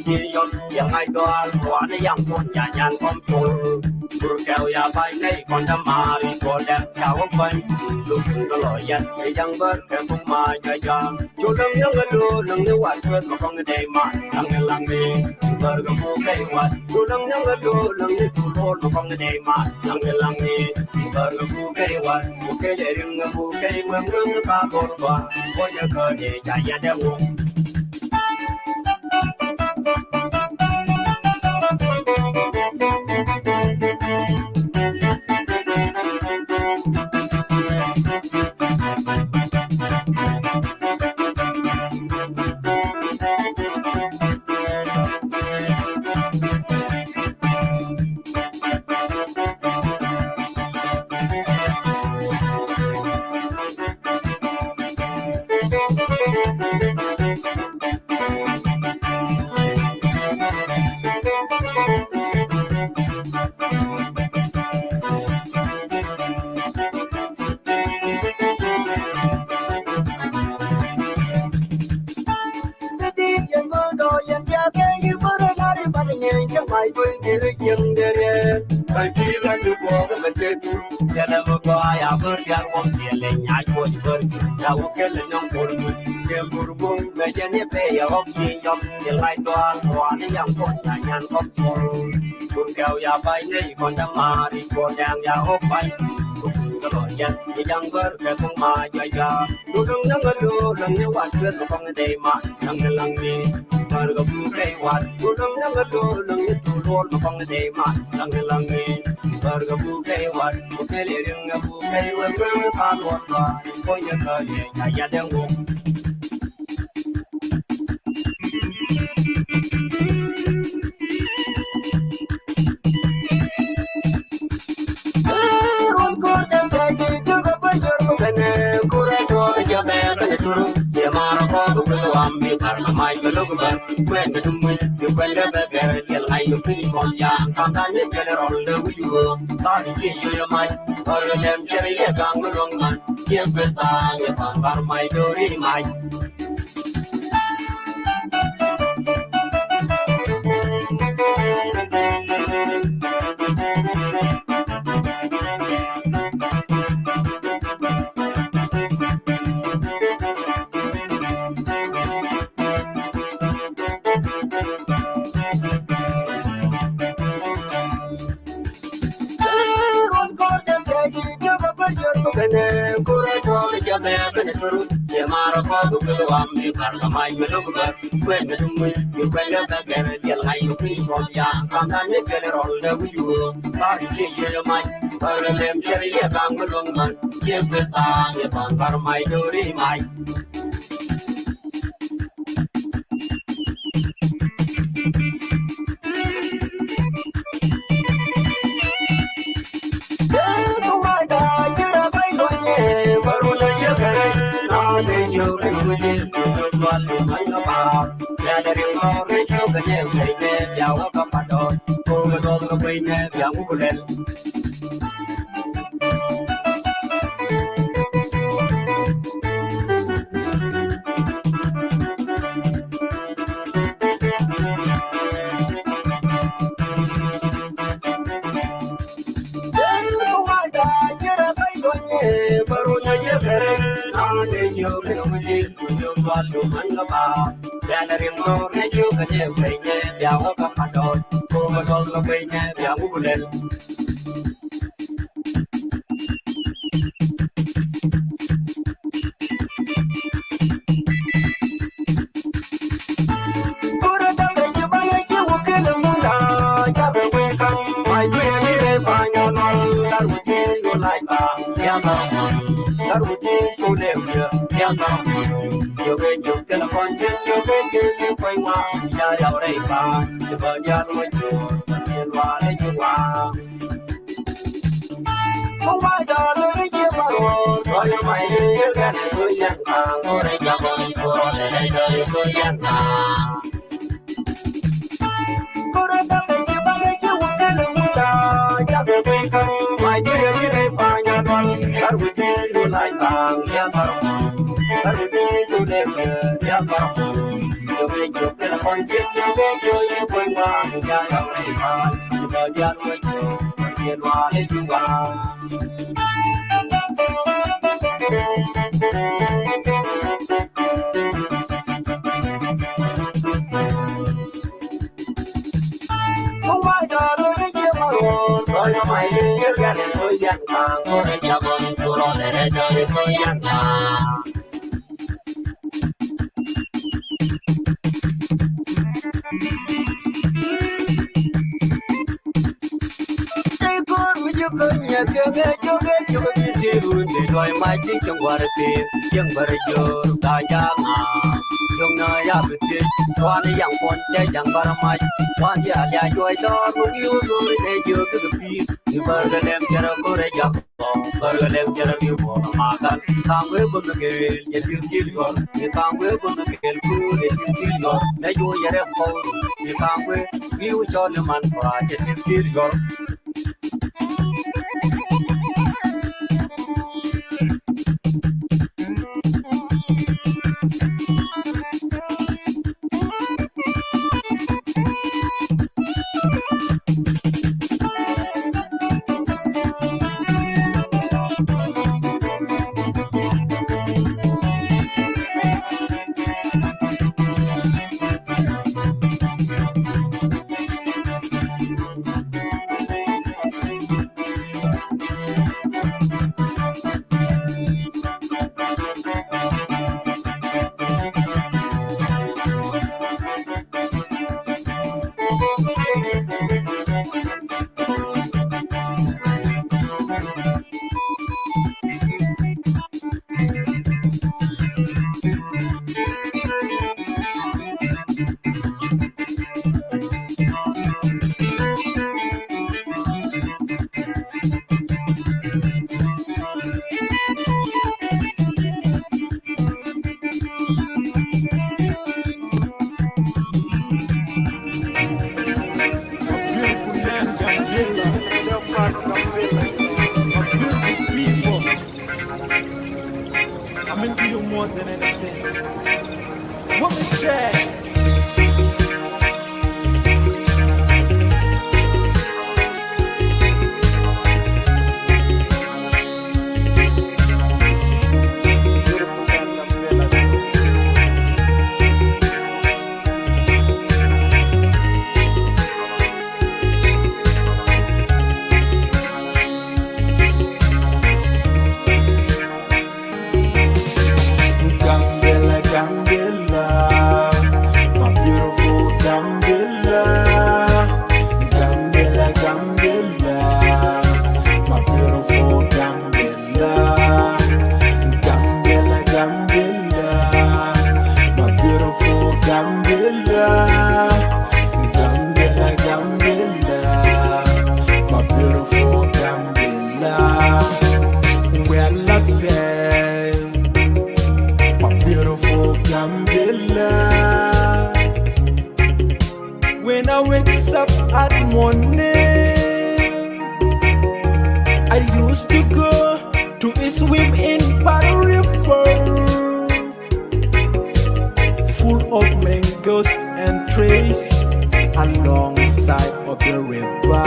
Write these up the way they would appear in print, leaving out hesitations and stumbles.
chi yon yang ai doa quaในยังคนอย่ายันความชนบุรุษแก้วอย่าไปในคนทำมารีโกแดงยาวไปลูกตลอดยันยังเบิร์แค่คงมาอย่ายามอยู่ลังยังดูลังยังวัดเกิดมาคงได้มาลังยังลังนี้เบิร์กับผู้ใกล้วัดอยู่ลังยังดูลังยังดูโลดมาคงได้มาลังยังลังนี้เบิร์กับผู้ใกล้วัดผู้ใกล้ได้ดึงกับผู้ใกล้เมืองเรื่องตาโกนว่าว่าจะเกิดใจยันได้วงJangan lupa ya berjar wong tieleng nyai ber ya ukel nyong burung dia burung gajahnya pe ya wong si yom dia lai tuan tuan yang pun nyanyan kop sol burung kau ya bai nei kon dang mari kon yang ya hop bai kalau yan yang ber ke kong ma ya ya durung nang lu nang ni wat ke kong de ma nang lang ni ber ke bu ke wat durung nang lu nang ni tu lol kong de ma nang lang ni ber ke bu ke wat bu ke le ring bu ke wen wen pa lot ba ko ya ka ye ya ya dang wo Ambil karena mai belum ber, kuen kedumui, kuen lebeger, dia lain pilih konjang, kampanye general lewu, tadi cium mai, orang lem ceria gang melongan, dia betang, dia pambar mai dori mai. Ambil karena mai belum ber, kuen kedumui, kuen lebeger, dia lain pilih konjang, kampanye general lewu, tadi cium mai, orang lem ceria gang melongan, dia betang, dia pambar mai dori mai. Dari mau rejo kene kene jawa kapadon ko do ko pene yang kulen barunya ya keren ane yo kene yo balu mangapa dari mau rejo kene kene jawa kapadon ko do ko pene yang kulen Yo que yo que la concha yo que yo fue ma ya ya rei pa yo ba ya no yo el va le yo wa không bao giờ tôi đi chia bao rồi yo mày yo cái tôi yang ta tôi đây ya tôi đây đây tôi yang ta cô đây ta cái gì ba cái chiếc quần cái lưng ta ya về về không mày đi đây pa ya con dar với tôi lại tàng ya ta Hãy subscribe cho kênh Ghiền Mì Gõ để không bỏ lỡ chụp cái là con chiếc như bé chơi như quanh qua người ta đâu này mà như bờ gia nuôi chiều tiền hoa lên chung vào không bao giờ tôi cái chiếc mà rồi tôi cho mày đi chiếc ra để tôi dặn hàng tôi để cho con tôi lo để chơi tôi dặn hàng nhà tiếng nghe cho biết chi luôn để loài mai chính trong quả tiền chẳng bờ giờ ta giang dùng nơi ra biết chi quan đi dạng con chơi chẳng bờ mai quan gia nhà chơi đó cũng yêu rồi để chưa cứ được đi như bờ gần em chờ cô để gặp bờ gần em chờ yêu bỏ mà kan thang với bờ cái để tiêu skill rồi để thang với bờ cái cứ để tiêu skill rồi để vui giờ em cô để thang với yêu cho nên man phải để tiêu skill rồi I'm into you more than anything. What we say? When I wake up at morning, I used to go to a swim in Bad River, full of mangoes and trees alongside of the river.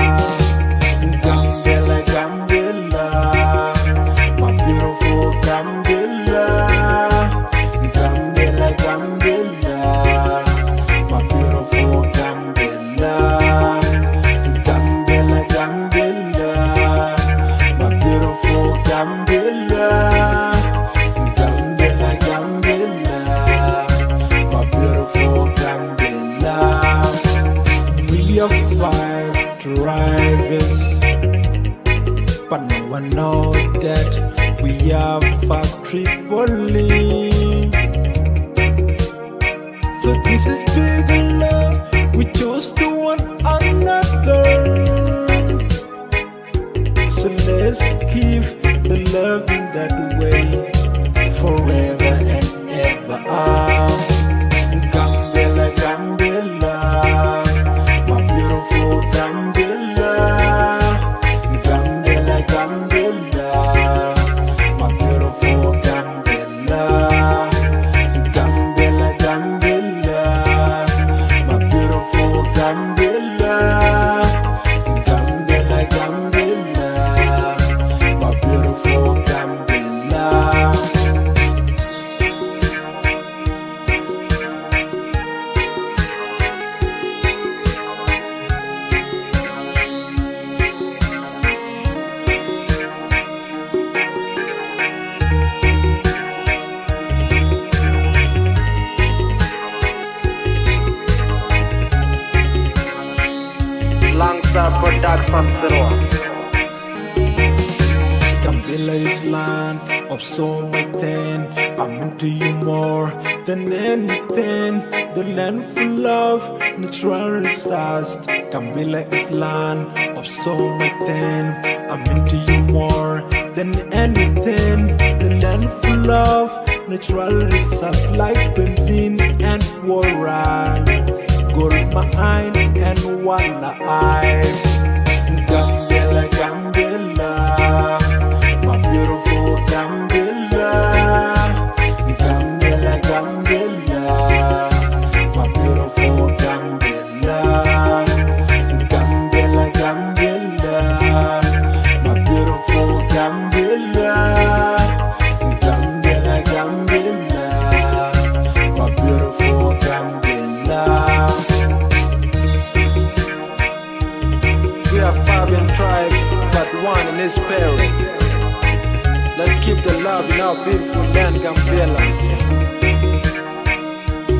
Gambela, Gambela, my beautiful Gambela. Gambela, Gambela, my beautiful Gambela. Gambela, Gambela, my beautiful Gambela. Gambela, Gambela, my beautiful Gambela. We are 5 drivers, but no one knows that we are fast traveling. So this is big love, we chose to one another. So let's keep the love in that way forever and ever. Gambela, Gambela, my beautiful Gambela. Gambela, Gambela, my beautiful Gambela. Gambela, Gambela, from Zero. Gambela is land of so much thing. I'm into you more than anything. The land full of natural resources. Gambela is land of so much thing. I'm into you more than anything. The land full of natural resources like benzene and water, gold mine and walla eye. Gambela, Gambela. My beautiful Gambela, Gambela, Gambela, my beautiful Gambela, Gambela, Gambela, my beautiful Gambela, Gambela, Gambela, my beautiful Gambela. We are Fabian tribe, but one in his spirit. Let's keep the love in our beautiful land, Gambela.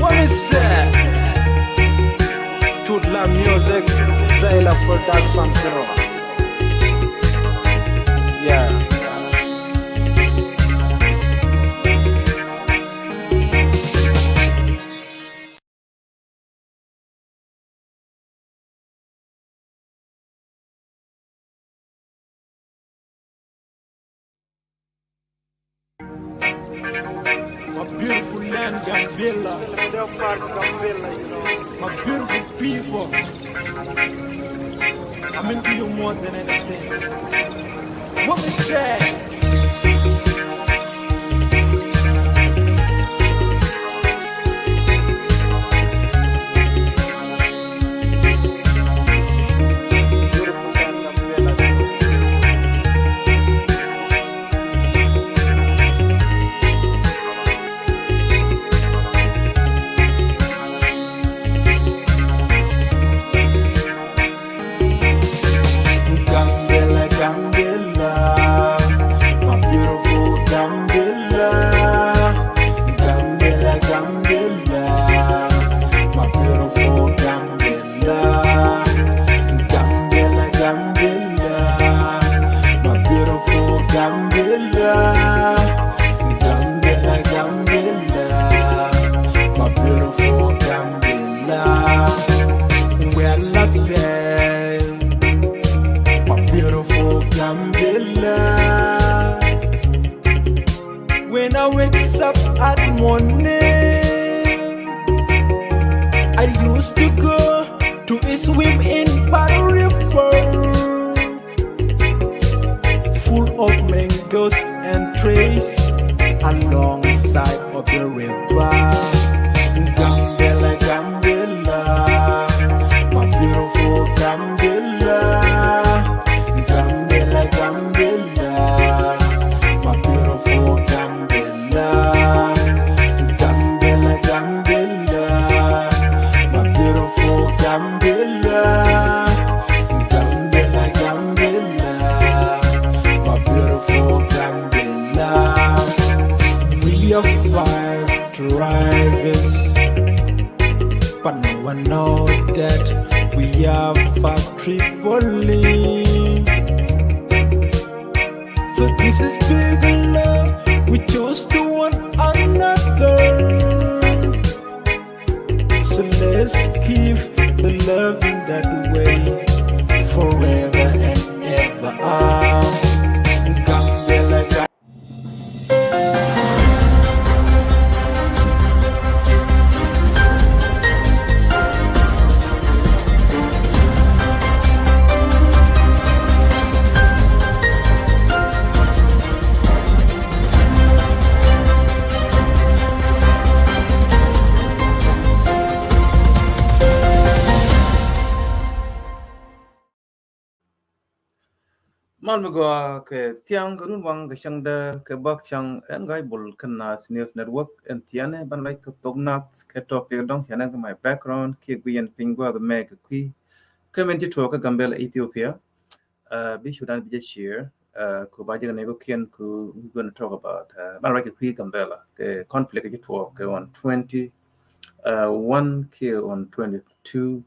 What we say? To love music, Zayla Production Zero. Yeah. My beautiful land, Gambela. That part of Gambela, you know. My beautiful people. I'm into you more than anything. What we say? When I wake up at morning, I used to go to a swim in Bottle River, full of mangoes and trees alongside of the river. Gambela, Gambela, my beautiful Gambela, Gambela, Gambela, my beautiful Gambela, Gambela, Gambela, my beautiful Gambela, Gambela, Gambela, my beautiful Gambela. We are 5 drivers, but no one knows that we are fast Tripoli. So this is big love, we chose to one another. So let's keep the love in that way forever and ever. Gambela, Malmugwa ke tiang garun wang ke shangda ke bak shang en gai bul kana news network en tiane ban like ke tognat ke topic dong yana ke my background ke guyen pingwa the meg ki community to ka gambela Ethiopia bi shudan bi share ko ba je ne go kien ko we going to talk about ban like ke gambela ke conflict ke to ke on 20 one kill on 22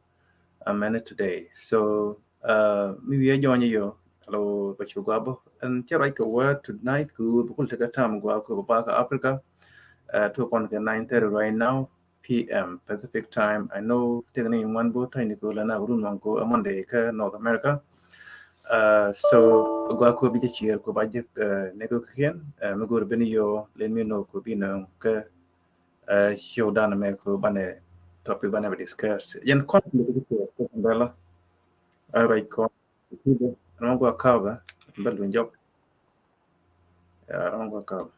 a minute today so mi wi join yo hello ba chu gabo and che right ko word tonight ku bukul take time go ko ba ka Africa to kon ke 9:30 right now PM Pacific time. I know taking in one boat time ko lana run man ko Monday ka North America. So go ko bi cheer ko ba je ne ko kien me go ben yo let me know ko bi na ka show down me ko bane topic bane we discuss yen kon ko bela right ko no go cover bel dun job no go cover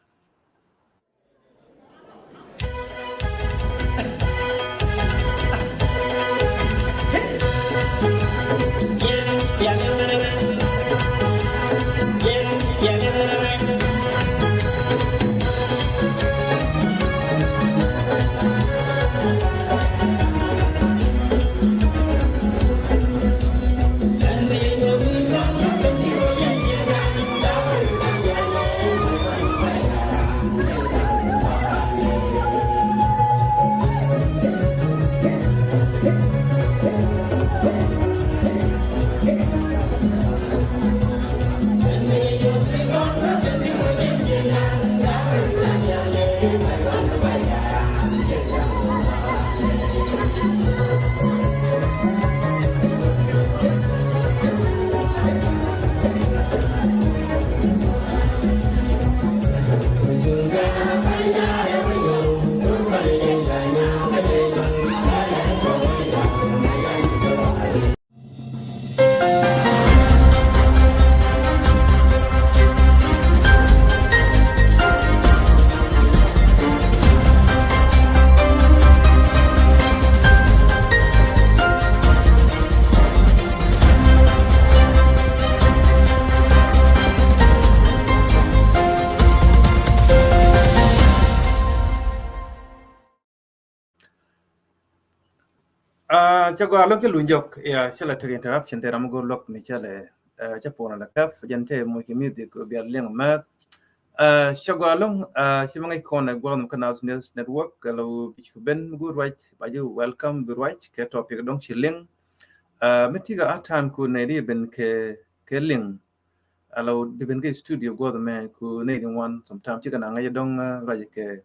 chago alo ke lunjok ya chala ter interruption ter am go lok ni chale chapo na kaf jante mo ki music bi leng ma chago alo chimangai kona gwam kana news network kalau bichu ben good right ba you welcome good right ke topic dong chiling metiga atan ku ne ri ben ke ling alo di ben ke studio go the man ku ne one sometime chikana ngai dong right ke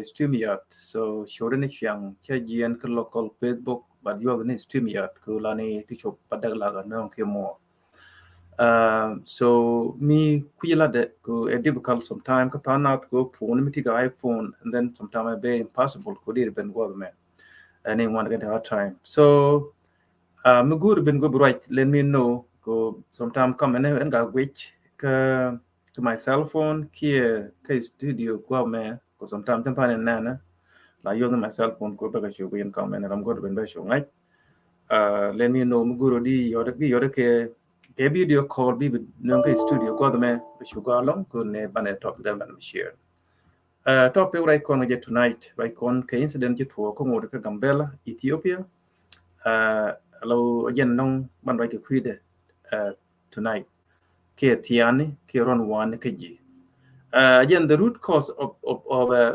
StreamYard. So sure ni yang ke jian ke local Facebook but you have ni StreamYard ku lani ti chop padag laga na ke mo. So me kuyila de ku difficult sometime ka tanat ku phone mi tiga iPhone and then sometime I be impossible ku dir ben go man. And then one get hard time. So me good ben go right let me know ku sometime come and ga which ka to my cell phone kia ke studio go man ko sometimes kan tan na la yo my cell phone ko ba show ko yen kam and I'm going to be show ngai let me know muguro di yo de ke video call bi no ke studio ko me be show ko along ko ne bane top da ban share topic right kon get tonight right kon ke incident to ko ngode ka Gambela Ethiopia alo again nong ban right ke kwide tonight ke tiani ke ron wan ke ji again, the root cause of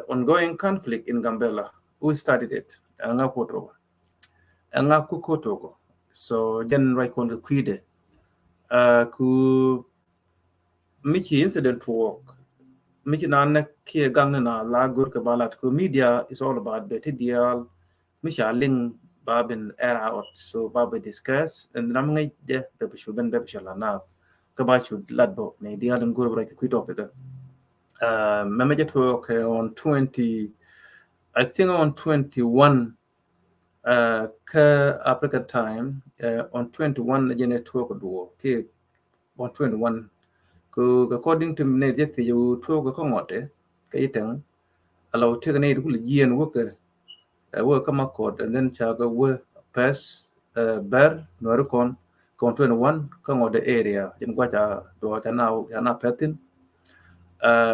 ongoing conflict in Gambela, who started it? Anga Kotogo. Anga Kukotogo. So, Jan Raikon Quide. Ku Miki incident to work. Miki Nana Kia Gangana, Lagur Kabalat. Ku media is all about the TDL. Misha Ling Babin air out. So, Babi discuss. And Namangai de Bebishuban Bebishalana. Kabachu Ladbo. Ne, the Alan Guru Quito. Manager to work on 20, I think on 21 African time, on 21 network do okay on 21 ko according to me that you talk ko ngote kay tang allow take ne ku yen work work kama code and then chaga work pass ber no kon 21 ko ngode area jen gwa cha do ta na petin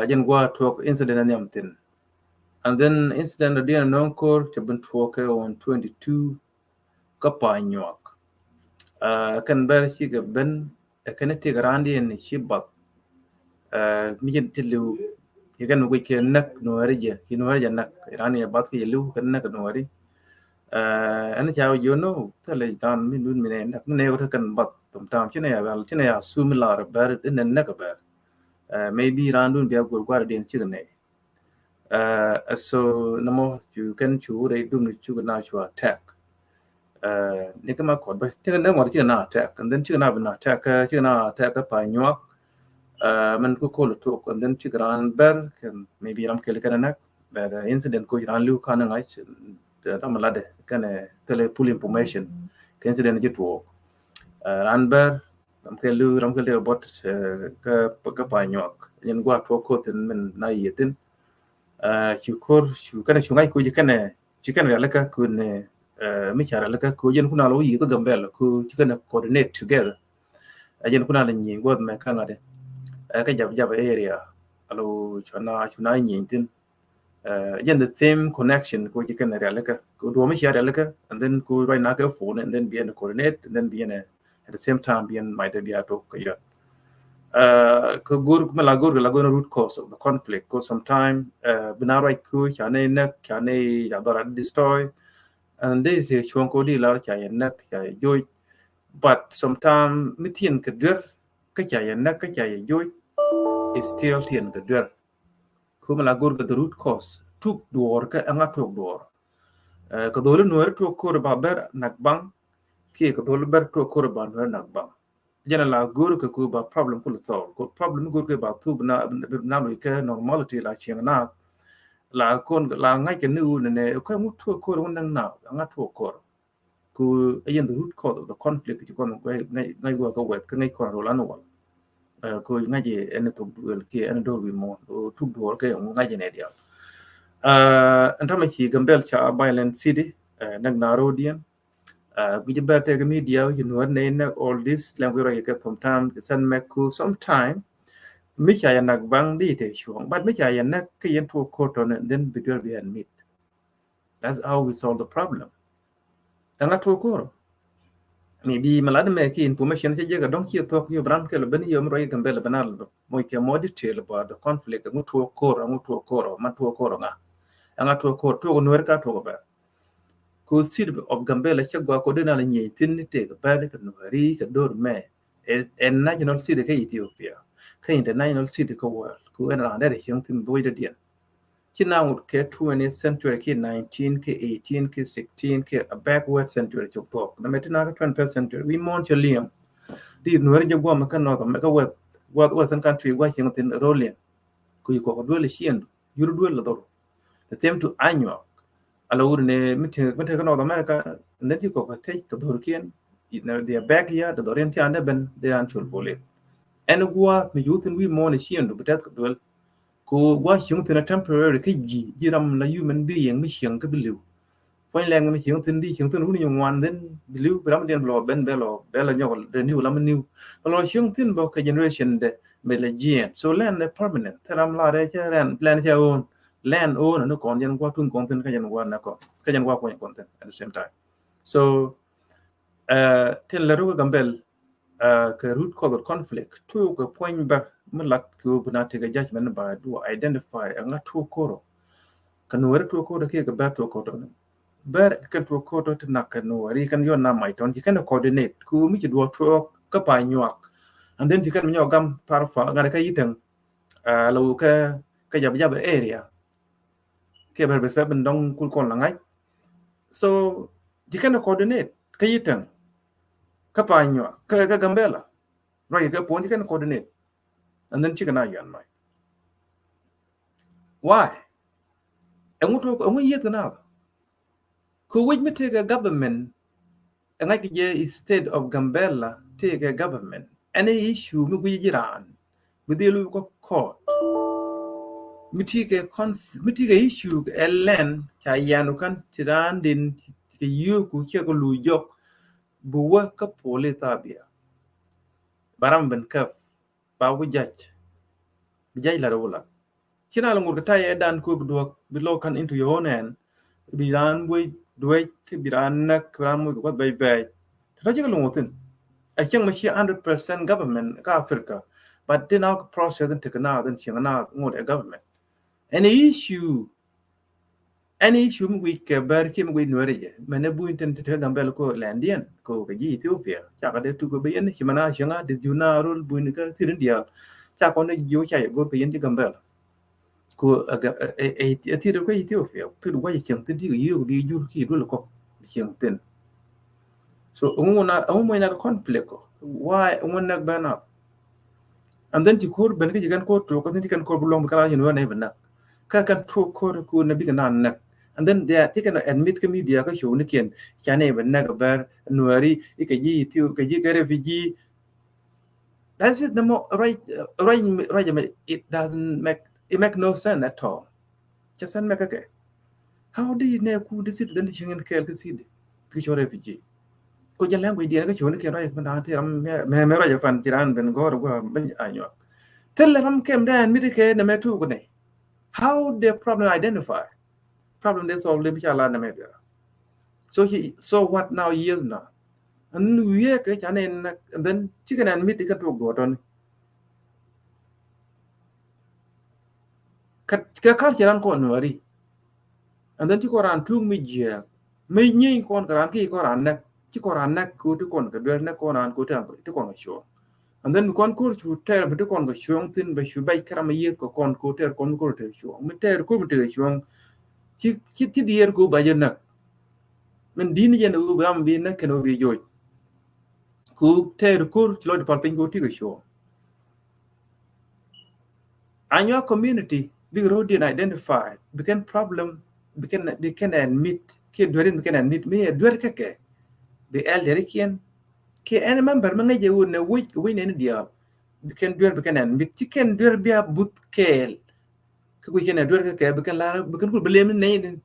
jen gwa talk incident anyamtin. And then incident of the non-core to been on 22 Kapanyok. Can bear she ben a kinetic randy and shibbat. Mijin tilu you can wake your neck no area, you know, your neck, Irani about you look and neck no worry. anh chào thế là dan min dun min nak ne wata kan bat tum tam chine ya bal chine ya sumila bar din ne ka bar maybe randun biya gor gwar den chine so namo you can chu re dum chu na chu attack ni kama ko ba chine ne mo chine na attack and then chine na attack chine na attack pa nyok man ko ko to and then chine ran bar kan maybe ram kel kan nak but incident ko ran lu kan ngai ramalade kan tele pull information kan incident je to ran bar ram ke lu bot ka pa nyok yen gwa to ko tin men na yetin chu kan chu ngai ko je kan ya laka ku ne mi chara laka ku yen kuna lo yi to gambel ku chi kan coordinate together yen kuna la nyi god me kan ade ka jab area alo chuna nyi tin again the same connection ko you can realika ko do mi share realika and then ko right now go phone and then be in a coordinate and then be in a at the same time be in might be ato ko ya ko gur la root cause of the conflict ko sometime binara ko chane nak chane ya dora destroy and they chuan ko di la cha yan nak cha joy but sometime mitien ka dur ka cha yan nak ka cha joy is still tien ka dur kuma la gur the root cause tuk door ka anga tuk door ka dole nuer tuk ko ba ber nak bang ki ka dole ber tuk ko ba nuer nak bang jana la gur ka ku ba problem ko solve ko problem gur ka ba tu na ka normality la chiang na la kon la ngai ka nu ne ko mu tuk ko nang na anga tuk ko ku again the root cause of the conflict ki kon ngai go ka wet ka ngai ko ro la no ko ngai je en tuk duel ki en do wi mo tuk door ka ngai je ne dia antama ci gambel cha violent city nag narodian guje berte ga media you know ne all this language you get sometimes the sun make cool sometime mi cha ya nag bang di te chuang but mi cha ya nak ke yen to court on and then bigger be admit that's how we solve the problem anga to ko maybe malad me ki information che ga don ki to yo brand ke ben yo mro gambel banal mo ke mo detail about the conflict ngu to ko ma to ko nga anga to ko to nuer ka to ba ko sid of gambela che gwa ko dena la nyi tin te ka ba ka nueri ka dor me en national city ka Ethiopia ka international city ka world ko en ra da hyang tin boy da dia kina ngut ke 20th century ke 19 ke 18 ke 16 ke a backward century chok to na metina ka 20th century we mon chaliam di nuer je gwa ma ka no ka what san country wa hyang tin rolien ko ko do le sien yuru do la dor the same to annual alawur ne mite ka North America ndeti ko ka take to Turkian they are back here the Dorian ti ande ben de an chul bole en gwa mi yutin wi mo ne sien do betat ko dol ko gwa hyung tin temporary ke jiram la human being mi hyung ka bilu point lang mi hyung tin di hyung tin hu ni ngwan den bilu bram den blo ben belo nyol the new lam new lo hyung tin bo ka generation de melagien so land permanent taram la de cha land cha on land on no kon yen gwa tun kon tin ka yen gwa na ko ka yen gwa ko kon tin at the same time so ten la ro gambel ka root cause of conflict to ko point back mulat ko buna te ga judgment ba do identify anga to koro kan wari to ko ke ga ba to ko to ber kan to ko to na kan wari kan yon na mai ton ki kan coordinate ku mi ki do to ka pa nyak and then ki kan mi gam par fa ngara ka yitang lo ka jab area ke ber be sa ben dong kul kon la ngai so ki kan coordinate ka yitang ka pa nyak ka gambela right ka pon ki kan coordinate and then chicken ayan mai why engu yet na ko wait me take a government and like the state of Gambela take a government any issue me we jiran we deal with court me take a conflict me take a issue a land cha yanu kan tiran din ke yu ku che ko lu jok bu wa ka pole tabia baram ben ka ba wu jaj la rola kina la ngur ta ye dan ko bu lo kan into your own hand biran boy doy ke biran nak ram mu ko bay ta je ko ngotin a chang ma 100% government ka Africa but then our process and take na then chang na ngur a government any issue any issue we ke ber kim we no reje mane bu inten te gambel ko landian ko ke ji Ethiopia cha ka de tu ko be yen himana shanga de juna rol bu ni ka tirin dia cha ko ne jo cha go ke yen di gambel ko aga e ti ko Ethiopia tu wa ji kem tin di yu di jur ki do ko kem tin so umuna na conflict ko why umuna bana and then ti ko ben ke jigan ko to ko tin kan ko bulong kala yin wa ne bana ka kan to ko na bi kan nan and then they are taken admit ke media ka show ni ken chane ben na bar nuari ikaji tiu kaji ka refugee that's it the more right it doesn't make no sense at all just an make okay how do you know who this is then chingen kel ke sid ki show refugee ko jalan ko dia ka show ni ken right ban ta me ra fan tiran ben gor go ben anyo tell them kem dan mi ke na me tu ko ne how the problem identify problem they solve them chala na me so what now years now and we ke chane and then chicken and meat ka to go don ka chiran ko nori and then ti ko ran tung mi je me nyi kon ran ki ko ran nak ti ko ran nak ko ti kon ka der na ko ran ko ta ti kon sho and then kon ko chu ter ti kon ko shong tin be shu bai kram yet ko kon ko ter kon ko ter sho mi ter ko mi ter sho ti dier ko ba je nak men din je na u bam bi na ken o bi joy ku ter ko lo di pal pin ko ti ko sho and your community big road identify became problem they can admit ke durin can admit me dur ke the elder kian ke any member man je won we ne dia can admit you can dur bia but kel ke we can dur ke bekan la bekan ku belem ne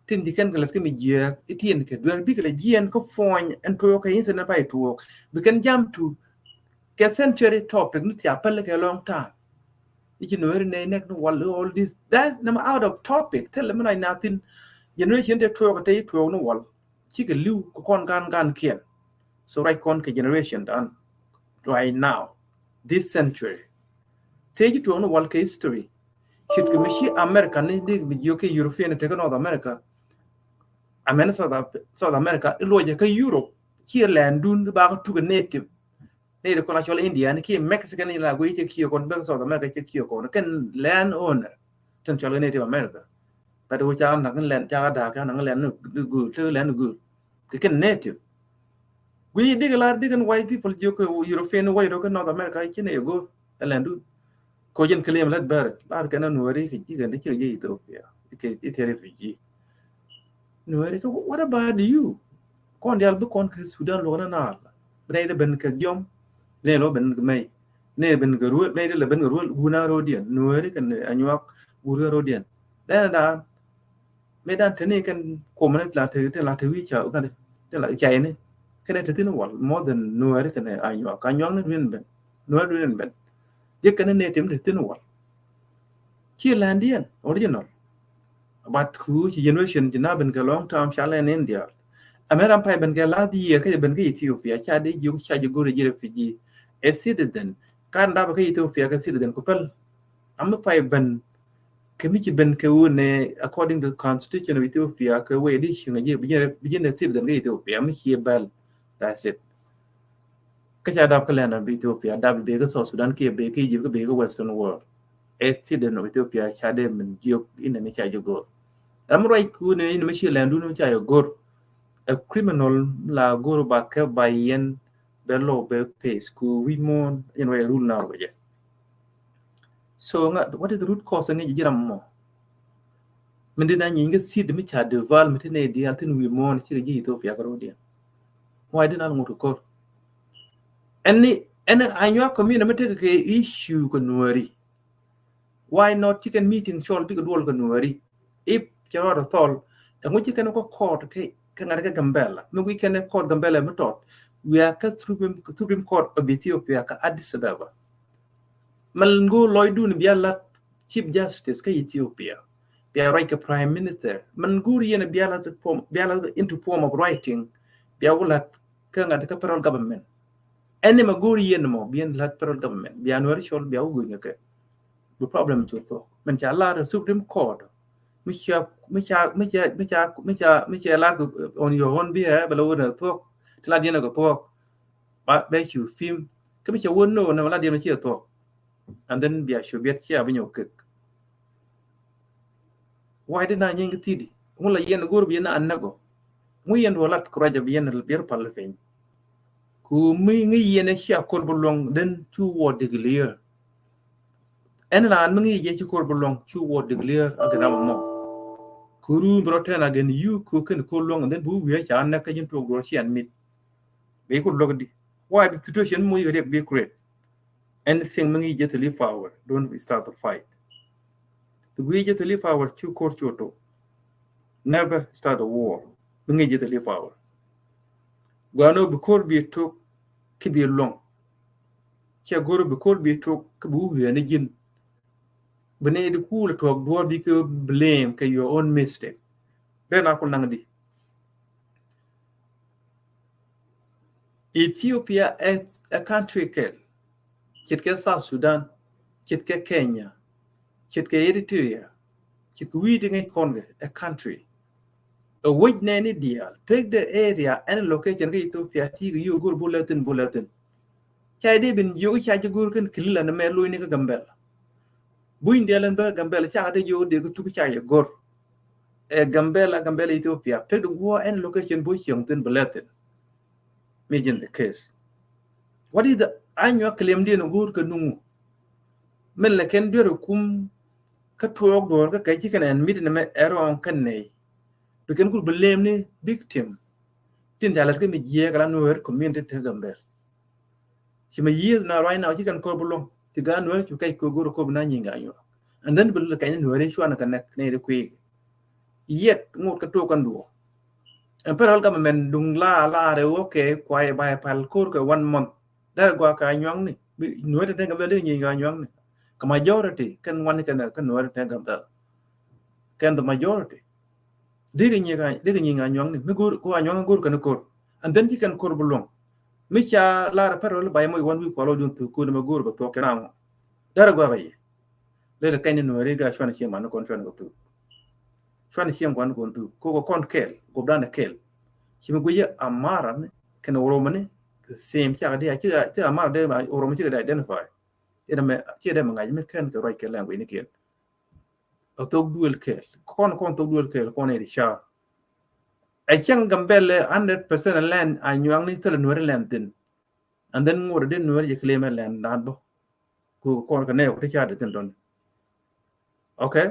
tin di kan galat ke mi je itien ke dur bi ke jien ko fon and to ke insen pa to bekan jam to ke century topic ni ti apel ke long time you know ne nek no all this that number out of topic tell them nothing generation they throw cái throw no wall chỉ cái lưu của con gan kiên so right con cái generation done right now this century thế chứ throw no wall cái history shit cái mấy America này đi video cái European thế cái North America South America lo cái Europe kia land dun ba cái cái native này là con là cho India này kia Mexican này là quay cái kia con bên South America cái kia con cái land owner trên cho native America but we cha na kan len cha da ka na len gu to len gu cái native we dig and white people jo ko European white ko North America ki ne go len du ko jen claim let bar ka na nuari ki ga de chi Ethiopia ke refugee nuari ko what about you kon dial bu kon ke Sudan lo na na bre de ben ka jom ne lo ben mai ne ben ga ru ne de ben ru guna rodian nuari kan anyok guru rodian da medan tene kan komunit la te wi cha kan te la chai ne kan te tin wal more than no are kan ayo kan yong ne ben no ren ben ye kan ne tem te tin wal chi landian original but ku generation jina ben ka long term cha len India american pai ben ka la di ye ka ben ka Ethiopia cha de yu cha ju go re refugee a citizen kan da ba ka Ethiopia ka citizen ko pel am pai ben kemi ben ke ne according to the constitution of Ethiopia ke we di shinga je begin the citizen of Ethiopia mi ki bal that's it ka cha da ka land of Ethiopia da be ka so Sudan ke be ke ji ke be ka western world a citizen of Ethiopia cha de men yok in ne cha jo go am right ku ne in mi shi land no cha yo go a criminal la go ba ka bayen be lo be pace ku we mon in way rule now je so what is the root cause ngi jiram mo mình đi nói những cái seed mới trả được val mà thế này đi ăn thế nuôi mòn chứ gì tôi phải có đi ngoài đến ăn một cột anh anh nhớ có mình mới thấy cái issue của nuôi why not chicken meeting show bị cái đuôi của nuôi if cho nó thol anh muốn chicken có court cái ngài cái gambela mình we can court gambela mới tốt we are cái supreme court of Ethiopia cái Addis Ababa mình go lôi đun bia là chief justice cái Ethiopia bia right cái prime minister mình guri yana bia la into form of writing bia wala ka ngada ka federal government ene ma guri yana mo bia la federal government bia no rishol bia ugu nyake the problem to so man cha la supreme court ไม่ใช่ลาด on your own พี่ฮะเราเนี่ยทั่วที่ลาดเดียนก็ทั่วปะไปชูฟิล์มก็ไม่ใช่วนโน่นะลาดเดียนไม่ใช่ทั่ว and then เบียชูเบียเชี่ยไปอยู่กึก why did na nyeng tidi ngula yen gor bi na annago mu yen walat kuraja bi yen bir pal feñ ku mi ngi yen cia kor bolong den chu wo de clear en la an ngi ye ci kor bolong chu wo de clear agana mo kuru broten again you ku ken ko long den bu wi cha an ka yin to go ci an mit be ko logdi why the situation mu yere be create anything ngi je to live forward don't we start the fight the we je to live forward chu kor choto never start a war ngi je to live forward gwano bi kor bi to ki bi long che goro bi kor bi to ki bu wi ne jin bene de cool talk do bi ko blame ke your own mistake then akul nangdi Ethiopia is a country kitke South Sudan kitke Kenya kitke Eritrea kitke we dinga konge a country a which nani deal pick the area and location ke Ethiopia ti you gur bulletin chai de bin you cha gur kan killa na melu ni ka gambel buin delan ba gambel cha de yo de ku cha ya gor e gambel Ethiopia pick the war and location bu chiong tin bulletin imagine the case what is the annual claim de no gur ka nungu men la ken dero kum ka tuok dor ka kai chikan en mit na me eron kan nei bikin ku blame ni victim tin dalat ke mi ye kala no wer community te gambel shima ye na right now chikan ko bulong ti ga no chu kai ko goro ko na nyinga yo and then bil kai no wer shwana kan ne de kwi yet ngot ka to kan do en peral ka men dung la re okay kwai bai pal kur ka 1 month da gwa ka nyong ni no de gambel ni nyinga nyong ni ka majority kan wan kan no de gambel kan the majority diga nyinga nyong ni gur ko nyong gur kan ko and then chikan kor bulong micha la peral bai mo 1 week walo dun tu ko ma gur ba to kan dara gwa gai le kai ni no re ga shwana chi man kon shwana ko tu shwana chi ngwan ko tu ko kon kel go dan kel chi mo guye amara ne kan oro mane same cha de chi amara de oro mo chi da identify ina me chi de ngai me kan ka right ke language ni kel o to duel kel kon to duel kel kon e sha ai chang gambele 100% land anyang ni tele no land tin and then ngor de no ye claim land dan bo ku kon ka ne ko cha de tin don okay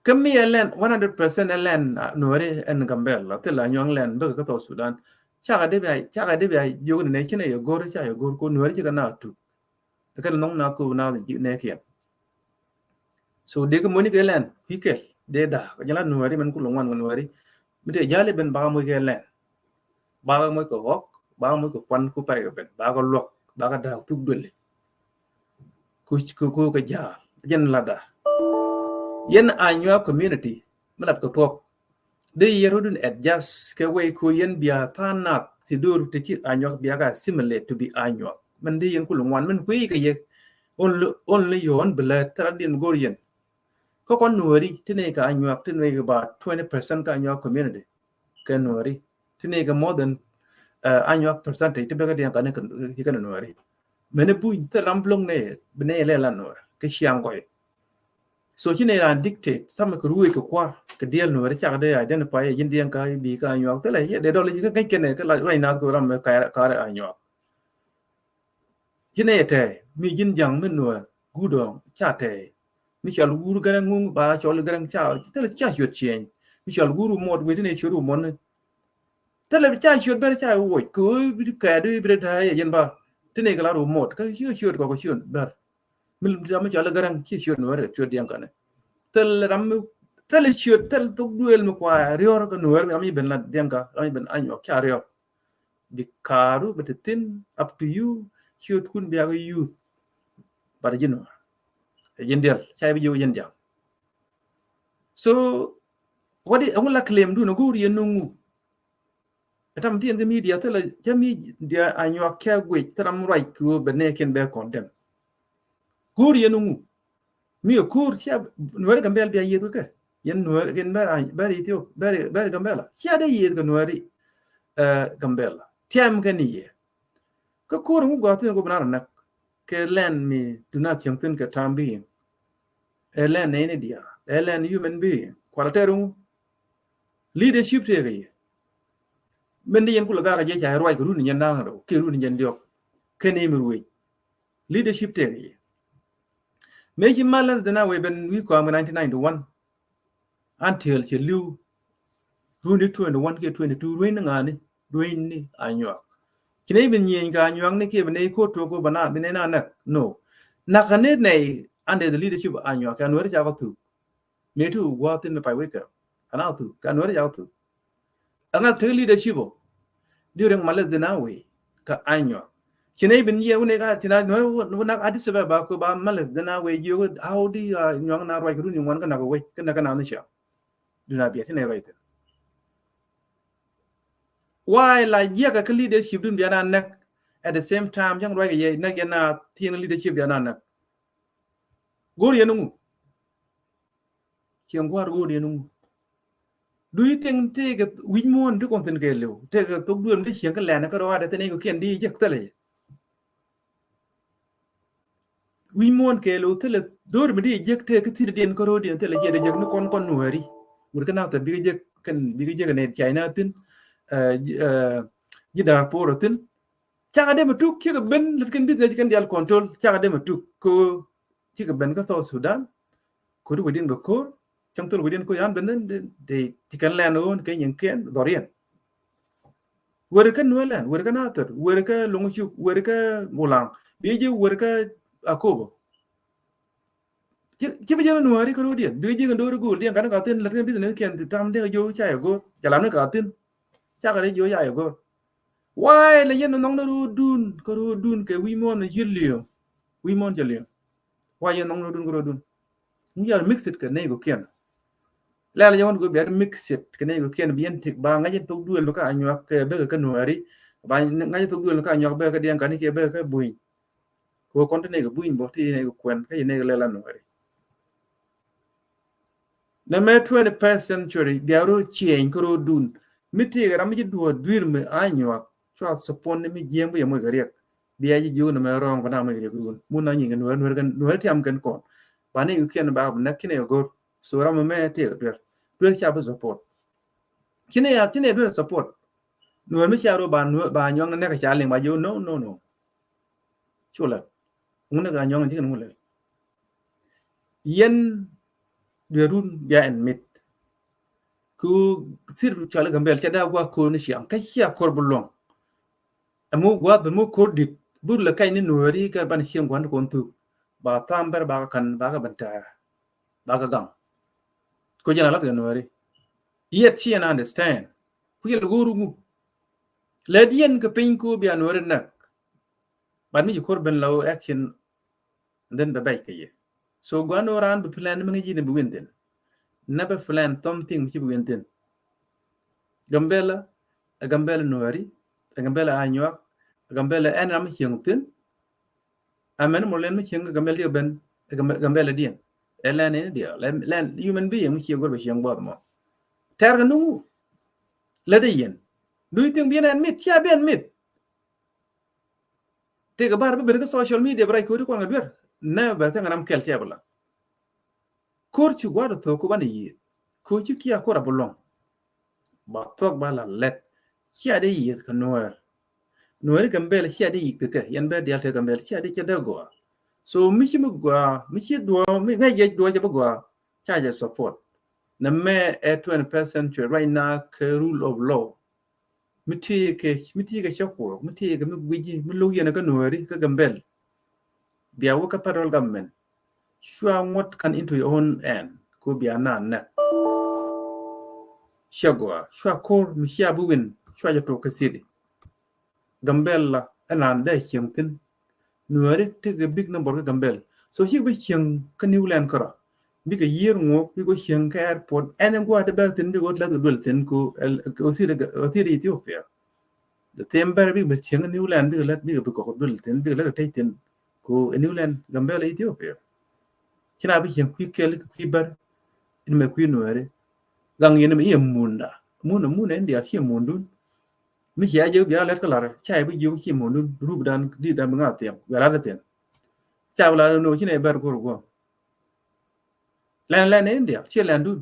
kami land 100% land no re en gambele tele anyang land be ka to Sudan cha ga de bai yo ne chine yo gor cha yo gor ko no re ka na tu ka nong na ko na ji ne kian so de ko moni ke land hikel de da ko jala no re man ku longwan no re mi de jale ben ba mo ke land ba mo ko hok ba mo ko kwan ku pai ben ba ko lok ba ka da tu dole ku ka ja jen la da yen anyo community malat ko tok de yerudun adjust ke way ko yen biya tanat tidur tiki anyo biya ka simulate to be anyo man de yen ku longwan man ku ke ye only yon bela tradin gorian ko kon nuori tine ka anyo tine ka ba 20% ka anyo community ka nuori tine ka more than annual percentage to be ga kan kan nuori mene bu ta ramblong ne bene le la nuor ke chiang goy so chine ran dictate sam ko ruwe ko kwa ke dial nuori cha de identify yin dian ka bi ka anyo te le de do le ka ken ka la right now ko ram ka anyo chine te mi jin jang men nuor gu do cha te mi chal guru garang ngung ba chol garang cha te le cha hyot chen mi chal guru mod we ne churu mon tele cha hyot ba cha wo ko ka de bre da yen ba tene kala ro mod ka hyot ko hyot bar mil jam cha la garang chi hyot no re hyot yang kana tel ram tel hyot tel to duel mo kwa rior ko no re ami ben la yang ka ami ben anyo kya rior di karu betin up to you hyot kun biya ko you bar jino yen del cha bi yo yen jam so what is on la claim do no go ri no etam dien ke media tele jami dia anyo kya gwe tram right ku bene ken be condemn guri yenu mi kur chia nuer gambel bia yedo ke yen nuer gen bari tio bari gambela chia de yed ke nueri gambela tiam ke ni ye ko kur mu gatu ko bana nak ke len mi dunat yang tin ke tambi len ne dia len human being kwalateru leadership te ye men yen kula ga je cha roi ko runi nyanda ngado ke runi nyandiok ke ne mi ruwe leadership te ye meji malas dana we ben we ko 1991 until che liu runi 21 ke 22 runi ngani runi anywa kine bin yen ga anywa ne ke bene ko to ko bana bene na nak no nakane nei under the leadership of anywa kan wari ja tu me tu wa tin me pai we ka ana tu kan wari ja tu anga te leadership during malas dana we ka anywa kine bin yen ne ga tina no nak adis ba ko ba malas dana we yo how di nyong na roi runi wan kana ko we kana kana ni sha duna bi tine right why la ye ka leadership dun bi ana nak at the same time yang roi ye na yana tin leadership bi ana nak gor yenu kiang gwar gor yenu do you think take win mon to kon tin ke lu take to duem de chiang ka la na ka ro da tene ko kien di je tele win mon ke lu tele dor mi di je te ka ti den ko ro di tele je de je no kon nuari mur kana ta bi je kan bi je ne china tin ji da por tin cha de tu ki ka ben kin business kan dial control cha de tu ko ki ka ben ka to Sudan ko du din ko trong tôi quyết định cô ăn bên thì cần làm luôn cái những cái đó riêng vừa cái nuôi lên vừa cái nát vừa cái lông chuk vừa cái ngolang bây giờ vừa cái ako chứ bây giờ nuôi đi cái đồ điện bây giờ cái đồ gỗ điện cái nó cả tiền là cái business kiện thì tam đây vô chạy go chả làm nó cả tiền chắc cái đấy vô chạy go why là dân nó nông nó đun cái quy mô nó dữ liệu quy mô dữ liệu why dân nông nó đun cái đồ đun bây giờ mix it cái này của kiện la jawan go ber mix it kene go ken bien tik ba ngaje to duel ka anyak ke be ka nuari ba ngaje to duel ka anyak be ka dian kan ke be ka buin ko konte ne go buin bo ti ne go kwen ka ne go lela nuari na me 21st century biaro chien ko dun miti ga ramji duo duir me anyak chwa support ne mi jembo ye mo ga rek biya ji jo na me rong ba na me ga gun mun na nyi nuari kan nuari tiam kan ko ba ne go ken ba na kine go so ram me te do cha bu support kine do support no me cha ro ba nyong na ka cha ling ba yo no chula un ga nyong ti kan le yen de run ya en mit ku sir cha le gambel cha da gwa ko ni siam ka cha kor bulong amu gwa bu mu ko dit bu le kai ni no ri ka ban siam gwan ko tu ba tam ber ba kan ba ka banta ba ka gang ko jana la ga nuari yet she and understand ku yel guru mu le dien ka pin ku bi nuari nak ban mi ko ben law action then ba bay ke ye so gwano ran bu plan mi ngi ne bu wenten na ba plan tom thing ci bu wenten gambela nuari gambela anyak gambela enam hingtin amen mo len mi hing gambela ben gambela dien elen ne dia len human being mi ci gor ba hing bod mo ter nu le de yen do you think bien admit ya ben admit te ga bar be ga social media bray ko ko ngadwer na ba ta nganam kel te bala kor ci gwado to ko bani yi ko ci kiya ko rabulong ba tok bala let kiya de yi ka noer gambel kiya de yi ke yan be dial te gambel kiya de ke go so mi ci do mi ga je do je go cha je support na me 20% right now ke rule of law miti ke chako miti ke mi gwiji mi lo yana ka nuari ka gambel biya wo ka federal government shua what can into your own end ko biya na shagwa shua kor mi shia buwin shua jato ka sidi gambel la anan da chimtin nuari te ga big number ka gambel so hi bi ching ka new land kara bi ka year ngo bi ko ching ka airport enen go ta bertin bi go la dul tin ko sidi Ethiopia the temper bi ching new land bi la bi ko dul tin bi la tay tin ko new land gambel Ethiopia kina bi chen kui kel kui bar in me kui nuere gang yen me munda muna india chi mundun mi ya je bi ala kala cha bi ju chi mundun rub dan di dan nga tem gara da tem cha bla no chi ne bar go len india chi len dun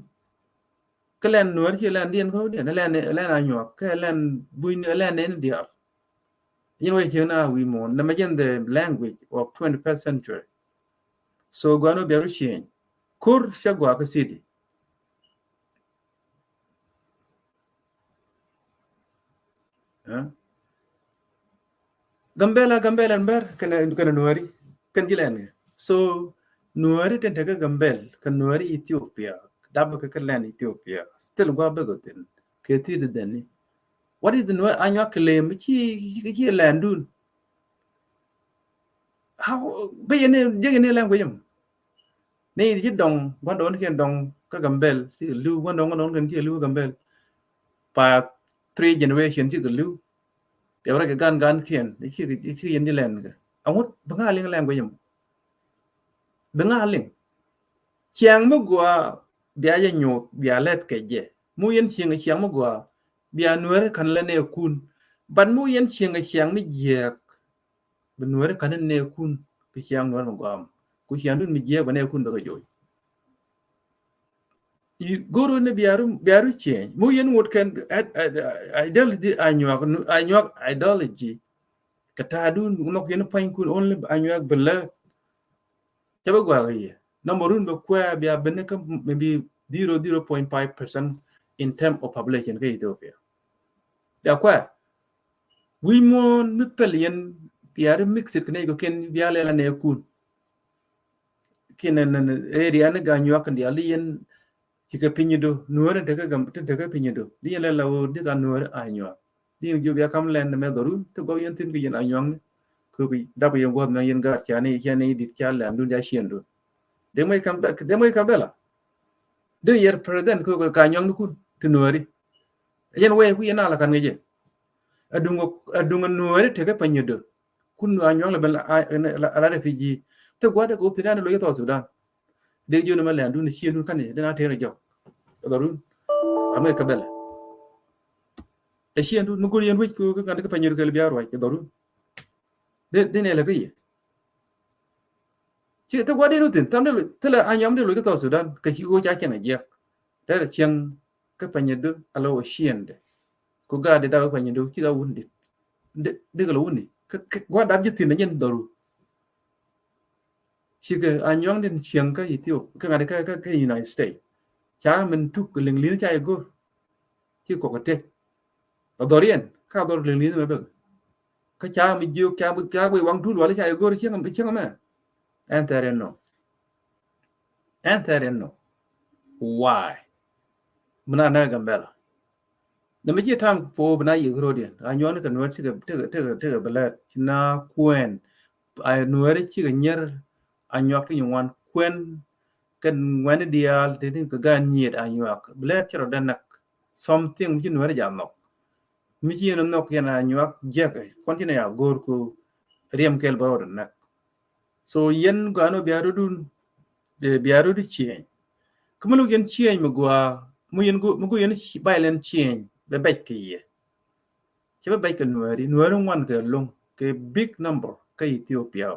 cái len nuer chi len dien ko dien len anyo cái len buin len india you know here now we mon imagine the language of 21st century so gano be change kur shagwa ka city gambela mber kana nuari kan gilan so nuari ten taga gambel kan nuari ethiopia dab ka kan ethiopia still gwa begoten ke ti de deni what is the nuari anyo claim chi landun how be ne language ne ji dong gwan don ken dong ka gambel ti lu gwan don kan ti lu gambel pa 3 generation ti lu ya ora gan ken chi yen di len ga angut banga ling len go yim banga ling chiang mo gwa bia ya nyot bia let ke je mu yen chiang mo gwa bia nuer kan le ne kun ban mu yen chiang mi je ban nuer kan ne kun ke chiang nuer mo gwa ku chiang dun mi je ba ne kun ba jo goro ne biaru change mu yen wot kan ideology anyak ideology kata dun nok yen pain kun only anyak bela chaba gwa ye number run ba kwa bia bene ka maybe 0.5% in term of population ka Ethiopia ya kwa we mon mi pelien biaru mix it ne go ken biale la ne kun kinen area ne ganyak ndi alien kika pinyido nuore daga gamte daga pinyido di la lawo diga nuore anyo di ju ya kam len me doru to go yentin gi anyo ko gi dabu yen god na yen ga kyane di kyala ndu ja shiendo de moy kam bela de yer president ko ka anyo ku to nuore yen we ku yena la kan ngeje adungo nuore daga pinyido kun anyo la bela ala refugee to gwada ko tinana lo yeto Sudan de jono male andu ni shienu kan de na tere jaw darun amay kabela e shienu nugo yen wich ko kan ka panyer kel biar wa darun de ne la gaye ci to gwade nutin tamde tele anyam de lo ka Sudan ka ci go ja kenan je da cien ka panyer do alo shiende ko ga de da panyer do ci ga wundi de ga lo wundi ka gwada abjitin na yen daru ci ga anyam den cien ka Ethiopia ka ga ka United States cha mình tuk ling lý cha go chi ko te dorian ka dor ling lý ma be ka cha mi ju ka bi wang tu wala cha go chi ngam ma entereno why muna na gambela da mi tam po bana yi grodien anyo ne kan wati te ga bala na kwen ai nuare chi ga nyer anyo ti wan kwen kan wani dial de ka ga nyet anyak blet chro danak something mi no ja no mi ji no nok yana anyak jek continue ya gor ko riem kel bawr nak so yen gano biarudun de biarudu chien kumulu yen chien mugwa mu yen bailen chien be bekke chebe bekke nuari wan ke long ke big number ka Ethiopia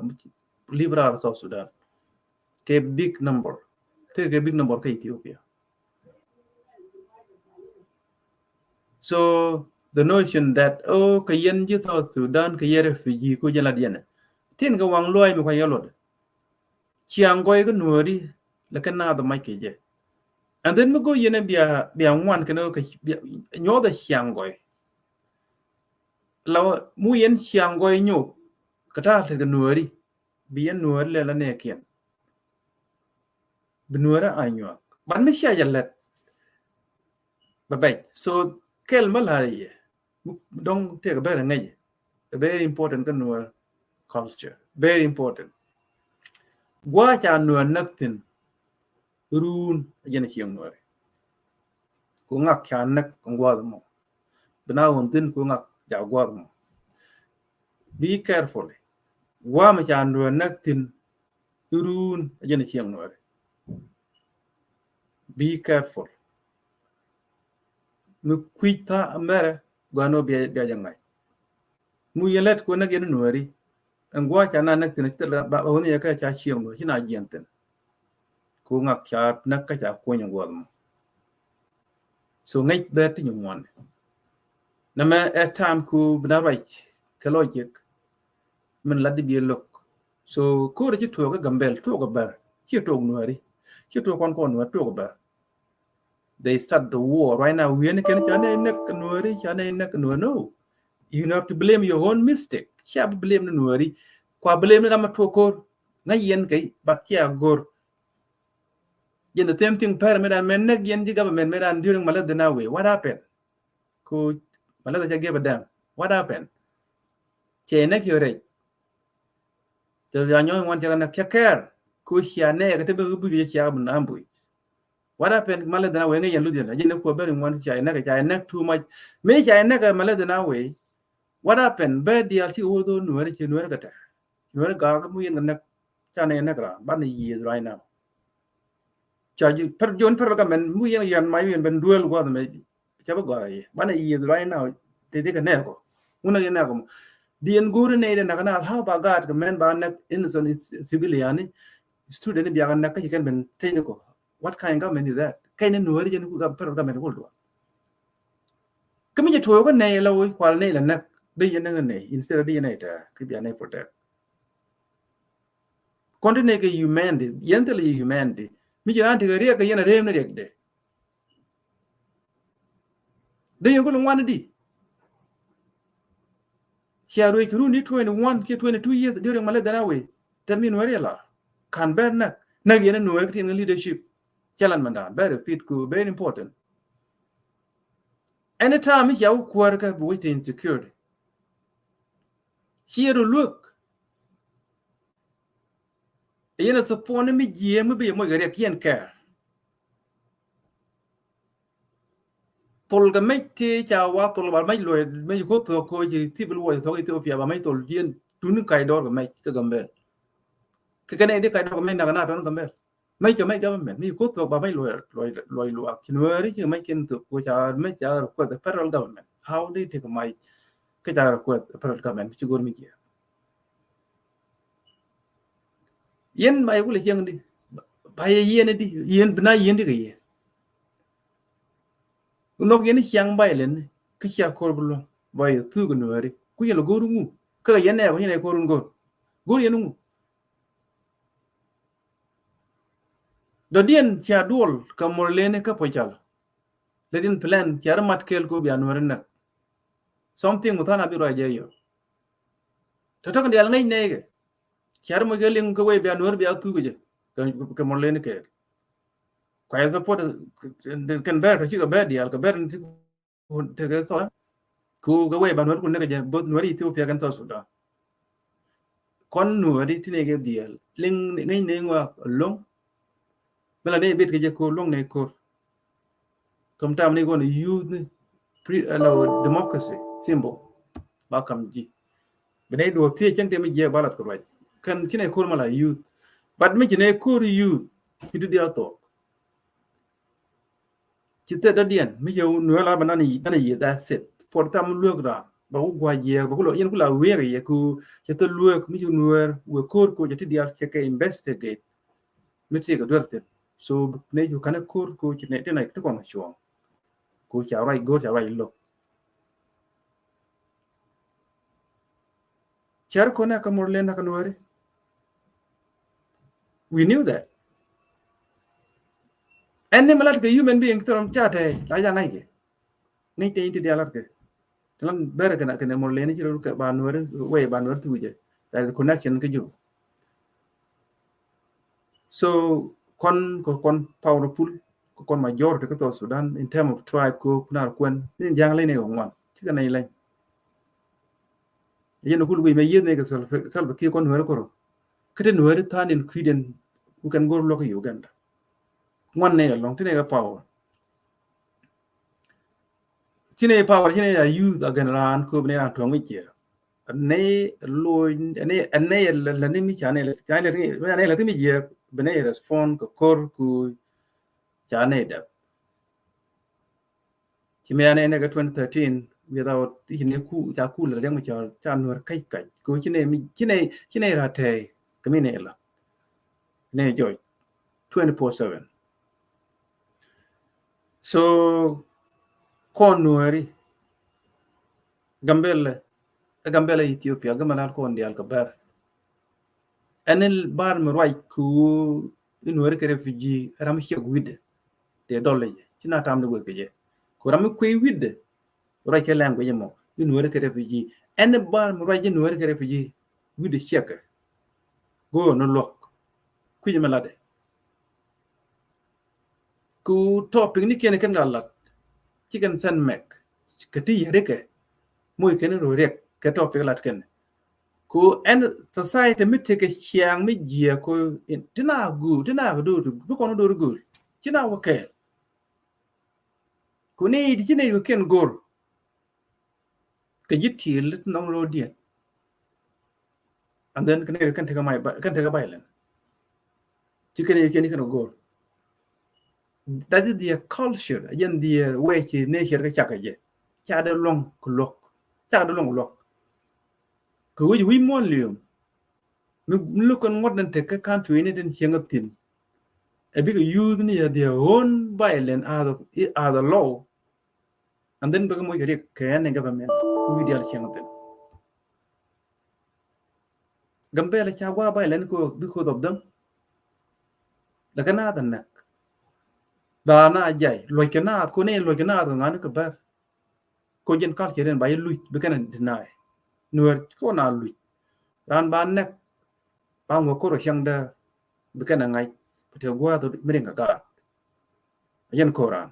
liberal South Sudan ke big number take a big number ka Ethiopia. So the notion that kayen ji South Sudan kayen refugee ko jala diana tin ga wang loy mi ko yelod chiang goy ga nuori la kana da mai keje and then me go yene bia wan kana ka nyo da chiang goy la mu yen chiang goy nyo kata ta ga nuori bien nuori le la ne kien benuara anyo ban me sha jalet babay so kel malari dong take a better ngay very important kan nuar culture very important gwa cha nuar naktin run yen chiang nuar ko ngak cha nak ngwa mo bana won tin ko ngak ja gwa mo be careful gwa ma cha nuar naktin run yen chiang nuar be careful. Mu kwita amere gwano biya jangai. Mu yelet ko na genu nuari. Angwa chana nak tin tla ba woni ya ka cha chiang no hina gienten. Ko ngak cha nak ka cha ko nyang gwam. So ngai bet ni mon. Na ma at time ku bna right ka logic min laddi bi lok. So ko de to ga gambel to ga bar. Chi to nuari. Chi to kon nuari to ga bar. They start the war right now. We can no. You have to blame your own mistake. Chia blame no worry. Kwa blame na matoko na yen kai but kia gor. Yen the same thing parameter men nek yen the government medan during Maladana way. What happened? Ko Malada gave a damn. What happened? Che nek yore. The yanyo want to care. Ko chia ne ka tebe bu chia bun ambu. What happened? Maladana way yen ludian. Yen ko berin one chia nek too much. Me chia nek Maladana way. What happened? Bad deal to Udo Nueri Nuergata. Nuerga, we in the neck, China Negra, Bunny years right now. Charge per John Pergaman, we and my and dual was made. Chabagoy, Bunny years right now, they take a nego. Una Yanagum. The Ngurinated and Nagana, how about God, the man by neck innocent civilian, student in Bianaka, you can be technical. What kind of government is that? Kind of Nuerian who got Pergaman World. Come here to a nail while nail and neck. Instead of DNA, could be an protect. Continue humanity, gently humanity. Mijanti Ria Kayan a Ram day. Do you go to one day? Shall we need 21, 22 years during Maladana way? Tell me Noella. Can bear nak. Nagain and work in leadership. Chalan Mandan, very fit, very important. Anytime you work up with insecurity. Here to look. You know, support me, GM be a more care. Tolga make cha wa tolga mai lo mai ko to ko ji tibul wo so Ethiopia ba mai tol dien tun kai dor mai ka gambel ka kane de kai dor mai na na don gambel mai cha mai government mi ko to ba mai lo kinwari ki mai kin to ko cha mai cha ko the federal government how they take mai ka cha ko the federal government chi gor mi ki yen mai ko le yang di ba yen di yen bna yen di ga no yen chiang bai len ka cha ko bulo bai tu gu nuari ku yelo goru ngu ka yen ne ko yen ko run gor yen ngu do dien cha dol ka morlene ka pochal le din plan cha mat kel ko bian war na something mutana bi roje yo to kan dial ngai ne ge cha mo gelin ko we bian war bi atu ge ka morlene ke kwa support kan ber chi ka ber dial ka ber te ga so ku ga we ban war ku ne ga bot nori Ethiopia kan to suda kon nori tine ga dial ling ngai ne ngwa long bela ne bit ga ko long ne ko sometimes they going to use democracy symbol ba kam ji bene do tie chang te mi je balat ko right kan kine ko mala youth but mi kine ko youth kidu dia to chite da dien mi je no la banani yi da set for tam luok da ba ku gwa je ba ku lo yen ku la we ye ku chite luok mi ju nuer we ko je ti dia check investigate mi ti ga dorte so ne ju kana ko chine te na to ko chuo ku cha rai go cha rai lo char ko na ka morle na ka nuare we knew that and ne malat ke human being torom chat hai la ja ngai ke ngai te ti dia lat ke lan ber ke na ke ne morle ni chiru ka ba nuare we ba nuare tu je that connection ke ju so kon powerful kon majority ko to Sudan in term of tribe ko na kwen ni jang le ne ngwan ti ka nei le yen ko lu me yen ne ka sal ki kon nuare ko kete nuare tan in kwiden ku kan go lo ko Uganda ngwan ne long ti ne ka power kine power kine ya youth again ran ko ne an to ngi je ne lo ne la ni mi chane le ne la mi je bene respond ko kor ku chane da chimene ne ga 2013 without yine ku cha ku le deng ma cha cha nur kai kai ku chine ra te kamine la ne joy 24/7 so kon nueri gambele Ethiopia gamanal kon dial ka bar enel bar mi right ku nueri ke refugee ram hiek wide te dolle china tam de ke je ko ram ku wide right ke lango yemo nueri ke refugee en bar mi right nueri ke refugee wide hiek go no lok ku je malade ku topic ni ken ken galat chicken sen mek kati reke moy ken ro rek ke topic lat ken ku en society mi take chiang mi je ko tina do bu ko no do gu tina wo ke ku ni di tina yo ken gor ke yitti lit nong ro dia and then kan take my len chicken yo ken kan gor that is their culture again their way to nature ka chakaje cha de long ku lok cha de long lok ku wi mon lium mi lu kon modern te ka country ni den chengatin a big youth ni their own violence are the law and then baga mo yari kayan government ku wi dial chengatin gambele cha wa violence ko because of them la kana da nak da na jay lo kana ko ne lo kana da ngana ka bar ko jen kal cheren bay lui be kana deny nuer ko na lui ran ban nak ba ngo ko ro chang da be kana ngai te gwa to me nga ga yen ko ran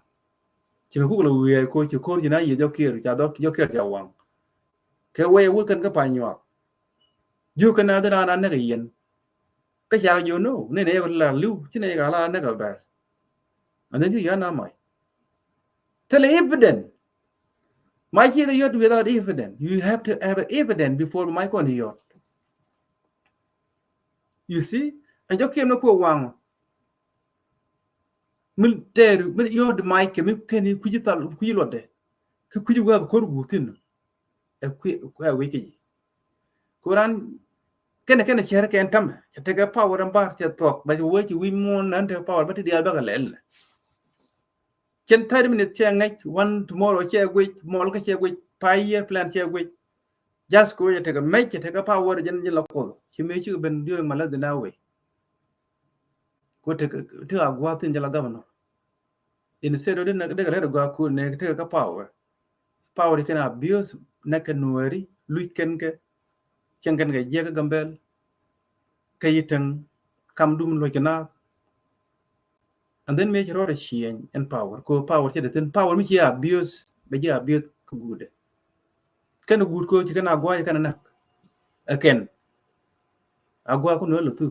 chỉ mà cũng là người cô chỉ cô gì nói gì cho kia rồi cho kia cho hoàng cái quay quốc cần cái bài nhọ dù cái nào đó là anh cái gì cái sao dù nó nên này là lưu chứ này là nó cái bài anh nên chứ gì nào mày thế là evident mai chỉ là you without evidence you have to have evidence before mai còn đi you see anh cho kia nó cô hoàng mình để mình yêu được mai cái mình cái này quy luật đấy cái quy luật của cô tin quy cái Quran kena share ken tam chate ga power am bar cha tok ba wo chi wi mon an te power ba ti dia ba lel chen 30 minutes che ngai one tomorrow che gwe mol ka che gwe 5 year plan che gwe just go ya te ga mai te ga power jen la ko chi me chi ben during mala de na we ko te agwa tin jala governor in sedo de de ga ga ku ne te ga power can abuse na ka nueri weekend ke chen kan ga je ga gambel kayitang kam dum lo kana and then make rore chien and power ko power che den power mi ya abuse be ya abuse ko gude kan gud ko ci kana gwa kana nak again agwa ko no lutu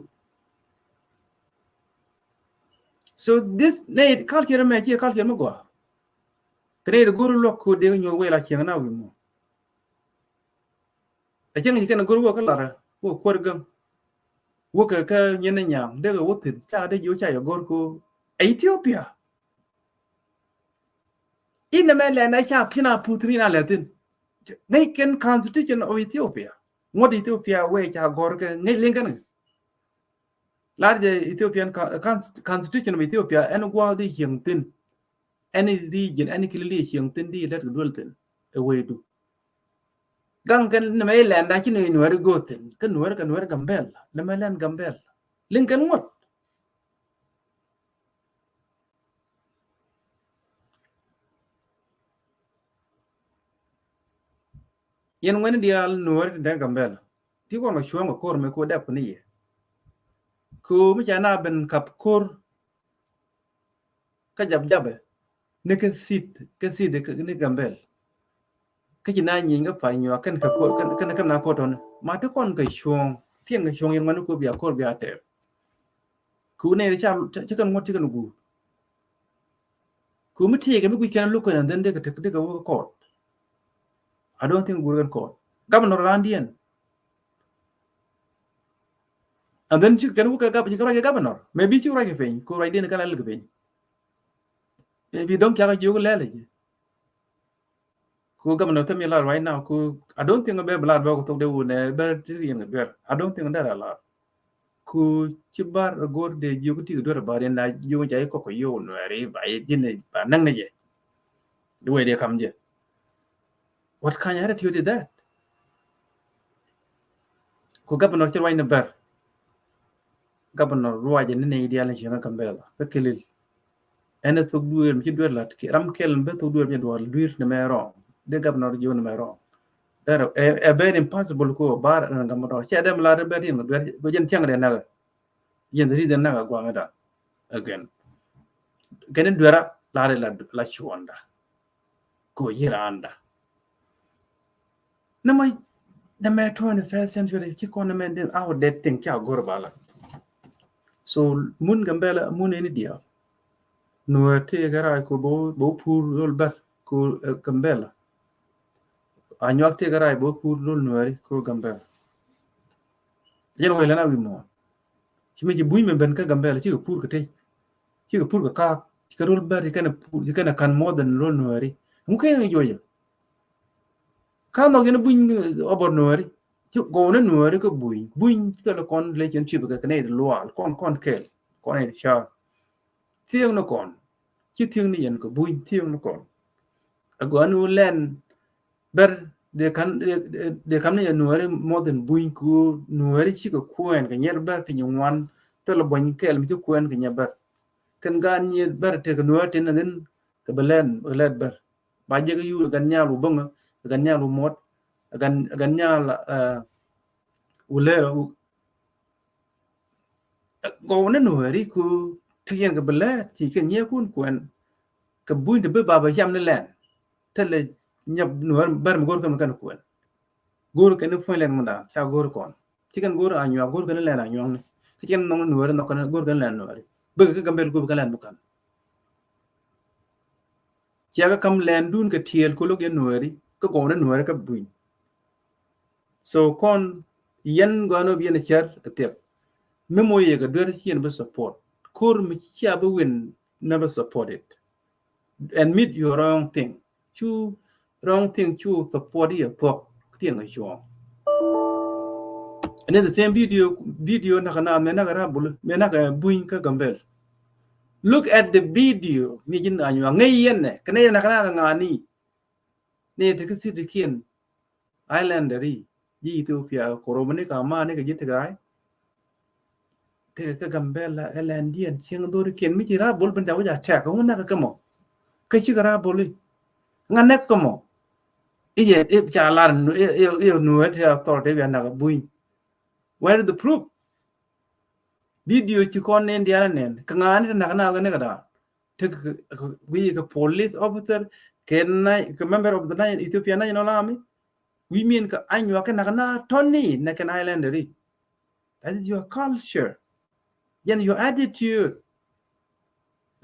so this ne culture me ci culture mo gwa kre guru lo ko de nyo we la chien na wi mo a chen ni kana guru ko lara ko korgam wo ka nyene nyam de go tin cha de yo cha yo gor ko Ethiopia in the mainland I cha pina putrina latin they can constitution of Ethiopia what Ethiopia we cha gor ke ngai lingan large Ethiopian constitution of Ethiopia and what the tin any region any clearly tin di let dulten away do gang kan na mainland da chin ni wer go tin kan wer gambel na mainland gambel linkan what yen wen dial nuwer de gambel ti ko ma shuang ko me ko dap ni ku mi jana ben kap kur ka jab ne ke sit de ni gambel ka jina nyi nga fa nyo kan ka ko kan na ko ton ma to kon ka shuang tieng ka shuang yen man ko bia te ku ne cha kan ngot ti kan gu ku mi ti ga mi ku kan lu ko nan den de ka wo ko I don't think we're going to court. Governor Randian. And then you can look at governor. Maybe you write a thing, go right in the canal. maybe don't care you lele ku governor tell me a lot right now ku I don't think about blood work to the one better in the bear I don't think that a lot ku ci bar gor de you ti do ba na you jay ko ko yo no ari ba yin ba nang ne je the way they come je what kind of attitude is that ku governor ci way na bar governor ruwa je ne ideal ci na kambela ka kelil ene to duer mi ci duer lat ki ram kel be to duer mi do duer ne mero de governor jo ne mero that a very impossible ko bar na governor ci adam la de berin no duer go jen tiang de na yen ri de na gwa ngada again kenen duera la chuanda ko yiranda na mai na mai 21st century ki ko na men den out that thing kya gor bala so mun gambela mun eni dia no te gara ko bo pur lol bar ko gambela anyak te gara bo pur lol no ari ko gambela yen wala na wi mo kimi ji buy men ben ka gambela ci ko pur ka te ci ko pur ka ka lol bar ka na kan modern lol no ari mu kay ngi jojo ka no gena buñ obor no ari ci go na no ari ko buñ ci la kon relationship ka ne loal kon kel kon e cha tieng no kon ci tieng ni yen ko buñ tieng no kon ago anu len ber de kan ne no ari modern buñ ku no ari ci ko kuen ka nyer ber ti nywan to la boñ kel mi ci kuen ka nyer kan gan ni ber te ka no ari tin den ka belen ber ba je ga yu gan nyalu bonga gan nyalu mot gan nyal ulero go na no ri ku tien ga bele ti ke nye kun kuen ka buin de be baba yam ne len tele nyab no bar mo gor kan kuen gor kan fo len munda cha gor kon ti kan gor anyo gor kan len anyo ne ki ken no no ri no kan gor kan len no ri be ka gambel go kan len bukan cha ga kam len dun ka tiel ko lo gen no ri ko go na no ri ka buin so kon yen gono bi ne cher tek memo ye ga dwer hien be support kur mi chia be win never support it admit your wrong thing chu wrong thing chu support your talk tien ga jo and then the same video na kana me na ga bul me na ga buin ka gambel look at the video mi jin anyu ngai yen ne kana na kana ga ngani ne te ka sit kien islanderi ji Ethiopia koromane ka ma ne ga jit gai te ka gambela elandian chiang do kien mi ra bol ben dawa ja ta ko na ka mo ka chi ra bol ngane ko mo ije e cha lar e no et ha to de ya na buin where the proof video chi kon ne dia nen ka ngani na ga ne ga da te we ka police officer ken na ka member of the Ethiopia national army we mean ka anyu ka na tony na kan islanderi that is your culture yan your attitude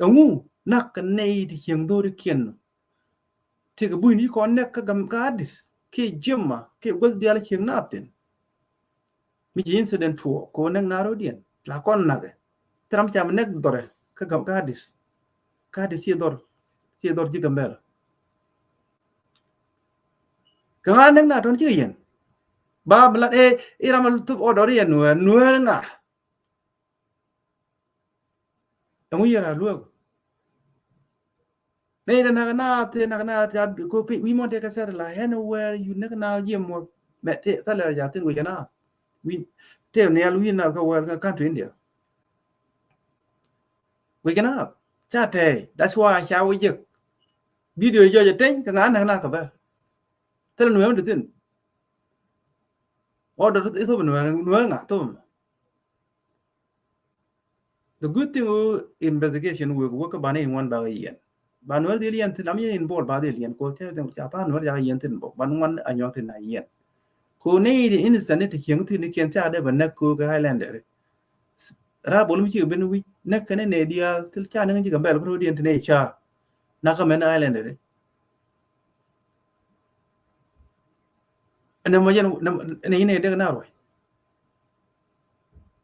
ngu nak nei di hieng do de kien te ka buin ni kon nek ka gam gadis ke jemma ke gol dial hieng na ten mi incident to ko nek na rodien la kon na ge tram cham nek dore ka gam gadis ye dor ji gambel ka nek na don ji yen ba bla e ramal tu odor yen nu nga ngu yera luo nei na te ko pi we monte ka ser la anywhere you na yem mo me te sala ja tin go jana we te ne alu na ka wa ka to India we kana cha te that's why cha we je video yo je ten ka na ka ba te nu em de tin order to nu nga to the good thing investigation we work about in one by yen ban wer de yen tin am yen bol ba de yen ko te ja ta no ja yen tin bo ban wan anyo tin na yen ko nei de innocent te kyang tin ni ken cha de ban na ko ga Highlander ra bol mi chi ben wi na kan ne dia til cha ne ji ga bel ko de ne cha na ka men Highlander ne mo yen ne de na roi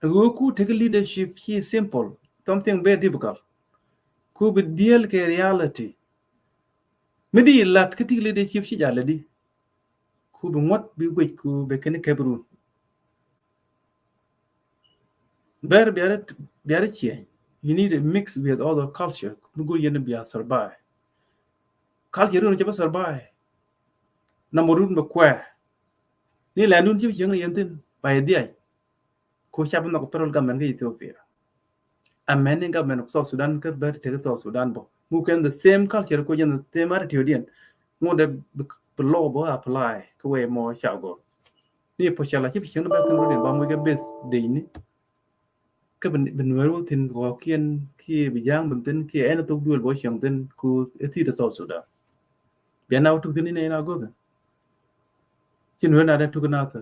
go ku take leadership he simple something very difficult ku be deal ke reality midi lat ke ti leadership shi jale di ku be ngot bi gwej ku be ken kebrun ber biare chi you need a mix with other culture mu go yen bi survive culture no je survive na morun be kwa ni la nun ji jeng yentin by dia ko chab no ko perol gamen ke Ethiopia amene government of South Sudan ke ber te to Sudan bo mu ken the same culture ko yen the same attitude mo de law bo apply ko we mo chago ni po chala chi cheng ba tin ro ba mo ge bes de ni ke ben wer tin ko kien ki bi jang ben tin ki en to duel bo cheng tin ku eti de South Sudan be na tu tin ni na go chin wer na de tu na ta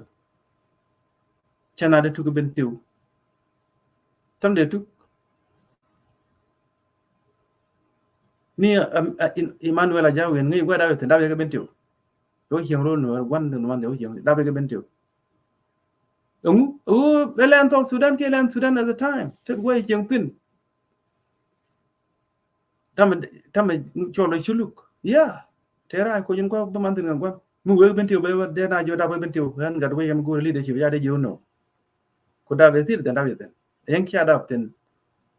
chana de tu ben tiu tam de tu ni Emmanuel Ajawen ngi gwa da tin da be ben tiu yo cheng ro no wan no man yo cheng da be ben tiu Belan to Sudan ke lan Sudan at the time tet way cheng tin tam cholo chuluk yeah tera ko yin ko man tin ko mu we ben tiu be de na jo da ben tiu han ga we yam go leadership ya de you know ko da be sir den da be den yen kya da tin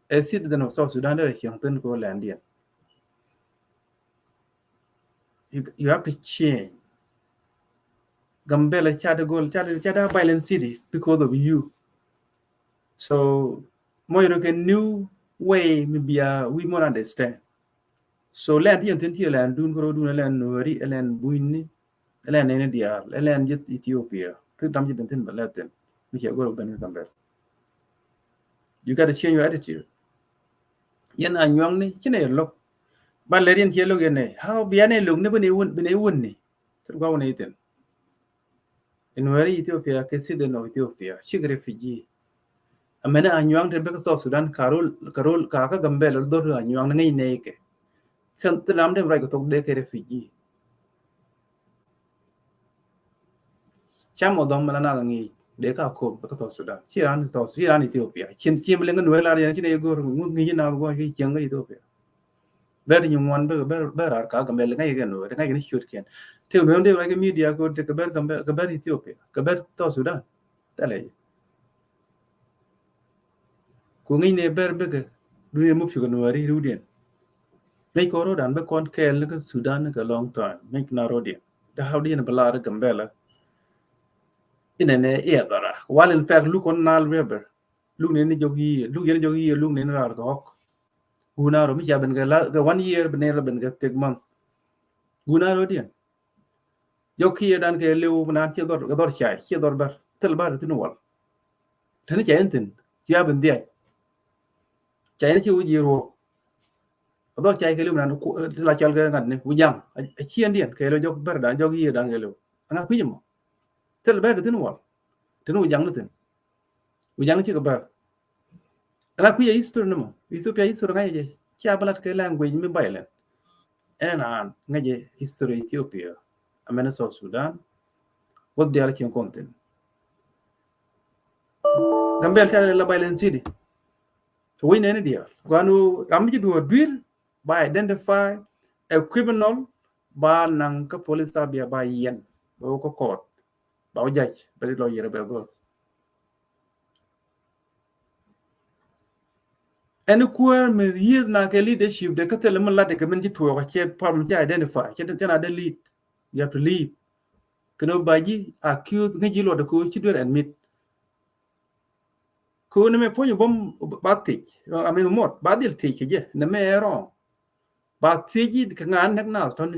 e sir den of South Sudan de cheng tin ko land yen you have to change Gambela chada violent city because of you so more you new way maybe we more understand so land yen tin here land dun ko dun land nori land buini land ne dia land jet Ethiopia tu tam ji bentin balaten mi che go ben gamber you got to change your attitude yen anywang ni chine lok ba le yen che lok yen ne how biane lung ne bene won ni tu go ne iten in nori Ethiopia ke siden no Ethiopia chig refugee amena anywang te be ko Sudan karol ka gambel do anywang ngai ne ke kan tram de right ko tok de ke refugee chamo dom mana na ngi de ka ko ka to Sudan Iran Ethiopia chin kim le ngan wela ya chine go ngi na go gi chang Ethiopia ber nyu mon ber ka ga mel ngai ga no ngai ni shoot ken te no de ga media go de ka ber Ethiopia ka ber to Sudan tale ko ngi ne ber be ga du ne mu phu no ri rudien ngai ko ro dan be kon kel ga Sudan ga long time ngai na ro de da how de na bala ga gambela inene edara while in fact look on nal river look ne jogi look ne rar ko guna ro mi jaben ga 1 year bene ben ga tegman guna ro dia joki dan ke lew nan ke dor chai ke dor bar tel bar tin wal tan ke entin ya ben dia chai ne chi uji ro dor chai ke lew nan la chal ga ngan ne ujang a chien dien ke lo jok bar dan jogi dan ke lew anga kujimo tel bar tin wal tin ujang tin ujang chi ga bar ala kuya history no Ethiopia history ngai je kya balat ke language mi baile ena ngai history Ethiopia amena South Sudan wod dia la kin content gambel tale la baile city to win any dia gwanu amji do dwir by identify a criminal ba nang ka police tabia ba yen ba ko court ba judge ba lo yere ba go any queer me year na ke leadership de katel mun la de ke men ji to ko che pam ja identify che de na de lead you have to lead keno baji accuse ngi lo de ko ci do admit ko ne me ponyo bom batik I mean mot badil ti ke je ne me ero ba ti ji ka ngan nak na ton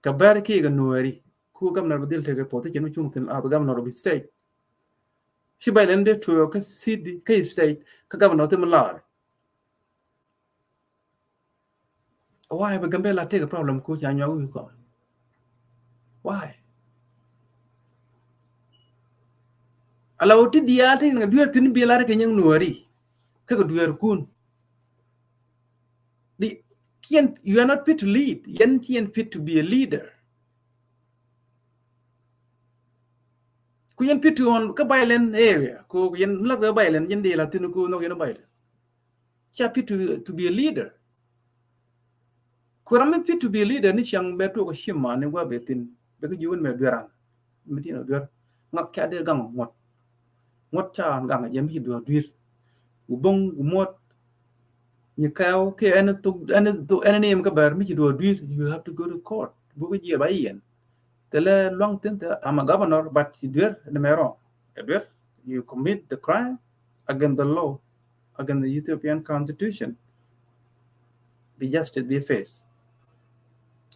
ka bar ki ga nueri ku gamna badil te ke poti ke no chung tin a gamna ro bi state shi bailende to ka city ka state ka gamna te mala why ba gambela take a problem ko ja nyawu ko why ala oti dia te nga duer tin bi la ke nyang nueri ka ko duer kun the you are not fit to lead yen kien fit to be a leader ku yen fit to on ka bailen area ko yen la ga bailen yen de la tin ko no yen bailen happy to be a leader. Kurang fit to be a leader ni siang betu ko shima ni wa betin be ko jiwen me duran meti no dur ngak ka de gang ngot cha gang yam hi do dur ubong umot ni kaw ke an to name ka bar mi do dur you have to go to court bu ko ji ba yen tele long tin I'm a governor but you dur the mero dur you commit the crime against the law against the Ethiopian constitution be justice be face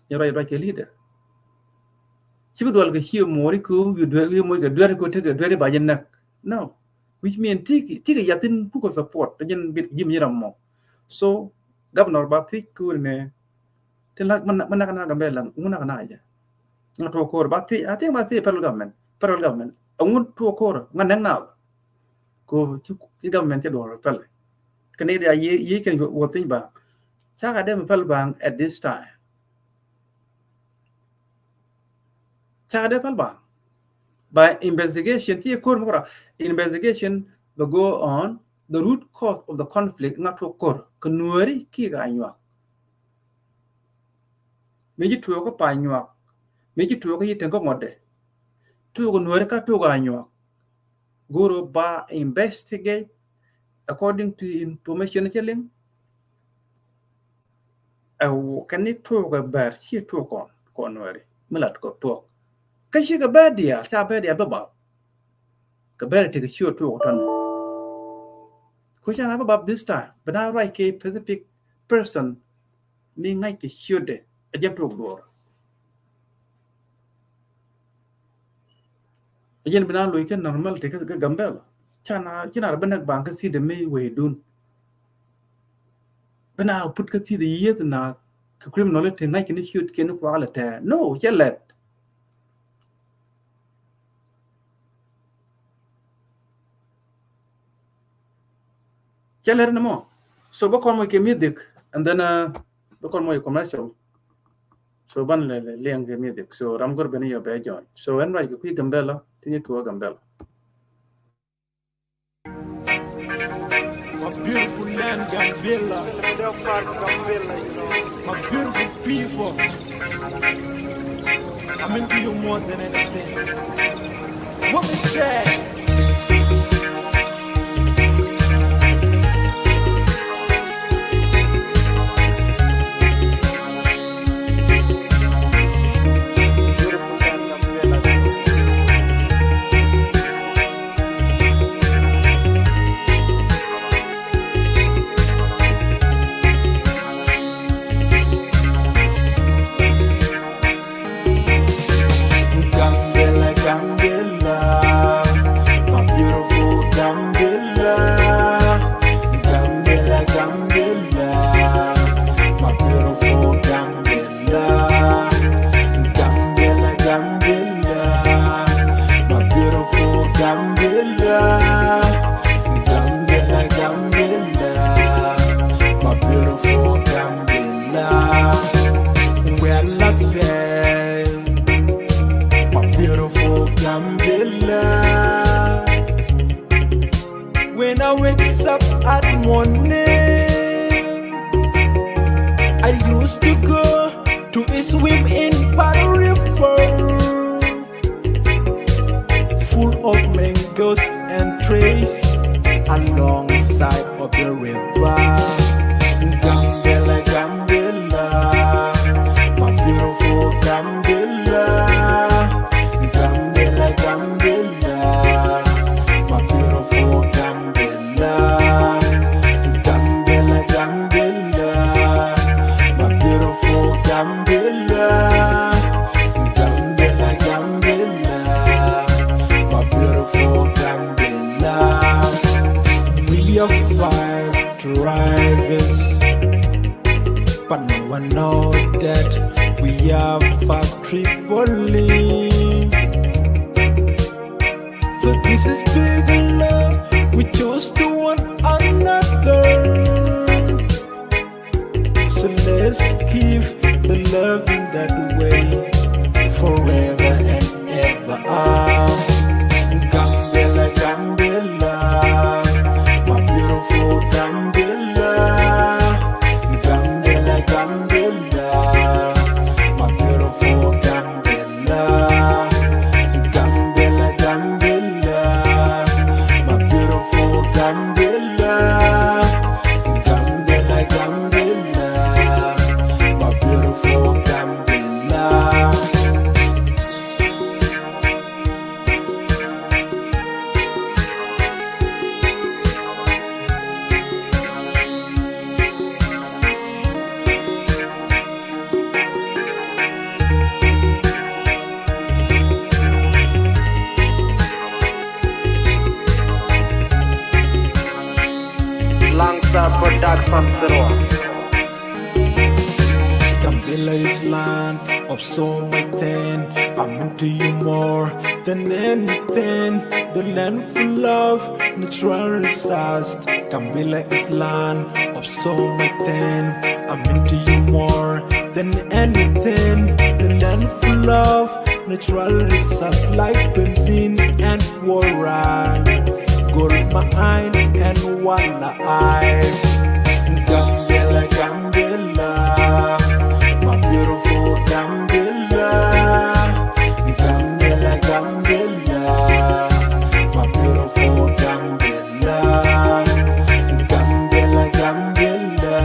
you're right a leader chibu dwal ga hiyo mori ko wi mo ga dwar ko te ga dwar ba yen nak no which mean tiki yatin ku ko support jen bit jim yiram mo so governor ba ti ku ne te la man kana ga belang nguna kana aja ngato ko ba ti I think ba ti federal government ngun to ko ngan na ko ti government ke do fel kane da ye ken wo tin ba cha ga dem fel bang at this time Chade palba. By investigation, investigation will go on the root cause of the conflict not to occur. Kanuari kiga anywa. Meji tuyo ko pa anywa. Meji tuyo ko yiten ko ngode. Tuyo ko nuari ka tuyo ko anywa. Guru ba investigate according to information telling. Can it tuyo ko bar chi tuyo ko nuari. Milat ko tuyo. Kashi ka badia, cha badia baba. Ka badia take a sure to otan. Kushan above this time, but now right a specific person being like a sure de a jump to door. Again, Bana Luikan normal take a gambel. Chana, Banak Bank see the May way done. But now put see the year na criminality like in the shoot can quality. No, yellet. Cheller no more. So bakon mo music and then bakon mo commercial. So ban le music. So Ramgor beni yo be join. So en right ku gambela tini to gambela. My beautiful land Gambela. My beautiful people. I'm into you more than anything. What we say? When I wake up at morning, I used to go to swim in Paddle River, full of mangoes and trees alongside of the river. Gambela, Gambela, my beautiful Gambela. Gambela, Gambela, my beautiful Gambela. Gambela, Gambela, my beautiful Gambela. Gambela, Gambela, my beautiful Gambela. We are five drivers, but no one knows that we are fast Tripoli. So this is big love, we chose to one another. So let's keep the love in that way forever and ever. Gambela, Gambela, my beautiful Gambela. a product from Zero. Gambela is land of so much thing. I'm into you more than anything. The land full of natural resource. Gambela is land of so much thing. I'm into you more than anything. The land full of natural resource like benzene and fluoride, gold mine and walleye. Gambela, Gambela. Beautiful Gambela, Gambela, Gambela, my beautiful Gambela, Gambela, Gambela,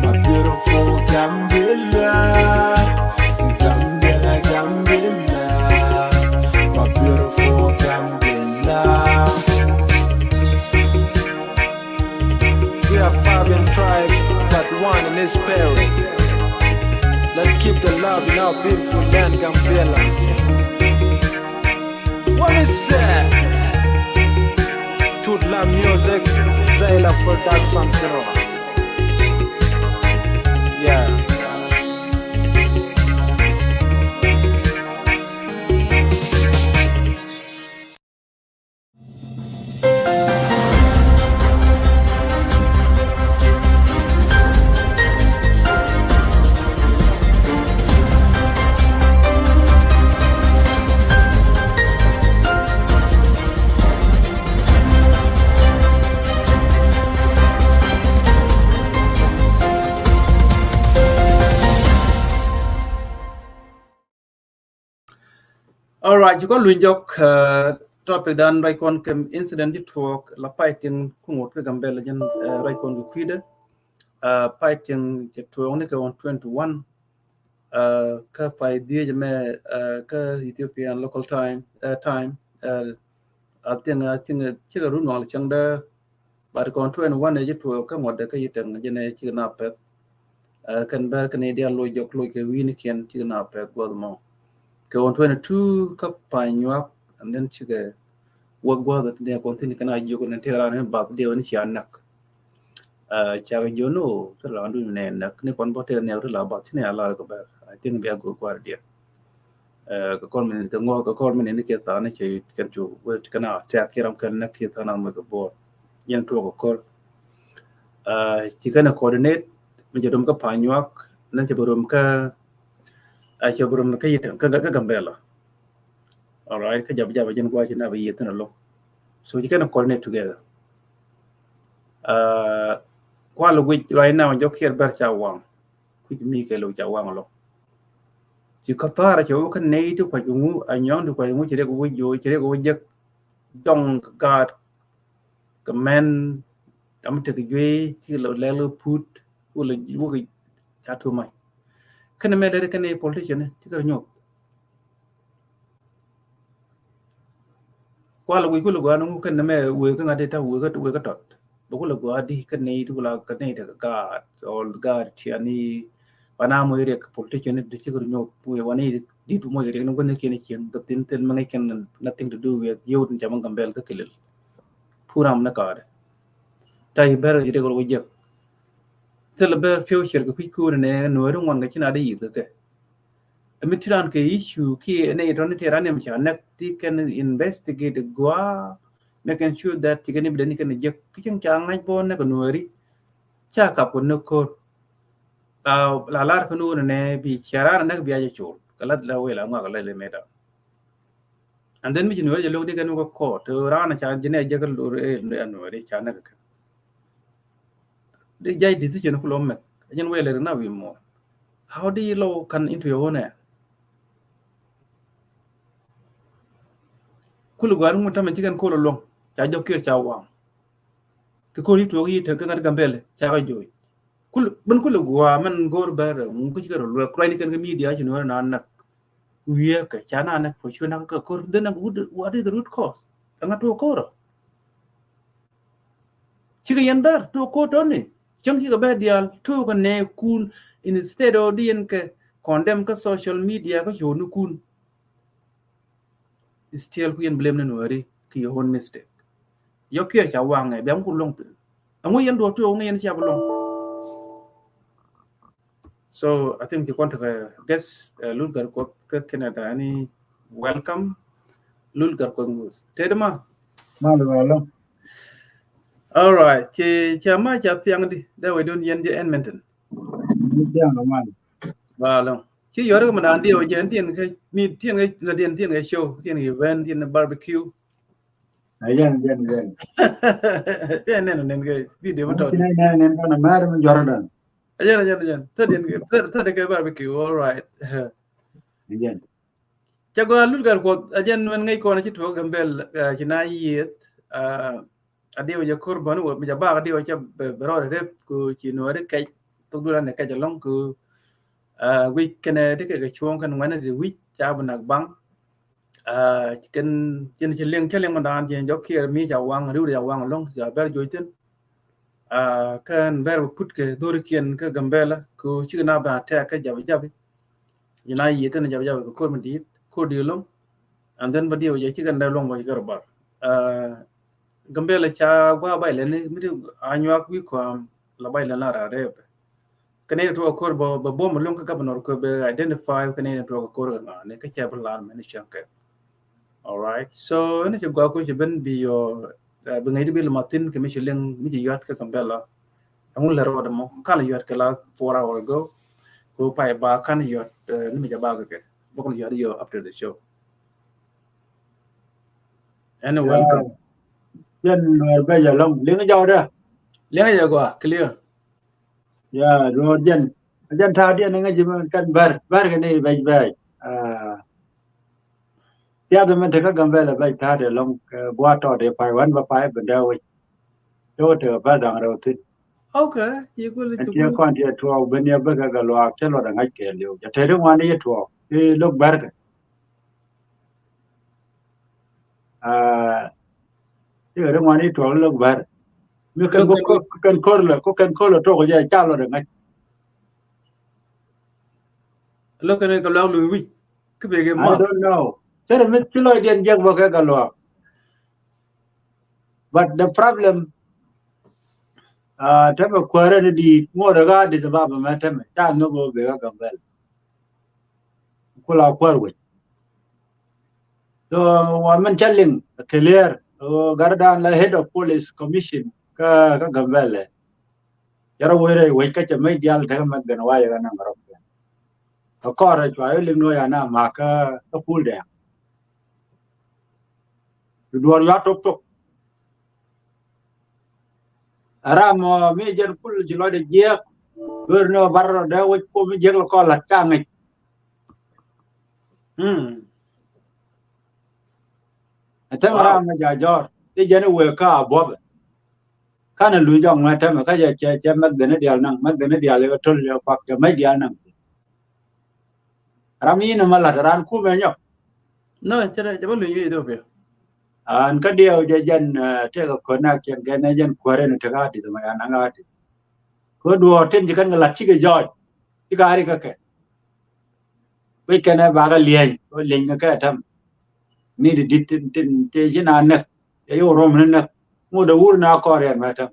my beautiful Gambela, Gambela, Gambela, my beautiful Gambela. We are Fabian tribe, but one in this Perry. Let's keep the love in our beautiful land, Gambela. What is that? Tooth Love Music, Zaila Production Zero. Yeah. All right, you got Lunjok topic dan right kon kem incident it talk la fighting kungot ke Gambela jan right kon kuide fighting ke to on ke on 21 ka fai die me ka Ethiopian local time I think chiga run wal changda bar kon 21 je to ka mod ka yitang jene chiga na pet kan ber Canadian lo jok lo ke win ken chiga na pet godmo go on 22 ka panywa and then chiga wagwa that they continue kana jogo na tera ne bab de on chianak chaga jono sala andu ne nak ne kon bote ne la ba chine ala ko ba I think be go guardia ka kon men ka ngo ka kon men ne ke ta ne che kan chu wet kana ta kiram kan na ke ta na mo go bo yen to ko kor chi kana coordinate me jodum ka panywa nan che borum ka Chaburum Kayitan Gambela. All right, Kajab Jen Guajin have a year and a low. So you can coordinate together. While which right now, you care Bercha Wang, which make a loja Wang alone. You Katara, you can native what you move and young to quite much with you, don't guard command, come to the way, till a level put, will you tattoo my. Can a American politician take a new? While we could go on, can the mayor working at it, we got to work at it. But we'll go at the Canadian to like Canada guard or guard Chiani, Panama politician, the chicken no, we wanted did more when they can, the Tintin Manican, nothing to do with you and Jamangambel the killer. Puram Nakar. Tai better irregular with you. Tell a bear future, we could and no one that can add either. A Mitran issue key and a Ronitarian Chanak can investigate the Gua, making sure that you can even can get kitchen chang like born like a nuri. Chuck up with no code. La Larcanu and a be Charan and be a chore. Galat way I'm not a little matter. And then we know you look again go court to run a child in a jackal or a Chanak. The Jay decision will make. Again, well, now we more. How do you low can into your own air? Kulugan mun tamen chicken ko long cha jokir cha wang ke ko ri to yi te kan Gambele cha ga joy kul ban kul gwa man gor bar mun ku chikaro lo kwani kan media you know na nak wiya ka cha na nak for sure na ka ko then what is the root cause anga to ko chiga yandar to ko to ne changi ga badial to ga ne kun instead of dien ke condemn ka social media ka yonu kun still we blame no worry ki your own mistake yo kir cha wang e bam ku long tu Angu yan do to ngi yan cha bulong. So I think you want to guess Lulgar ko Canada any welcome Lulgar ko mus. Tedma. Malo. All right. Cha ma cha tiang di. Da we don't yen di Edmonton. Tiang man. Wow. Chi yore ko man andi o jen tien cái mi tien cái show, tien cái event, tien barbecue. Ayan. Tien nen cái video Ano to. kinainan ko na meron Jordan. Ayan. Tadi cái barbecue. All right. Ayan. Chago Lulgar ko ajan man ngai ko na chito gambel china yet adio ya kurban wo mi jaba adio cha bero rep ku chino re kai to dura ne ka jalong ku week kene de ke chuong kan ngana de week cha banak bang ken chen cheleng mandan chen jo kia mi cha wang ru ya wang long ya ber joiten kan ber put ke dor kien ka gambela ku china ba ta ka jabi ina yet ne jabi ko ko mi ko di long and then video ya chikan da long ba garbar gambela cha gwa bai le ni mi anyak wi ko la bai la ra re kane to ko ba bom long ka governor ko be identify kane to ko na ne ka cha bla man shanka. All right, so ne cha gwa ko je ben bi yo be ngai bi matin ke mi leng mi yat ka gambela amul la ro da mo kala yat ka la 4 hour ago ko pai ba kan yat ni mi ja ba ke bokol yat yo after the show. And welcome. Yan ba ya long linga jaw da. Lenga ya gwa clear. Ya ro jan. Jan ta dia nga jima kan bar ka ni bai. Ya da man ta ka gambela bai ta de long bua to de pai wan ba pai ben da wi. Do te ba dang ro ti. Okay, you go An to ti ko an ti to ben ya ba ga lo ak te lo da ngai ke liu. Ja te de wan ni to. Ti lok bar ka. Ti de wan ni to lok bar. Mi kan ko kan kor lo to ko ja cha lo da ngai. look at the long Louis. Could be a I month. don't know. There is still a young work galore. But the problem, Tama Quarry, more regarded the Baba Matam, that no go be a gambel. Kula Quarry. So, I'm telling clear, Gardan, the head of police commission, Gambele. Yara way catch a medial government than why a number of them. A courage, I only know Yana Maka, a pool there. You do a lot of talk. Aram major pull July the year, Gurno Barra, there would come a jail call at Tang. A time around the Jajor, the January car, Bob. Can a Lujong Matam, Kaja, Magdanadial, Magdanadial, told you about the Medianum. Ramin Malataran Kumanya. No, it's a Ethiopia. And Kadio Jajan take a connect and Ganajan Quarren Tagati, the Mayanangati. Could do attend the Kanala Chica George, Tigarika. We can have a lien or Lingacatam. Needed detention and neck, a Roman neck, more the wood now Korean matter.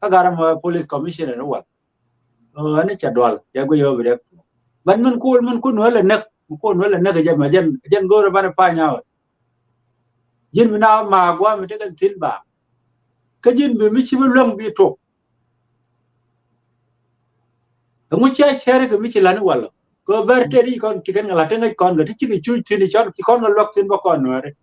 I got a police commissioner and what? Oh, and it's a doll, Yago over there. But man couldn't well a neck, couldn't well a neck, Jan go about a pine out. Jim now, my one take a thin bar. Kajin be Michigan long be talk. And which I share a Michelin wallow. Go back to the con chicken, Latin con the chicken chew to the shop, the corner locked in Bocon.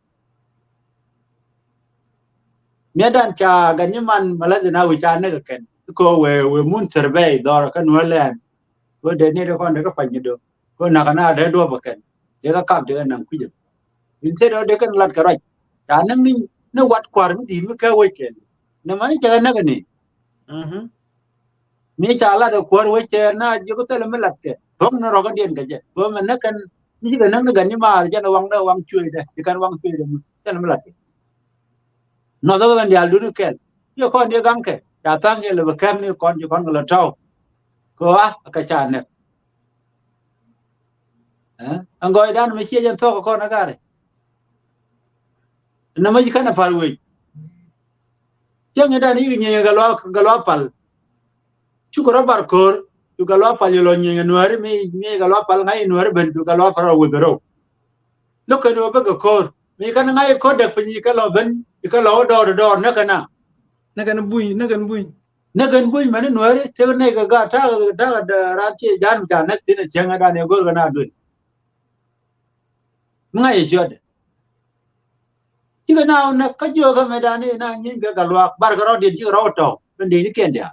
Medan cha Ganyaman Maladina, which I never can go where we moon survey, Dora can well land. Go the native on the Capano. Go Nakana, the Dobacan. They got come to an unquillion. Instead of they can let the right. Randomly know what quarantine we can weekend. No money can nagani. Me chala the quarter which na you go tell them like that. Home no rogadian gadget. Woman nakan, you can never ganima, Janawanga, one chew, you can one chew them. Tell them like it. No other than the Aldu can. You can't your gunke. Yatang you became you can't you can't let out. Go ah, a cachan. And go down, Michi and talk on a gari. No, you can't far away. yang ada ni nyi galwa pal chu ko bar kor chu galwa pal lo nyi nuar mi galwa pal ngai nuar ben chu galwa fara wo bero lo ka do ba ka kor mi kan ngai ko dak pinyi ka lo ben ka lo do na kana na kan bui na gan bui man nuar te ne ga ta da ra che jan ka na tin chen ada ne gor kana dun ngai jod tiga na ka jo ka me da ni na nyi ga galwa bar ka ro din ji ro to ben di ni ken dia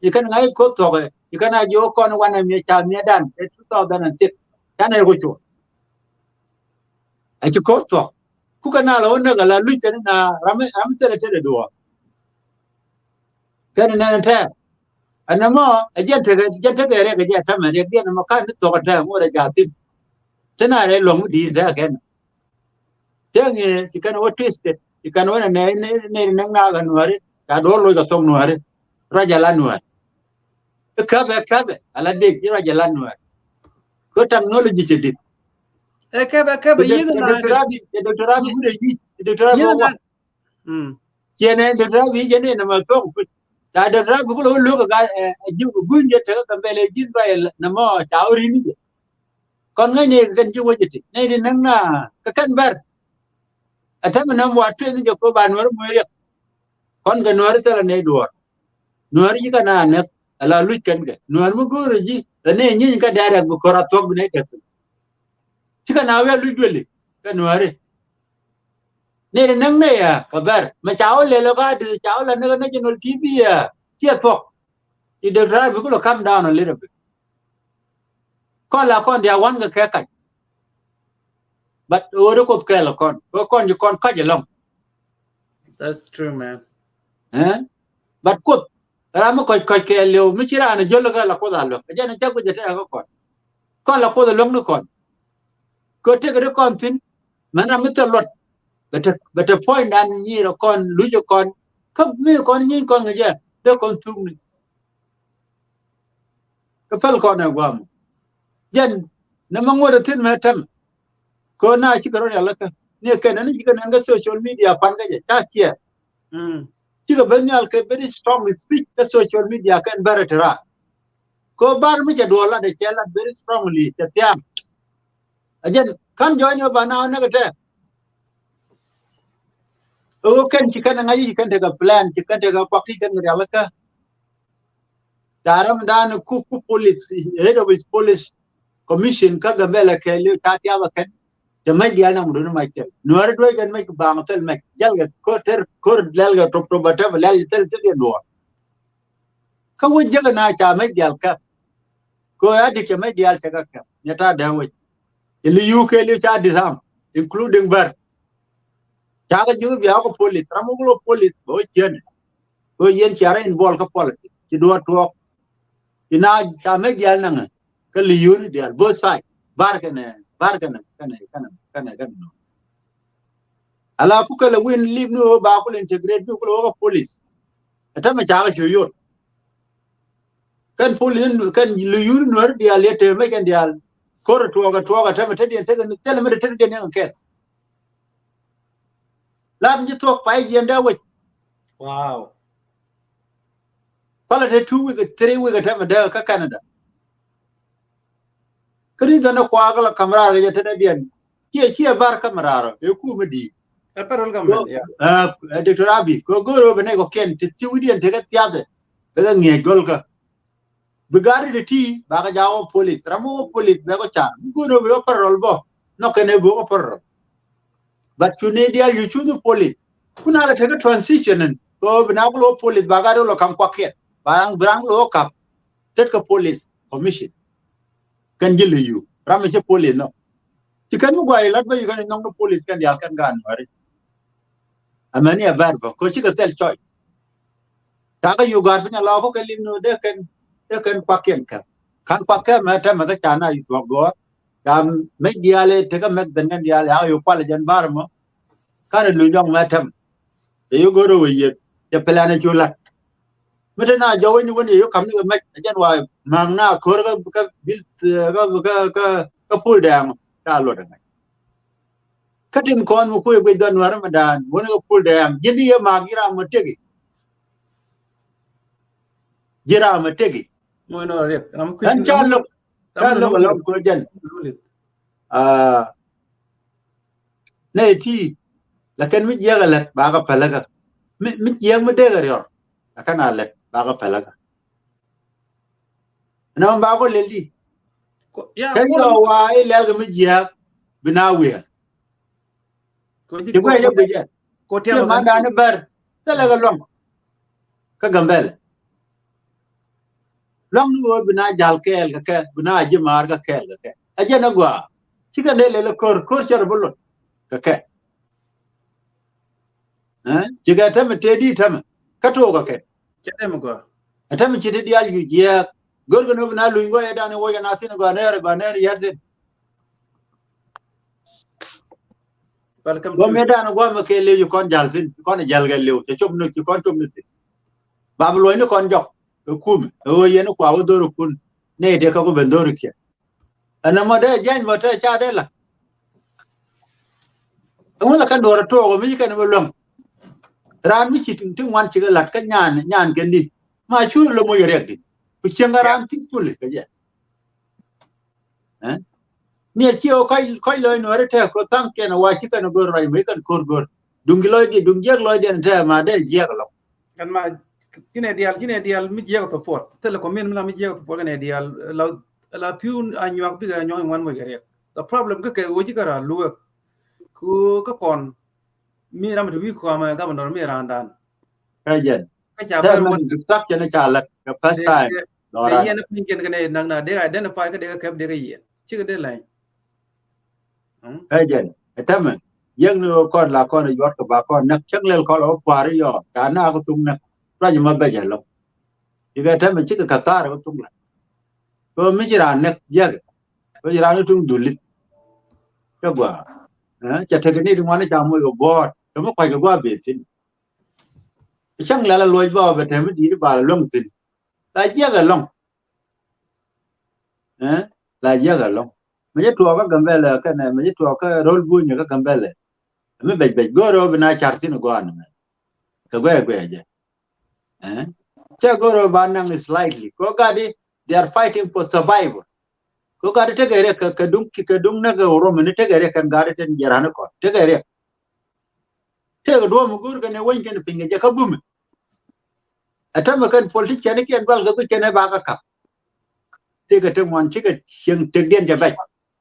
ikan ngai ko to ga ikan ajo kon wana mi cha mi dan 2006 tan ne ko chu ai ko to ku kana lo na ga la lu chen na ram te do kan na ta anamo ajen te re ga ja ta ma ne ga na ka to ga ta mo da ja tin tana re long di da ken te nge ikan wo twist ikan wana ne na ga nuare ka do lo ga tong nuare ra ja la nuare kabe ala dek jira jalan nuar ko technology cedit kabe yida na doktorabi bude ji doktorabi wa kene doktorabi jene na ma to ta doktorabi ko lo ga ji gunje te ka bele jin ba na mo tawri ni kon ngai ne kan ji wajiti ne din nan na ka kan bar atam na mo atwe ni ko ba nuar mo re kon ga nuar tala ne duor nuar ji kana na ala lu kan ga nuar mu goro ji ne nyi ka dara ko ra tok ne te tika na we lu dwele ka nuare ne nang ne ya ka bar ma chao le lo ga de chao la ne national tv ya tie tok I de drive ko come down a little bit kon la kon dia wan ga ka but oro ko ka la kon you kon ka je long that's true man but ko Rama ko ke leo mi chira na jolo ga la ko da lo ja na ta ko jeta ko kon la ko da long no kon ko te ga kon tin man ra mi ta lot but a point an ni ro kon lu jo kon ka mi kon ni kon ga ja de kon tum ni ka fal kon na gwam jen na mango da tin ma tam ko na chi ga ro ya la ka ne ka na ni ga na ga social media pan ga ja ta chia Tiga banyal ke very strongly speak the social media kan baratera. Ko bar mi jadwal la de chela very strongly tetiam. Ajen kan join yo bana na gate. O kan chikan ngai chikan daga plan chikan daga pakti kan ngala ka. Daram dan ku police head of his police commission ka gambela ke lu tatia wakan. The media na mudu na ke. Nuar do gan mai bang tel mai jalga ko ter ko lalga top bata lal tel te do. Ka wajja na cha media ka. Ko ya dik media cha ka. Nyata da waj. Ili UK li cha disam including bar. Cha ga ju biya ko police ramulo police bo chen. Ko yen chara involve ka politics. Ti do to. Ina cha media na ka li yu dia both side. Bar kana ala ku kala win live no ba ku integrate ku ko police ata ma cha ga yo kan police kan lu yur no dia lete me kan dia kor to ga ta ma tedi ta ga tel ma tedi ne kan lam ji to pai je nda we wow pala de 2 week 3 week ta ma da ka Canada kri da na kwa ga kamera ga ta biyan ke bar kamera e ku mudi a parol government Dr. Abi ko goro bene ko ken ti widi en tega tiade daga nge gol ka bigari de ti ba ga jawo police ramo police be ko cha goro be parol bo no kene bo parol but you need you choose police kuna la tega transition ko bina ko police ba ga lo kam kwa ke ba brang lo kap tet ko police commission kan jile yu rame che police no ti kan mo gwai lat ba yu kan no police kan ya kan gan mari amani a barba ko chi ka sel choy ta ka yu gar pina la ko ke lim no de kan paken ka kan paken ma ta ma ka chana yu go dam me diale te ka me den diale ya yu pal jan bar mo kan lu jong ma tam e yu go do ye te pelana chula mete na jawo ni woni yu kam ni me jan wa mang na ko ka bil ka pul dam ta lo da katin kon mo ko be don war madan woni ko pul dam jindi ya magira mo tegi jira ma tegi mo no rek am ku an challo long ko jen ne ti la ken mi jega let ba ga palaga mi jeng ma de ga yor akana let ba ga palaga na ba ko leli ya kan ko yo wa ile ga mi jeng bina wi ko ti ko ye beje ko ti tema ma kan da ne ber tele ga long ka gambel long no bina jal kel ka bina ji mar ga kel ka ajena gwa ti ga le kor char bulo ka ci ga tam te di tam ka to ga ke kede mo go tam ci di al yu je gorgo no na lu ngo e dan wo ya na tin go ne ya zin welcome go to me dan go ma ke le yu kon jal zin kon jal ga le te chop no ci kon chop no ci ba bu lo ni kon jok ku mi o ye no kwa wo do ru kun ne de ka go ben do ru ke ana mo de jan mo te cha de la mo la kan do ra to go mi ka ne mo lom ran mi ci tin wan ci ga lat ka nyan ke ni ma chu lo mo yere di ku chengaran peacefully ka je nia chio koi loy no rete ko tang ke na wa chi kan go rai me kan kor gor dung loy di dung jeg loy den te ma de jeg lo kan ma kine dial mi je to pot tele ko men la mi je to pot ne dial la piu anyak bi ga nyoy wan mo gere the problem ke woji kara luwa ku ka kon mi ram de wi ko ma ga no mi randan ka jen ka cha te ber man won du tak ke na cha la ka first time lo de ran yen pin ken ne nang na de identify ka de ka de ga yen chi ga de lai ka jen te man yang no kon la kon yot ka ba kon nak chang lel ko lo par yo ta na ko tung na ra ji ma be je lo ti ga te man chi ka ta ra ko tung la ko mi ji ran nak jeg ko ji ran tung du lit ka gwa cha te ni du ngwan cha mo go bot ko mo kwa ga gwa be tin chang la loy ba be te mi di ba long tin la jeg long la yaga long me je tuwa ka gambele ka ne me je tuwa ka rol bu nya ka gambele me be goro bina charti no go an me ka gwe je che goro ba nang slightly ko gadi they are fighting for survival ko gadi te gere ka dung na ga ro me te gere kan gadi ten jarana ko te gere te ga do mu gur ga ne wen ken pinga je ka bum atama kan politician ne ken gal ga ku ken ba ka te ga te mon chi ga sing te den je ba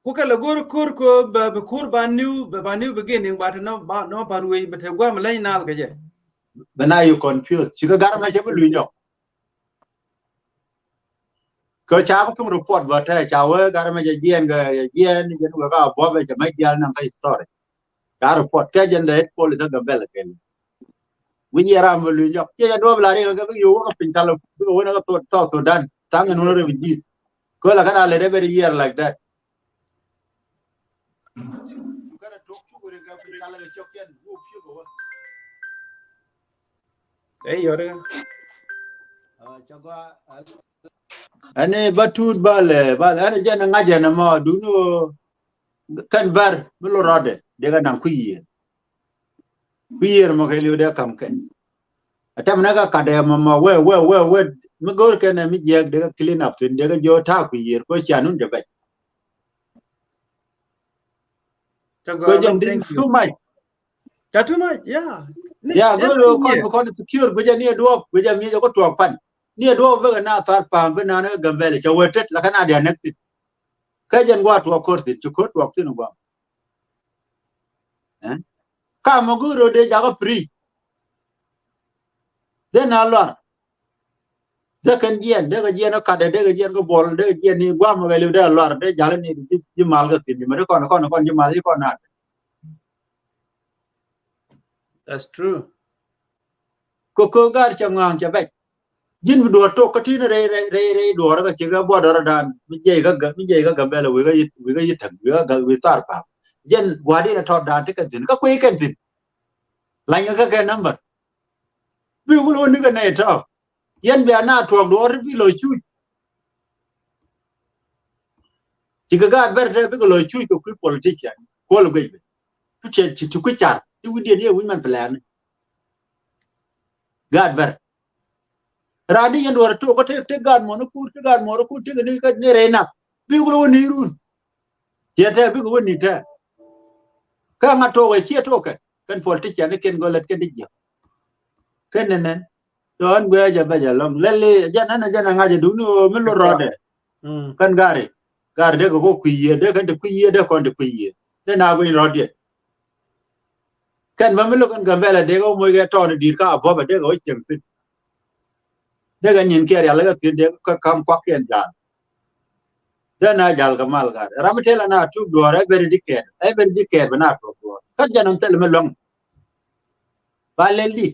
ku ka la gor kur ko ba kur ba new beginning ba no parwe ba te gwa mlai na ga je bana you confused chi ga gar ma je bu lu no ko cha ko tung report ba ta cha we gar ma je yen ga yen yen ga bo ba je ma dial nan ka story ga report ke jen de poli da ga bel ke wi ye ram lu yo ke do bla ri ga yu ko pin talo ko wona ga to dan tang no re bis ko la kana le every year like that kana to ku re ga pin talo ga chokyen bu pyu go ei yore cha ga ane batud bale ane jen nga jen ma du no kan bar bulo rode de ga nan ku yer mo ke lu de kam ke atam na ga ka de ma we mi gor ke na mi jeg de clean up de ga jo ta ku yer ko chanun de ba ko chago jen long this thank is you too much chatuma yeah ya go lo every year kon secure go jen ni do go jen mi ko to pan ni do ba na tar pa ba na na gambele cha wetet la kana de nek ka jen gwa to ko tin ko to tin gwa ka mo go ro de ja ko free de na lor de kan jien de ga jien ka de ga jien ko bol de jien ni gwa mo ga lu de lor de ja ni ji mal ga tin mi kon ji mal ko na that's true ko gar cha ngang cha ba jin bi do to ka tin re do ga chi ga bo do dan mi je ga bele wi ga yitan wi tar pa jen gwa di na to dan te kan tin ka kwe kan tin la nya ka number bi wo ni ga ne to yen be na to do bi lo chu ti ga ber de bi lo chu ko ku politician ko lo ga be tu che ti ku char ti wi de ni wi man plan ga ber rani yan wara to ko te gan mo no ku te gan mo ku te ni ka ne rena bi ko ni run ya ta bi ko ni ta ka nga to ga chi to ka kan politician ken golet ken di ken nen don gwe ja ba ja long lele jana nga ja du no mi lo rode kan gare de ko ku ye de kan de ku ye de kon de ku ye de na go rode kan ma mi lo kan gambela de go mo ga to ni dir ka bo ba de go chen tin de ga nyin ke ya la ga tin de ka kam kwa ken ja de na jal ka mal ga ramatela na tu do re very diket bana to do ka janon tel me long ba leli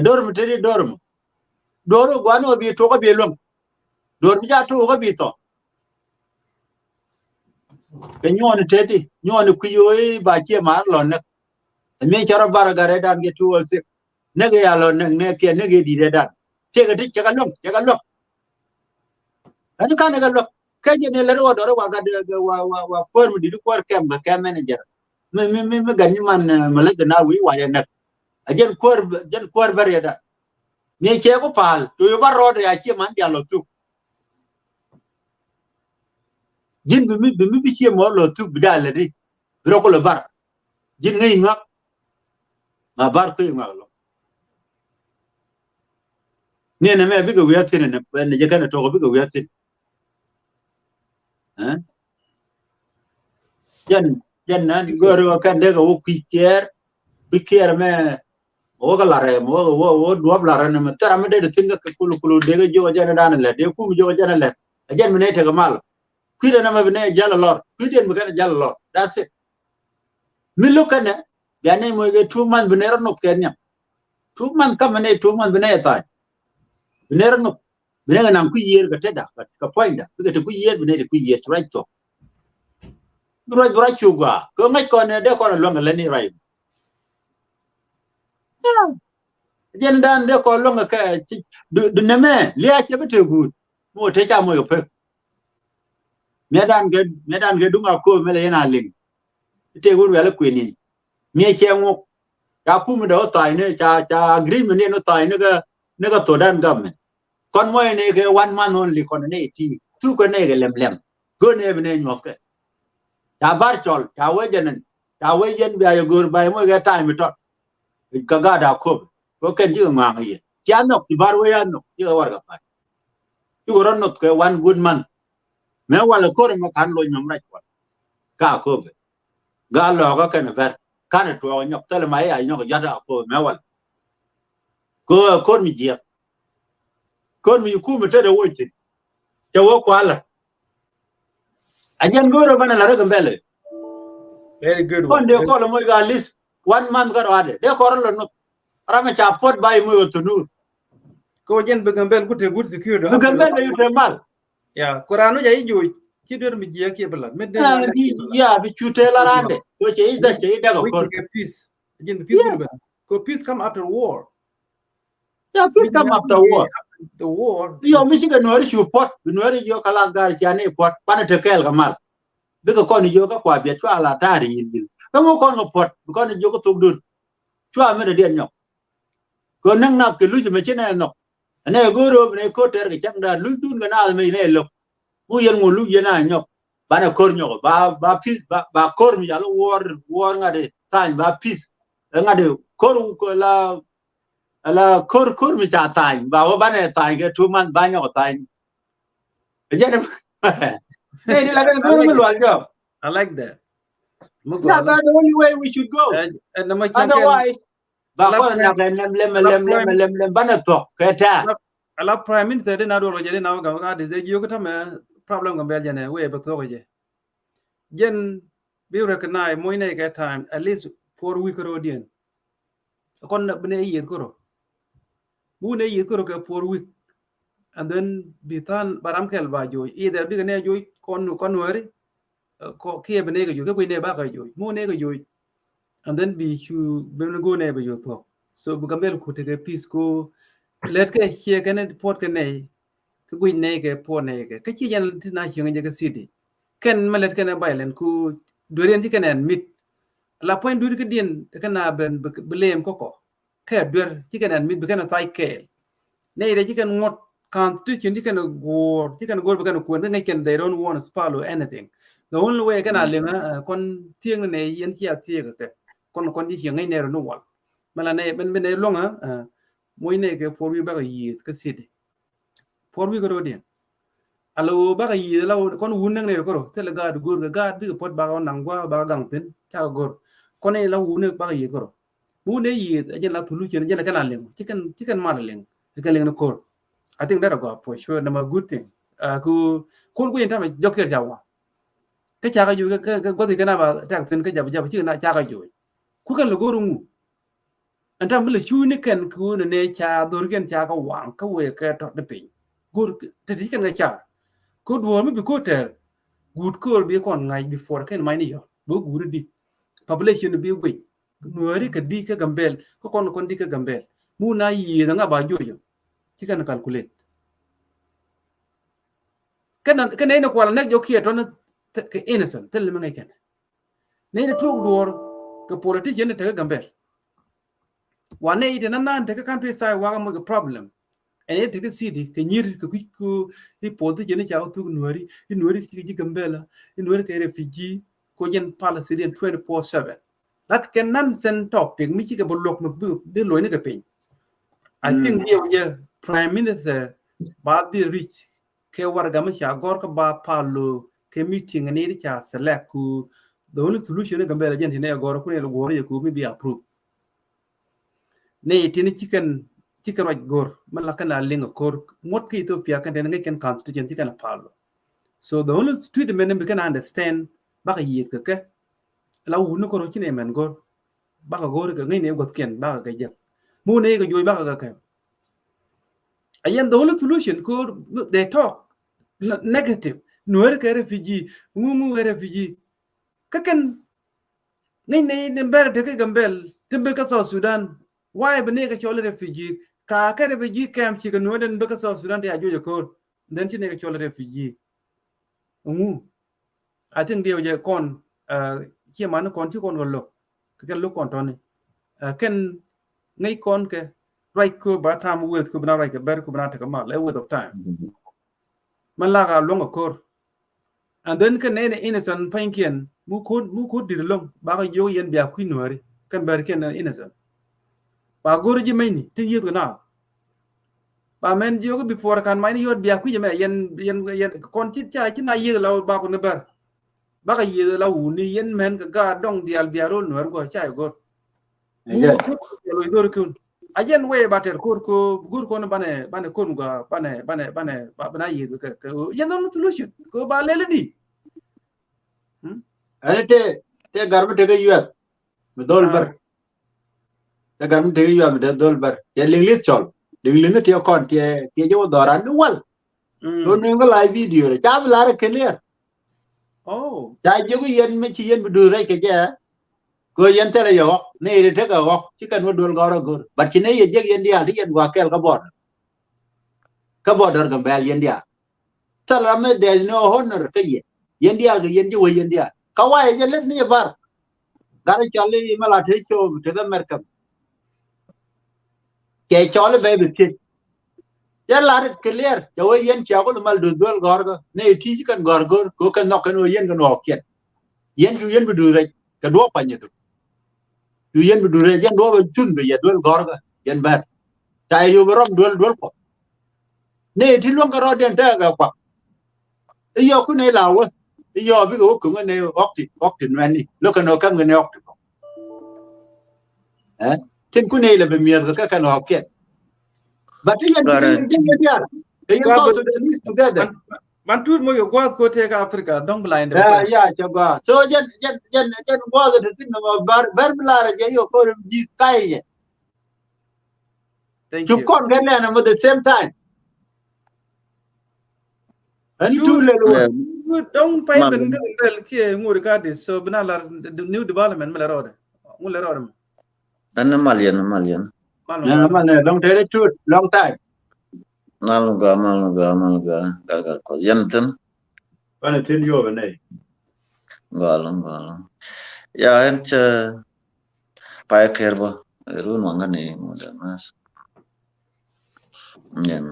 dorm teri dorm doro gwano bi to ko bi long dorm ja to ko bi to ke nyoni tedi nyoni ku yoy ba che mar lon ne me charo bara gare dan ge tu se ne ge ya lon ne ke ne ge di de dan che ga ti che ga long ani ka ne ga long ke je ne le ro do wa ga de wa form di ko kem ga kem manager me ga ni man mala da na wi wa ya ne ajen kor bar ya da me che ko pal to yo ba ro de ya che man dia lo tu jin bi che mo lo tu bi da le di ro ko lo bar jin ngai ngak ma bar ko ngak lo ne na me bi ga wiya tin ne je kana to ko bi ga wiya tin ha jan nan go ro kan de ga wo bi kier me o ga la re wo do la re ne tara me de tin ga kulu de ga jo jana dan le de ku jo jana le jan me ne te ga mal ku de na me ne jala lor ku de me kana jala lor that's it mi lo kana ya ne mo ga 2 man bi ne ro no kenya 2 man kam ne 2 man bi ne ta bi ne ro no bi ne na ku yer ga te da ka point da ga te ku yer bi ne ku yer right to right chu ga ko ngai ko ne de ko lo ngale ni right jen dan de ko lo ka du ne me liya che bete gu mo te cha mo yo pe me dan ge dunga ko me le na ling te gu wele ku ni me che ngo ta ku me do tai ne cha agreement ne no tai ne ga to dan gam kon mo ne ge 1 man only kon ne ti tu ko ne ge lem go ne be ne nyof ke ta bar chol ta we jen bi ayo gur bai mo ge time to ka ga da ko ken ji ma ngi ya no ti bar we ya no ji war ga pa ti ro no ke 1 good man me wala ko ma kan lo nyam ra ko ka ko be ga lo ga ken ver kan to nyok tele mai ai nyok ya da ko me wala ko mi ji ko mi ku me te de wo ti te wo kwala ajen go ro bana la ga mbele Very good kon one. de ko lo mo ga list 1 month ga ade de ko ro no rama cha pot bai mo yo tunu Ko jen begambel good security. bu ga mbele yu te mal Yeah, Korano jai jo. Kider mi jia ke bala. Medden na bi ya bi chute la rande ko che ida ga we ko get peace. Again, the peace will go. Peace come after war. ya please come after war The war. yo mi chiga no ri pot no ri yo kala gar cha ne pot pana te kel ga mal bi ko ni yo ka kwa bi twa la tari yin ka mo ko no pot ko ni yo ko tuk dun twa me de den nyok ko nang na ke lu me chene no ne go ro ne ko ter ga chang da lu dun ga na me ne lo mu yen mo lu yena nyok bana kor nyok ba peace ba kor mi ya lo war nga de tan ba peace nga de kor ko la kor mi cha tan ba wa bana tan ke 2 man ba nyok tan je ne ne la ga go mi lo aljo I like that. that's the only way we should go And otherwise ba ko na lem bana to ke ta ala prime minister de na do lo jere na ga de je yo ko tame problem ga bel jene we ba to ko je jen be recognize mo ne ke time at least 4 week rodien kon na bne yi ko ro bu ne yi ko ro ke 4 week and then bitan baram kel ba jo either bi ne jo kon wari ko ke bne ga jo ke ne ba ga jo mo ne ga jo and then be chu ben go ne ba jo to so bu gambel ko te peace ko let ke che ke ne pot ke ne ke gu ne ke po ne ke chi jan na chi nge ke city ken malet ke ne bailen ku do ren ti ken mit la point du ke dien ke na ben blame ko ke ber chicken and meat bekan cycle nei de chicken ngot constitution chicken go bekan ko ngai ken they don't want to follow anything the only way kana lenga kon tieng ne yen chia tie ke kon di hiang ngai ne no wal mala ne ben ne longa moy ne ke for wi ba yi ke sidi for wi go dia alo ba yi la kon wun nang ne ko tele ga gur ga bi pot ba nang gwa ba gang tin ta gor kon ne la wun ba yi ko wun ne yi jen la tulu jen kana leng chicken ma leng ke leng no ko I think that go for sure number good thing ku kon ku yen ta me joker jawa cái cha cái gì cái có thể cái nào mà trang tin cái giờ chứ na cha cái gì ku kan lo goru anh ta mới là chui ní cần ku ne cha dor gen cha ka wang ka we ka to de pin gur te ti kan cha ku do mi bi ko ter good ko bi kon ngai before kan mai ni yo bo gur di population bi we nuari ka di ka gambel ko kon di ka gambel mu na yi da nga ba jo yo ti kan calculate cái này nó qua là nó kia cho nó cái innocent tel ma ngai kan nei na tok dor ka politician ne ta gambel wane ide nan ta country side wa mo ga problem ene te ka sidi ka nyir ka ku i politician ne cha tu nuari ki gambela nuari ka refugee ko jen palestinian 24/7 that can nonsense topic mi ki ka bolok mo de loy ne ka pe I think yeah prime minister ba bi rich ke warga ma cha gor ka ba palo ke meeting ne cha select ku the only solution gambela jen ne gor ku ne gor ye ku mi bi approve ne tini chicken right gor man la kana linga kor mot ki Ethiopia kan ne kan constitution kan palo so the only street men can understand ba ka yit ke la wu ko ro chine men gor ba ka gor ka ngai ne got ken ba ka je mu ne ka joy ba ka ayen the only solution ko they talk negative nuer ka refugee mu refugee ka kan ngai ne ber de ka gambel timbe ka South Sudan why bene ka chole refugee ka refugee camp chi kan noden be ka South Sudan ya jojo ko then chi ne ka chole refugee I think dia je kon chi man kon chi kon lo ka lo kon ton ken ngai kon ke right ko ba tam with ko bana right ka ber ko bana ta ka ma le with of time man la ga long ko and then kan ne innocent painkian mu ko dir long ba ka yo yen bia ku nuari kan ber ken innocent ba gor ji mai ni ti yit na ba men jo before kan mai ni yod bia ku je me yen kon chi cha chi na yi la ba ko ne ber ba ka yi la u ni yen men ka ga dong dial bia ro nuar go cha go mu ko lo gor kun ajen we ba ter ko gur ko ne bane kun ga bane yi ka yen no solution ko ba le di ane te garba te ga yuat me dol bar te garba te ga yuat me dol bar ye linglit chol linglit te kon te jo doran wal do ne ga live video re ta la re clear oh ta je ko yen me chi yen du re ke ja ko yen te le yo ne re te ga go chi kan wo dol garo gor ba chi ne ye je yen dia ri yen wa kel ka bodar ga bel yen dia tala me de no honor ke yen dia ga yen ji wo yen dia ka wa ye le ni bar gar chale ma la the cho te ga mer kam ke chole be bi ti ya la re clear jo wo yen cha ko mal du dol gor ga ne ti kan gor gor ko kan no kan wo yen ga no ken yen ju yen bi du re ka do pa ni du yen bi du re yen do ba chun be ye dol gor ga yen bar ta yu rom dol ko ne ti long ka ro den ta ga kwa iyo ku ne la wo iyo bi go ku ne okti mani lo ka no kam ne okti ko tin ku ne la be mi ga ka no ken but yen dia they go to the together man tu mo yo gwa ko te ka Africa dong blind ya chaba so jen go the tin no bar blara je yo ko di kai je thank you kon ga ne at the same time and tu le don't pay ben ga ki nguri ka dis so bina la new development mala rode mala rode Ana malian man long tere tu long time malga gagal ko yanten bana tin yo ne galon ya en pa kerba run wangane mas yen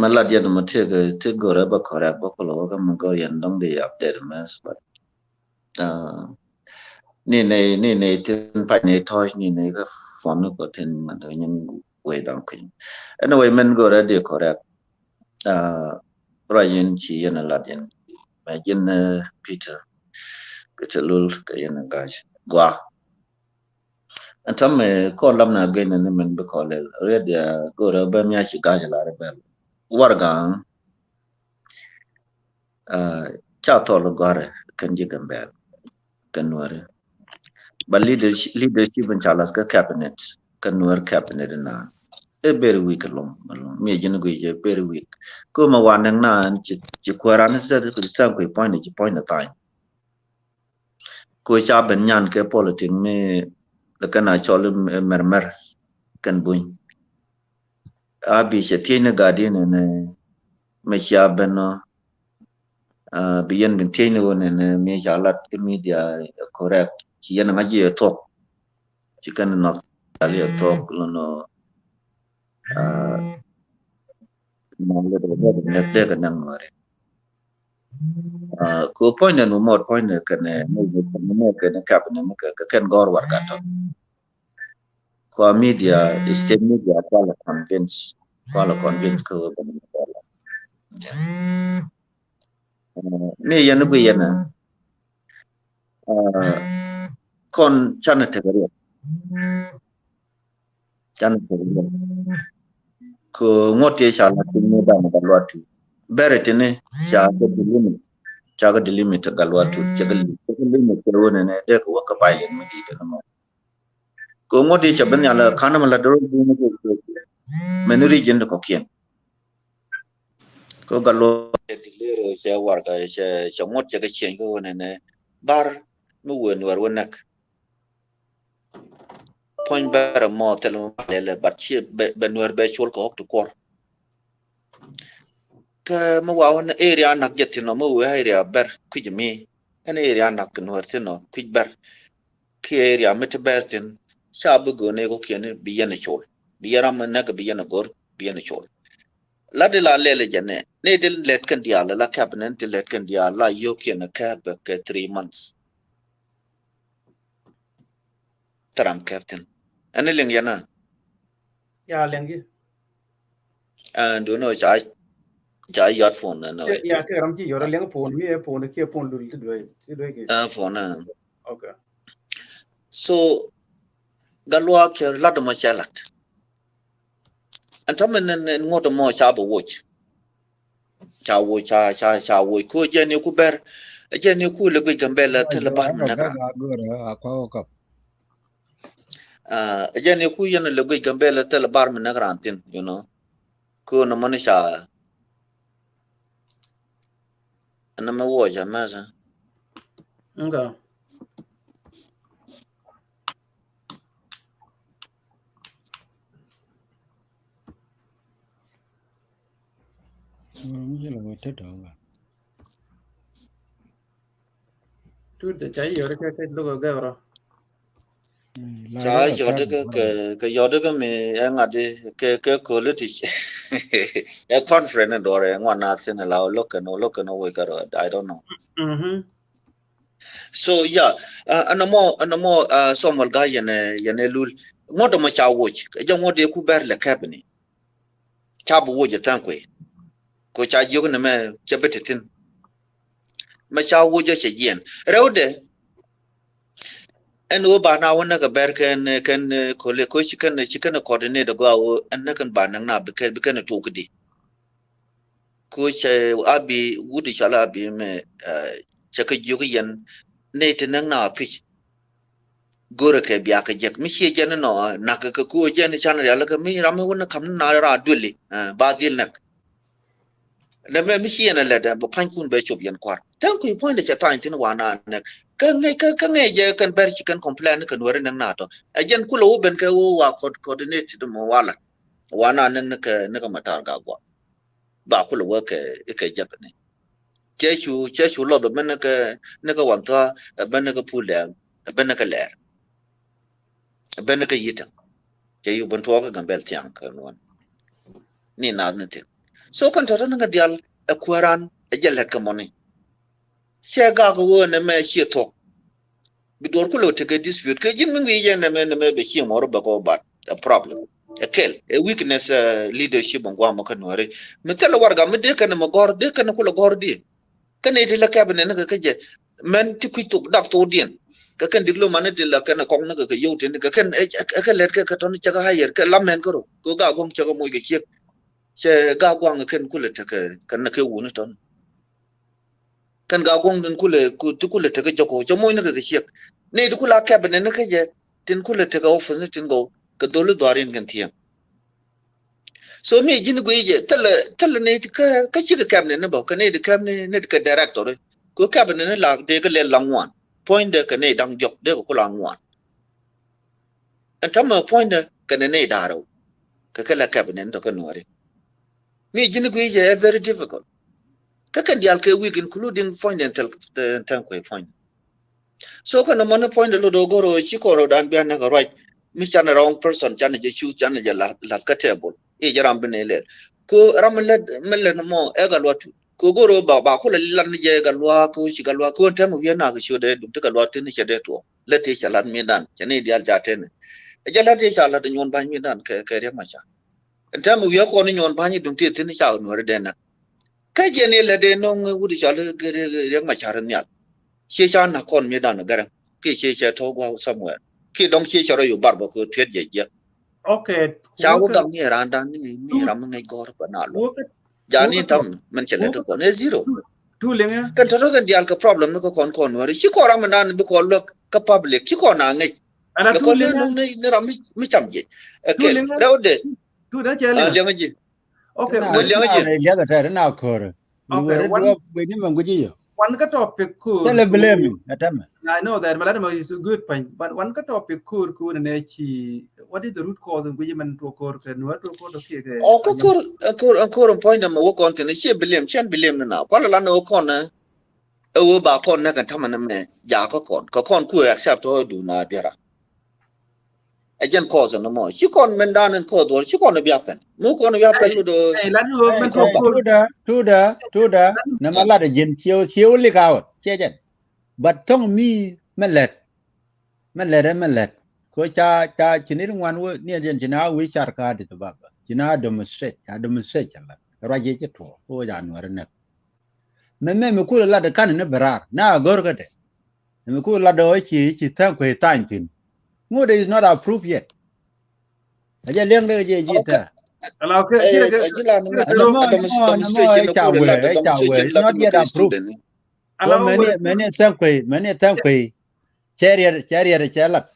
malad yad matega te gore ba kore ba ko ga mangor yan dong de update mas but ni tin pa ni toy ni ga phone ko tin man do nyen we dong pin anyway men gore de correct Ryan chi yan lad yan ma jin Peter lul ka yan gaj gwa antam ko lam na gain ni men be ko le red ya gore ba mi chi gaj la re bel wargang cha to lo gore kan ji gambe kan wore but leadership in chalas ka cabinet kan wor cabinet na e very weak long me jin go je very weak ko ma wanang na ci kwaran sa ko ta ko point the time ko cha ben nyan ke politic me la kana chol mermer kan bun abi che tiene gadi ne me cha ben no biyen bin tiene wona ne me chalat media correct ci yana ngaji talk ci kan no ali talk no no le de kan ngore ko point no more point kan no kan cabinet ka kan gor war ka to ko media state media kwala convince ko me yana bu yana kon chana tegari ko ngote shala tinne da ma galwatu beretene cha ga limit galwatu cha ga limit ko wona ne de ko ka bayin mu di da no ko ngote cha ban yala kana mala doro ni ko men region ko kien ko gallo dilero cha war ga cha ngot cha ga chen ko wona ne bar mu won war wonak point bara mo tele le bat chi ben wer be chul ko to kor ka mo wa na area nak jetino mo we area ber kujmi an area nak no tino kujber ki area met bertin sabu go ne ko ken biyen chul biyara man nak biyen gor biyen chul la de la le jane ne del let kan dia la cabinet let kan dia la yo ken ka be 3 months taram captain ane leng yana ya lengi and do no cha yot phone no ya ke ram ji yora leng phone mi e phone ke phone lul ti do ke phone okay so galwa ke lado ma chalat antamen ngoto mo cha bo watch cha wo ko jeni ku ber jeni ku le gambela tele bar na gra jeni ku yana le gambela tele bar na grantin you know ko no man sha na ma wo ja ma sa nga tu de chai yora ke lo ga ro cha yoda ka yoda ka me ngade ke quality a conference dore ngwana sin la look no we ka I don't know so yeah anamo somal ga yene lul ngodo ma cha woch je ngode ku ber le cabinet cha bu woje tankwe ko cha jogo ne me chabetetin ma cha woje che jen rewde en wo ba na wona ga ber ken ko le ko chikan coordinate go en kan ba nan na be ken to kudi ko che abi wudi chala abi me chaka jogo yen ne te nan na pitch gore ke biya ka jek mi che jen no na ka ko jen chan ya la ka mi ram wona kam na ra duli ba dil nak na me mi che na le da ba pan kun be chob yen kwar tan ku point de ta tin wa na nak ka ngai je kan ber chi kan complain kan wore nan na to a jen ku lo ben ka wo wa coordinate to mo wala wa na nan ka matar ga gwa ba ku lo ke jep ne che chu lo do ben ka wan ta ben ka pu le ben ka le ben ka yita ke yu ban to ka gambel tiang ka non ni na ne te so kan ta nga dial a kwaran a jalat ka moni she ga go ne me she to bidor ko lo te ke dispute ke jin ngi ye ne me be shi mor ba ko ba a problem a kel a weakness leadership ngwa mo kan wore me tel warga me de kan mo gor de kan ko lo gor di kan e la cabinet ne ka je men ti ku tuk dak to dien ka kan diglo man de la kan kong ne ka yo tin ka kan ka let ka ton cha ka hayer ka lamen ko ko ga gong cha ko mo ge che che ga gwang kan ku le ta ka kan na ke wu ne ton kan ga gong den ku le ku tu ku le ta ka ko cha mo ne ka che ne du ku la cabinet ne ka je tin ku le ta ka office ne tin go ka do le dorin kan tiya so me jin go je tal ne ka chi ka cabinet ne ba ka ne de cabinet ne ka director ko cabinet ne la de ka le langwan point de ka ne dang jok de ko langwan antama point de ka ne daro ka la cabinet to ka nore me jin go je very difficult ka kan dial ke week including point and tel ko point so ka no mon point de do goro chi ko ro dan bian na ka right mi chan wrong person chan je chu chan je la ka table e jaram bene le ko ramle mele no mo e ga lot ko goro ba ko le lan je ga lwa ko chi ga lwa ko tem wi na ga sho de dum te ga lwa tin che de to le te chalan mi dan chane dial ja ten e jala te chala de nyon ban mi dan ke re ma cha tem wi ko ni nyon ban dum te tin cha no re de na ka je ne le de no ngu di cha le re ma cha ren ya che cha na kon mi dan ga ke che to gwa somewhere ki dong che cha ro yu bar ba ko te je Okay, cháu có work cầm như là đang như two là ngay gọi và nào luôn work giá work ni tâm mình chỉ lấy được con ấy zero two lenga. cần thật ra cái cái problem nó có con nữa chỉ có ra mình đang bị con được cái public chỉ có nào ngay Ada là two con lên lenga, nó nó làm mới chậm gì two ok lenga, đâu để two da chelling. liên cái gì Okay, mới liên cái gì ya da ta na kor lu okay, were do be ni man guji yo one ka topic tele cool. blame atama I know that Maladama is a good point, but one ka topic cool and what is the root cause of women to occur? Can what to occur to ô có point mà vô con thì nó chỉ xem billion nào có là nó con nè bà con nó cần thăm anh em giá có con cứ accept thôi đủ na đi ra ajan cause no mo ci kon men danen ko do ci kon bi appen mu kon bi appen lu do Hey, let me hey man to ko ba occur. tuda na mala da jin chiyo li kawo chejen but tong mi melet ko cha chinir ngwan wo ni jen china wi char ka di to baba china demonstrate la raje che to o ja no rene me ku la da kan ne berar na gor ka de me ku la do chi tan ko tan tin ngode is not approved yet aja leng de je okay ta Allow kira ajila no kira more, demonstration no ko la da demonstration it's la not dum yet ko approved. student Ko allow many chariot chalap.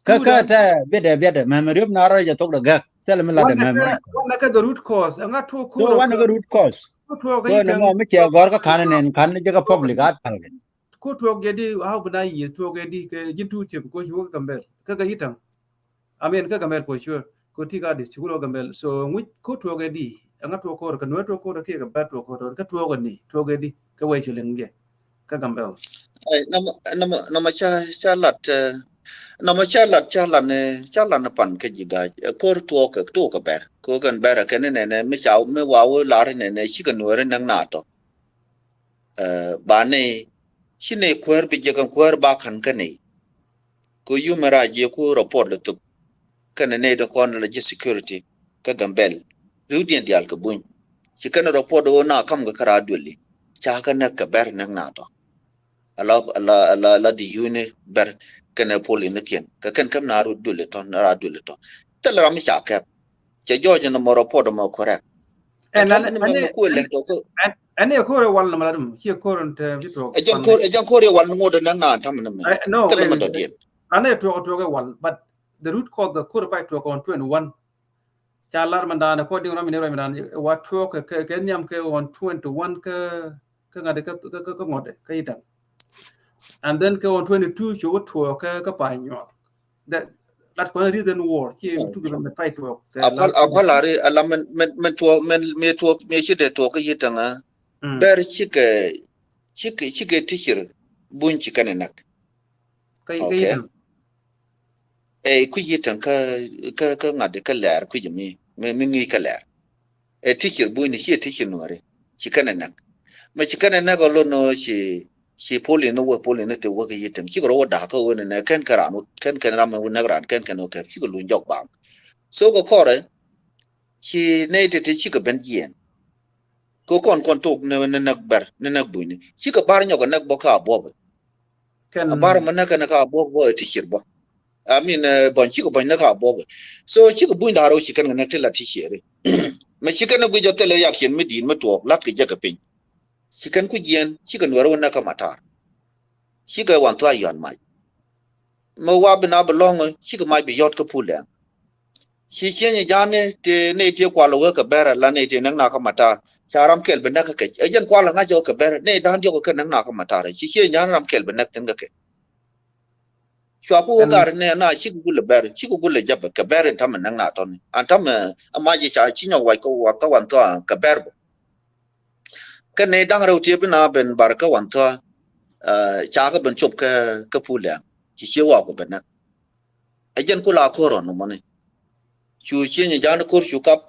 two Kaka then ta bede, memory na ra ja tok da gak. Tell me la the memory. one ka the root cause. I'm not to So occur one go root cause. to So no more me che gor ka kan ga public at pal. ko to gedi how bana yi to gedi ke jintu che ko shi ka gamber ka ga hitang amen ka gamber for sure ko ti ga di shi ko gamber so mu ko to gedi anga to ko ka no to ko ke ga ba to ko ka to ga ni to gedi ka wai shi lenge ka gamber na ma cha lat ne pan ke jiga ko to ka ber ko kan ber ke ne me cha me wa wo la ne shi kan no re nang na to ba ne shi ne kwer bi je kan kwer ba kan ka ne ko yu mara je ko report le to kan ne da kon la je security ka gambel rudien dial ka bun shi kan report do na kam ga kara dole cha kan na ka ber nang na to ala di yune ber kana poli ne ken ka kan kam na ru dole to na ra dole to tel ram cha ka che joje no mo report mo correct and tam ne me ko le to ko ane ko re wal na maladum shi ko ron te vito ejan ko re wan ngo de na tam ne me no tel ma do dien ane to ga wal but the root cause the core by to on 21 chalar mandana ko ding ramine ramine what to ke nyam ke on 21 ka ngade ka ngode ka ita and then ke on 22 cho to ka pa nyo that one reason war ki to give them the fight to akwal are ala men to me shi de to ka yitanga ber chike teacher bun chikane nak ka okay ita ku yitan ka ngade ka ler ku jimi me ngi ka ler teacher bu ni shi teacher nore shi kana nak ma shi kana nak lo no shi poli no wo poli no te wo ka yitan shi ro da ka wo ne kan karano kan ram wo na ran kan no ka shi ko lu jok bang so ko kore shi ne te shi ka ben yen ko kon tok ne nak bar ne nak bu ni shi ka bar nyo ka nak bo ka bo Ken bar ma nak na ka bo teacher bo I mean, bon chico bon naka bob. So chico buin da ro chicken na tela tishere. Ma chicken na gujo tele yakin medin mato lat ke jaga pin. Chicken ku jen chicken waro naka matar. Chica want to yon mai. Ma wa bina belong chica might be yot ka pula. Chi chen jane te ne te kwalo ka bera la ne te nang naka matar. Charam kel benaka ke. Ejen kwalo nga jo ka bera ne dan jo ka nang naka matar. Chi chen jan ram kel benak tenga ke. Chwaku gar ne na chi ku le ber chi ku le jab ka ber tam nang na ton antam ama ji cha chi nyaw wai ko wa ka wan to ka ber ka ne dang ro tie bina ben bar ka wan to cha ka ben chup ka pu le chi che wa ko ben na ajen ku la ko ro no mone chu chi ni jan ko chu kap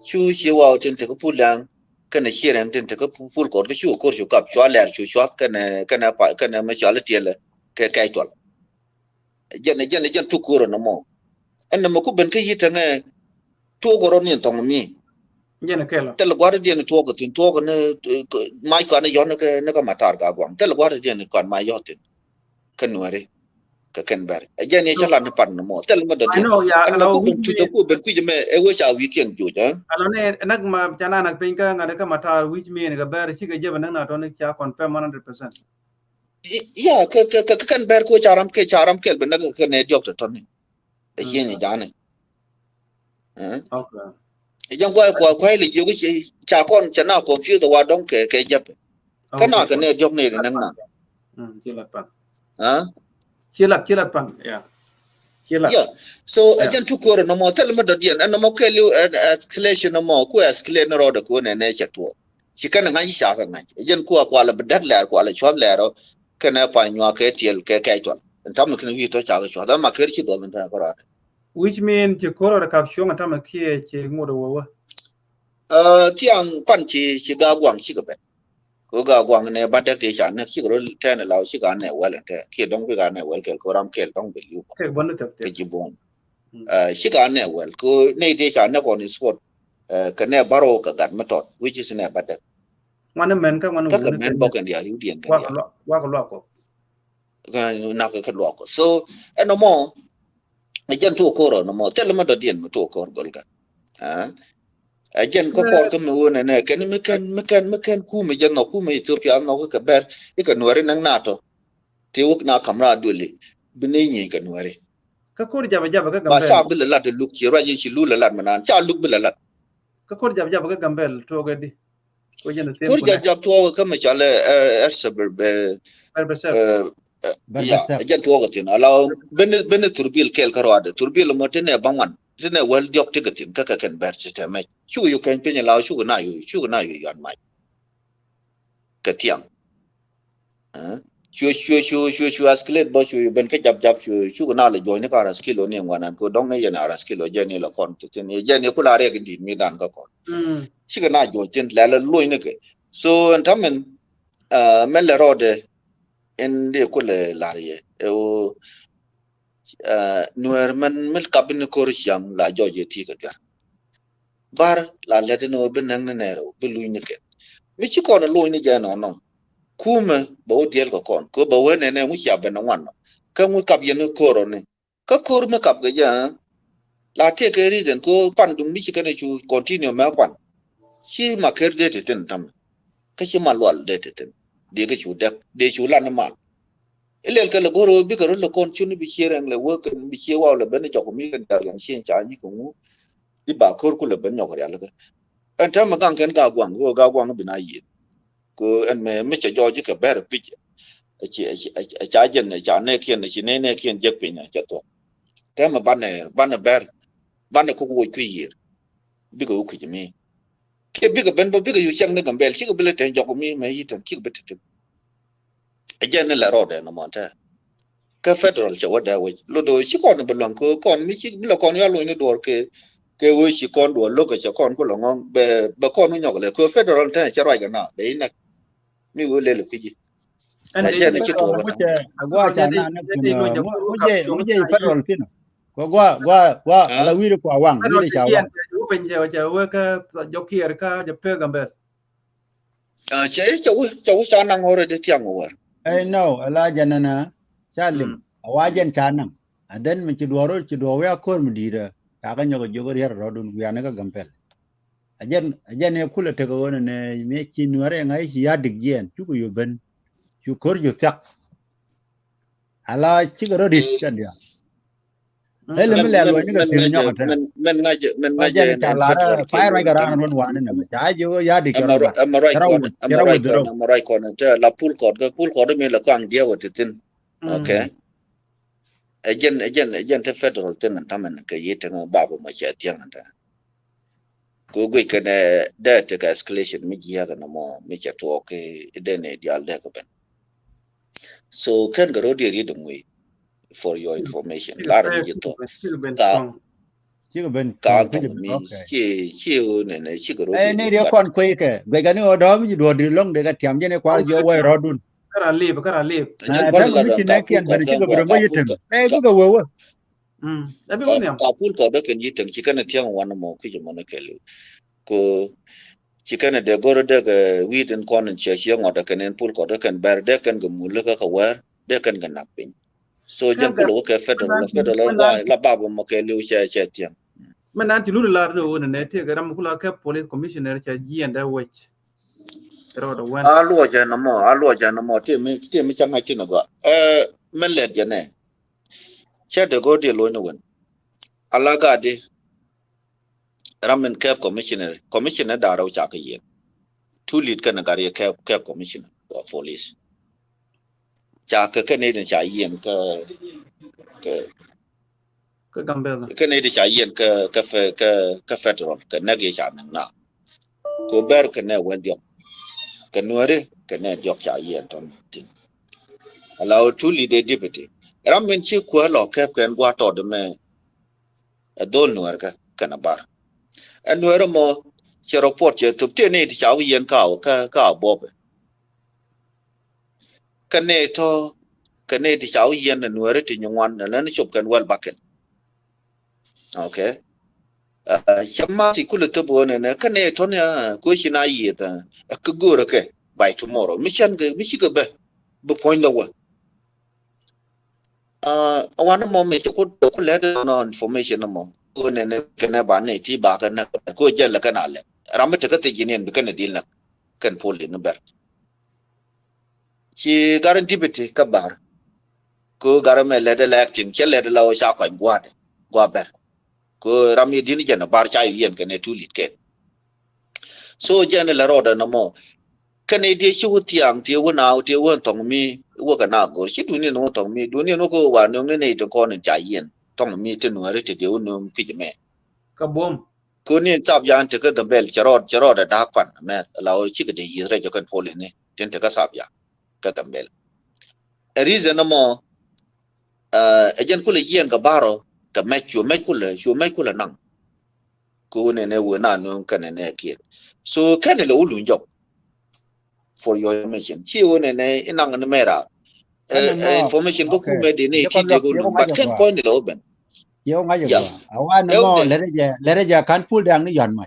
chu che wa tin te ka pu le ka ne chi ren tin te ka pu ko ka chu ko chu kap chwa ler chu chwa ka ne pa ka ne ma cha le tie le ka kai to jen tu ko ro no mo en mo ku ben ka yita nge to goro ni tong mi Jen kelo. tel gwada dien to ko tin to ko ne mai ka ne yon ne ka matar ga gwam tel gwada dien kan mai yotin kan ware ka kan bar jen ye chala ne pan mo tel ma da I dien know, yeah, en mo allow ku which ben tu to mean ku ben ku je me e wo cha weekend jo ja alone nag ma chana nag pinka ngade ka matar which mean ga ber chi ga jeba nang na to ne cha confirm 100%. ya ka kan bar ko charam ke ben na ka ne jok to ton e jen ye jane Okay. jan kwa le jo ki cha kon chana confuse wa don ke jap kana ka ne jok ne nang na Chilat pan. ha Chilat pan. Yeah. Chilat. yeah so ajan tu ko no mo tel ma do dien no mo ke lu escalation no mo ku escalate no ro ko ne chato shi kana ngan shi ka ngan ajan ku ko ala bedak la ko ala chon la ro kana pa nywa ke tiel ke to tam kan wi to cha ga cho da ma ke chi do ta ko ra Which mean ti koro da kapsyo ngata ma kie che ngodo wo. tiang pan chi ga gwang chi ga be ko ga gwang ne ba dak te cha ne chi ro te ne lao chi ga ne wa le te ki dong bi ga ne wa ke ko ram ke dong bi lu Ke bonne tap ke tap. ji bon shi ga ne wa ko ne te cha ne ko ni sport ka ne baro ka gat matot which is ne ba dak Wana men ka wana ka ka wo ne men bo kan dia yu dien kan dia wa ko. ga na ka lo ko so no mo ne jan tu ko ro no mo tel ma do dien ma tu ko gol ga ajen ko kor ko me wona ne ken me ken ku me jan no ku me Ethiopia no ka ber e ka nuare nang nato te wuk na kamra dole bine nyi ka nuare Ka kor jaba ka ba gambel. sha bil la de luk ci rajin ci lu la lat manan cha luk bil la Ka kor jaba ka gambel to ga di. Ko jen the same kur connect. jab to ka me chale sabar be Per se. ya ajen to ga tin ala ben turbil kel karwade turbil mo tene bangwan tene wel diok tigatin ka ken ber ci te me chu yu ken penya la chu na yu yan mai ka tiang chu askelet bo chu ben ka jab chu na le join ka ras kilo ne ngwana ko dong ne yana ras kilo je ne la kon tin ne je ne kula re gi mi dan ka kon shi ga na jo tin la loy ne ke so antamen men le rode en de kule la ye o nuer man mil kabin ko riyang la jo je ti ka gar bar la le de no ben nang ne ro be luy ne ke mi chi ko na loy ne je no no kuma ba o diel ko kon ko ba wene ne mu ya ben wan ka mu kap yen ko ro ne ka ko me kap ga ja la te ke ri den ko pan dum mi ka ne chu continue ma pan chi ma ker de te ten tam ka chi ma lwal de te ten de ga chu de chu la na ma elel ka le go ro bi ka ro le kon chu ni bi chere le wo ka bi che wa le ben jo ko mi kan dar yang chen cha ni ko mu di ba ko ku le ben yo ya le ka an ta ma gang ken ga gwang bi na yi ko en me che jo ji ka ber pi cha jen ne cha ne kien ne kien je pe na cha to te ma ban ber ban ko wo ku yi bi ko ku mi ke bi ko ben bo bi ko yu chang ne gambel chi ko bele ten jo ko mi me yi ten chi ko bet ten jen ne la ro de no mo ta cái federal cho what that way lo do chỉ còn bên lòng con mi chỉ là con ya lo ni đồ cái way chỉ con đồ lo cái chỉ con có lòng be con nó nhỏ cái federal thế chỉ rồi cái nào đấy là mi wo le cái gì anh à ấy chứ thì này chỉ federal đồ na cái muche nào agwa cha na na jadi lo kun nyok ko kap chung muje ta yi federal kino ko gwa à ala wiri kwa wang pero wiri cha yen wang u pen je ja we ka jokier ka je pe gamber à chứ cháu sao năng hồi đấy tiếng ngồi ai no ala janana chalim awajen chanam aden mi ci duwaro ya kor mi dira ta ga nyogo jogo yer rodun ya na ga gampel ajen ne kula te go ne me ci nuare ngai ci ya digyen ci ko yoben ci kor ju tak ala ci ga rodit tan ya ele mi le lo ni ga tin nyogo ta mình wa ngay jen ta en la federal ra ke pa ra lo ga tan ran ron wa ne ma ta jo ya dik ro ba amarai kon te la pool code me la kang dia wa tin okay agent te federal tin tamen ke yete ngo babu ma cha tiang anta ko gwe ke ne da te ka escalation mi ya ga mo mi cha to ke de ne dial de ko ben so ken ga rodi ri dum we for your information la mi to ben ka strong ci ga ben ka ton ku to mi okay chi ne chi ga ai rodi ne ri dia but kon kwe ke be ga ni o do mi do di long de ga tiam je ne kwa jo wa rodun kara lip jen ta pal ko la mi dan ci ka ne pool kian ben code ci ga ga gwa bo yitem e bu ga wo abi ka woniam ka pool code ken yitem chi kana tiang wan mo ki mo ne kelu ko chikane de goro de ga widen konen che che ngoda kenen pul ko de kan ber de kan ga mulle ka wer de kan ga napin so jen kaga kulo ke federal wa la babu mo ke lu che tiang manan ti lulu lar no ne te ga ram kula ka police commissioner cha ji and watch ro da wan a lo ja na mo te mi changa ti no ga men le je ne che de go de lo no wen ala ga de ramen ke commissioner da ro cha ka yen two lead kan ga re ke commissioner of police cha ka ne de cha yen ka gambel cái này thì chạy yên cái federal cái này cái chạy năng na cô bé cái này quen được cái nuôi đấy cái này được chạy yên trong tiếng allow two leader deputy ram mình chỉ qua lo kẹp cái qua tỏ được mà đồn nuôi cái nào bar anh nuôi rồi mà chỉ report chỉ tụt tiền này thì chạy yên cao bоб cái này thì chạy yên là nuôi đấy thì nhung ngoan là nó chụp cái well bucket okay chama si kula to bone ne kane to ne ko shi na yi ta ka gora ke by tomorrow mission ga mi shiga be point lawa awana mo me ko le no information mo ko ne kana ba ne ti ba kana ko jalla kana le ramata ka te jinin be kana dilna kan poli no ber ci garanti bete ka bar ko garame le de acting che le de lawo sha ko gwa ber ko rami dini jana bar cha yen kane tulit ke so jana la roda na mo kane de shi wutiang te wona te won tong mi wo kana go shi duni no tong mi duni no ko wa no ne to ko ne cha yen tong mi te no re te de no ki me ka bom ko ni chap yan te ka gambel charod da pan me la o chi ke de yi re jo kan pole ne ten te ka sap ya ka gambel a reason na mo ejen kule yen ka baro ka me kula nang ko ne wo na no kan ne ke so kan le ulu njok for your information chi wo ne inang ne mera information ko ku me de ne ti de go no but can point it open yo nga yeah yo awa na mo le ja kan pul dang ni yon ma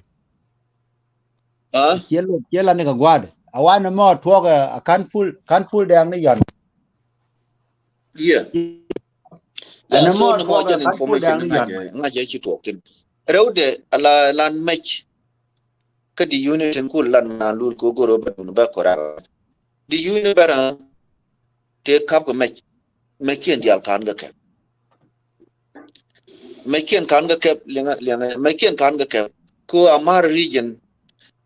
chielo ne ka gwad awa na mo to ga kan pul dang ni yon yeah ana so mo no to mo ga jan kan pul information dang ni yon nga je chi to tin rewde ala lan match kadi unit en kul lan na lul ko goro ba ko ra di unit bara te kap ko match makien dial kan ga ke makien kan ga ke lenga makien kan ga ke ko amar region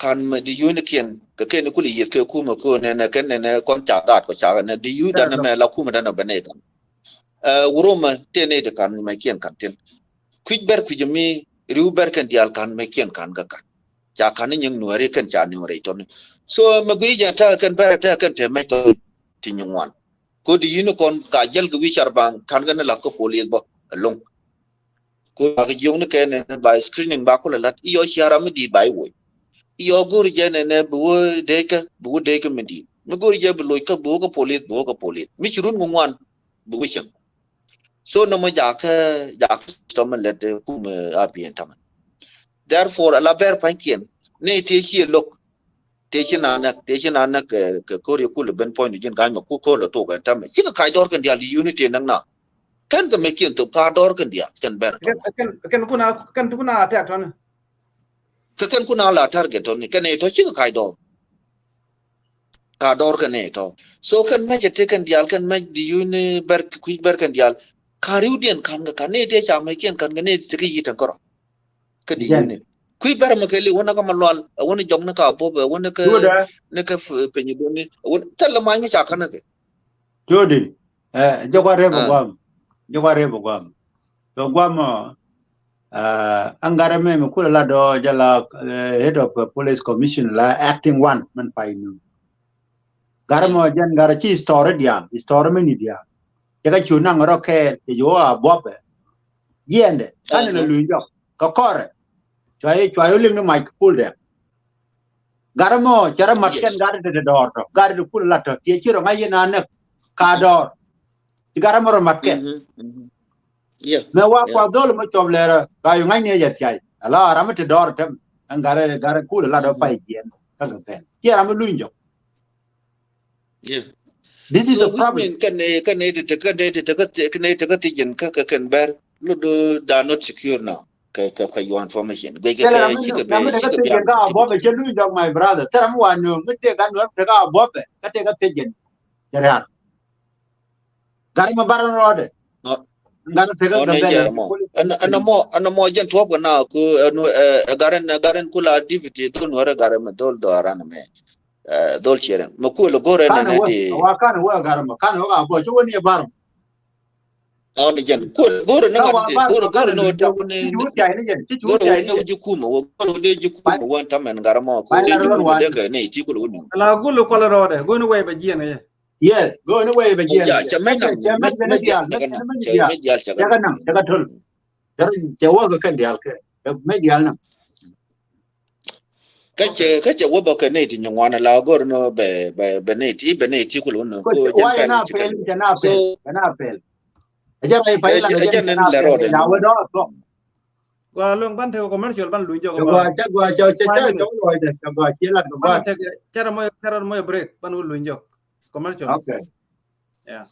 kan ma di unit kien ka ke ne kuli yet ke kuma ko ne ken ne kon cha dat ko cha ne di u da ne me la kuma da na bane ka uruma te ne de kan makien kan tin kwit ber ku jemi riuber kan dial kan makien kan ga kan cha kan nyeng nuare kan cha nuare to so magui ja ta kan ber ta kan te mai to ti nyungwan ko di yin kon ka jel ko wi charbang kan ga la ko poli ba long ko ga jong ne ken ba screening ba ko lat iyo shara mi di bai wo iyo gur je ne bu de ka mi di mi gur je bu loy ka bu ko poli mi chirun ngwan bu wi so no ma ja ka system le de ku me apien tam therefore la ber pankien ne te chi lok te chi na na ke ko ri ku le ben point jin ga ma ku ko lo to ga tam chi ka kai dor kan dia unity nang na kan ga me kien to ka dor kan dia kan ber to kan kuna attack ton kan kuna la target to ni kan ne to chi ka kai dor ka dor kan ne to so kan ma je te kan dia kan ma di uni ber ku ber kan dia kariudian kan ga kan ne te cha me kien kan ga ne te ki ta ko ka di uni kui ber ma ke li wona ka malwal wona jong na ka bo wona ka ne ka pe ni do ni wona tel ma mi cha kan ke Jodin jogare bo gwam to gwam angara me ko la do jala head of police commission la acting one man pai nu garamo jan gara chi store me ni dia jaga chuna ngoro ke yo abobe yende kan na lu jo ko kore chwayo ling no mic pull de garamo chara matken gar de dor to gar de pull la to ti chiro ngai na ne ka dor garamo ro matken yeah me wa kwa dol mo chom lera ka yu ngai ne ya tiai ala ram te dor tem angare pull la do pai jen ka ga pen ti ram lu jo yeah this is the problem kan ne te ti jen ka kan ber lu do da not secure now ka you information be ke chi ka be ga bo be chen lu jo my brother taram wa no ngite ga no te ga bo be ka te ga te jen jara gar ma baran rode ngar te ga ga be ana mo jen top na ku garan kula activity don wara garan ma dol do arana me dol chere ma ku lo gore ne di wa kan wa gar ma kan wa bo chu ni bar on jen ku gore na gore no da ku ne gore ne ji ku mo gore ne ji ku mo wan tamen garamo ko ne ji ku de ka ne ti ku lo ni la gulu ko rode go no way ba jien ye yes go no way ba jien ya chamen ya ga nam daga tol dar je wa ga kan dial ke me dial nam kace wo ba ka ne ti nywana la gore no be ne ti ku lo no ko wa na pel aja ai pai la jen la rode na wa do to gwa long ban te commercial ban lu jo gwa cha lo de gwa che la gwa cara mo break ban lu jo commercial okay yeah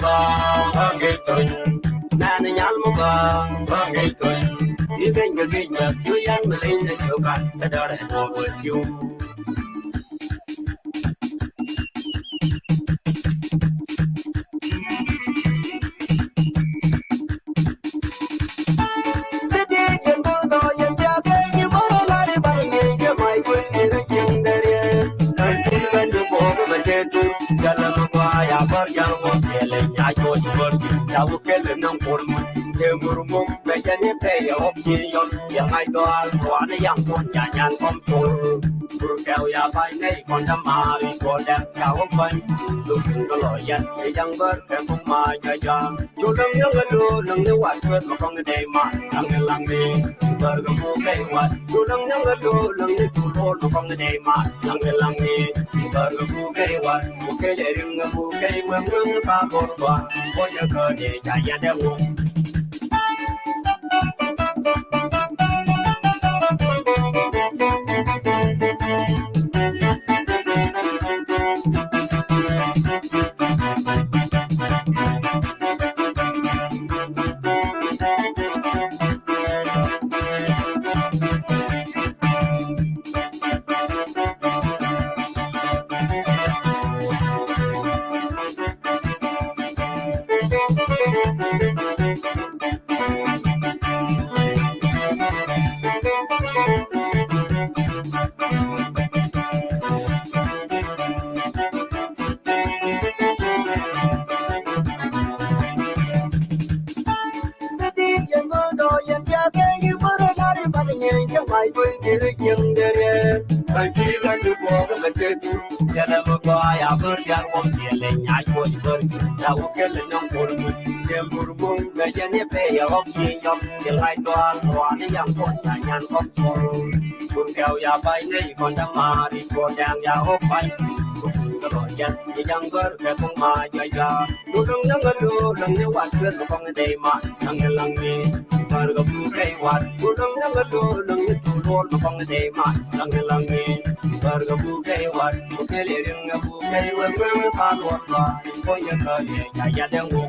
ba ge tun nan nyal mo ba ge tun ni gen ge ba yu yan me len de yu kan da da ko wo yu ya bay nay còn đam mari còn đẹp cao bay tôi cũng có lỗi nhận để chẳng bớt cái không mà ya chú đừng nhớ cái đồ đừng nhớ quạt cơn mà con cái đầy mà lăng đi bớt cái phố cây quạt chú đừng nhớ cái đồ đừng nhớ chú lô mà con cái đầy mà lăng đi bớt cái phố cây quạt phố cây để đừng cái phố cây mương pha bột quạt có nhớ cơ để chạy ra đeo ngủ ya bay nay còn đang mà đi còn đang ya hốc bay cái lối dân thì chẳng bớt cái không mà ya đu đừng nhớ cái đu đừng nhớ quạt cơn mà con cái đầy mà lăng đi mà được bu cây quạt đu đừng nhớ cái đu đừng nhớ chú lô mà con cái đầy mà lăng đi mà được bu cây quạt bu cây để đừng bu cây quạt quên pha lột và có nhớ cơ để ya đeo ngủ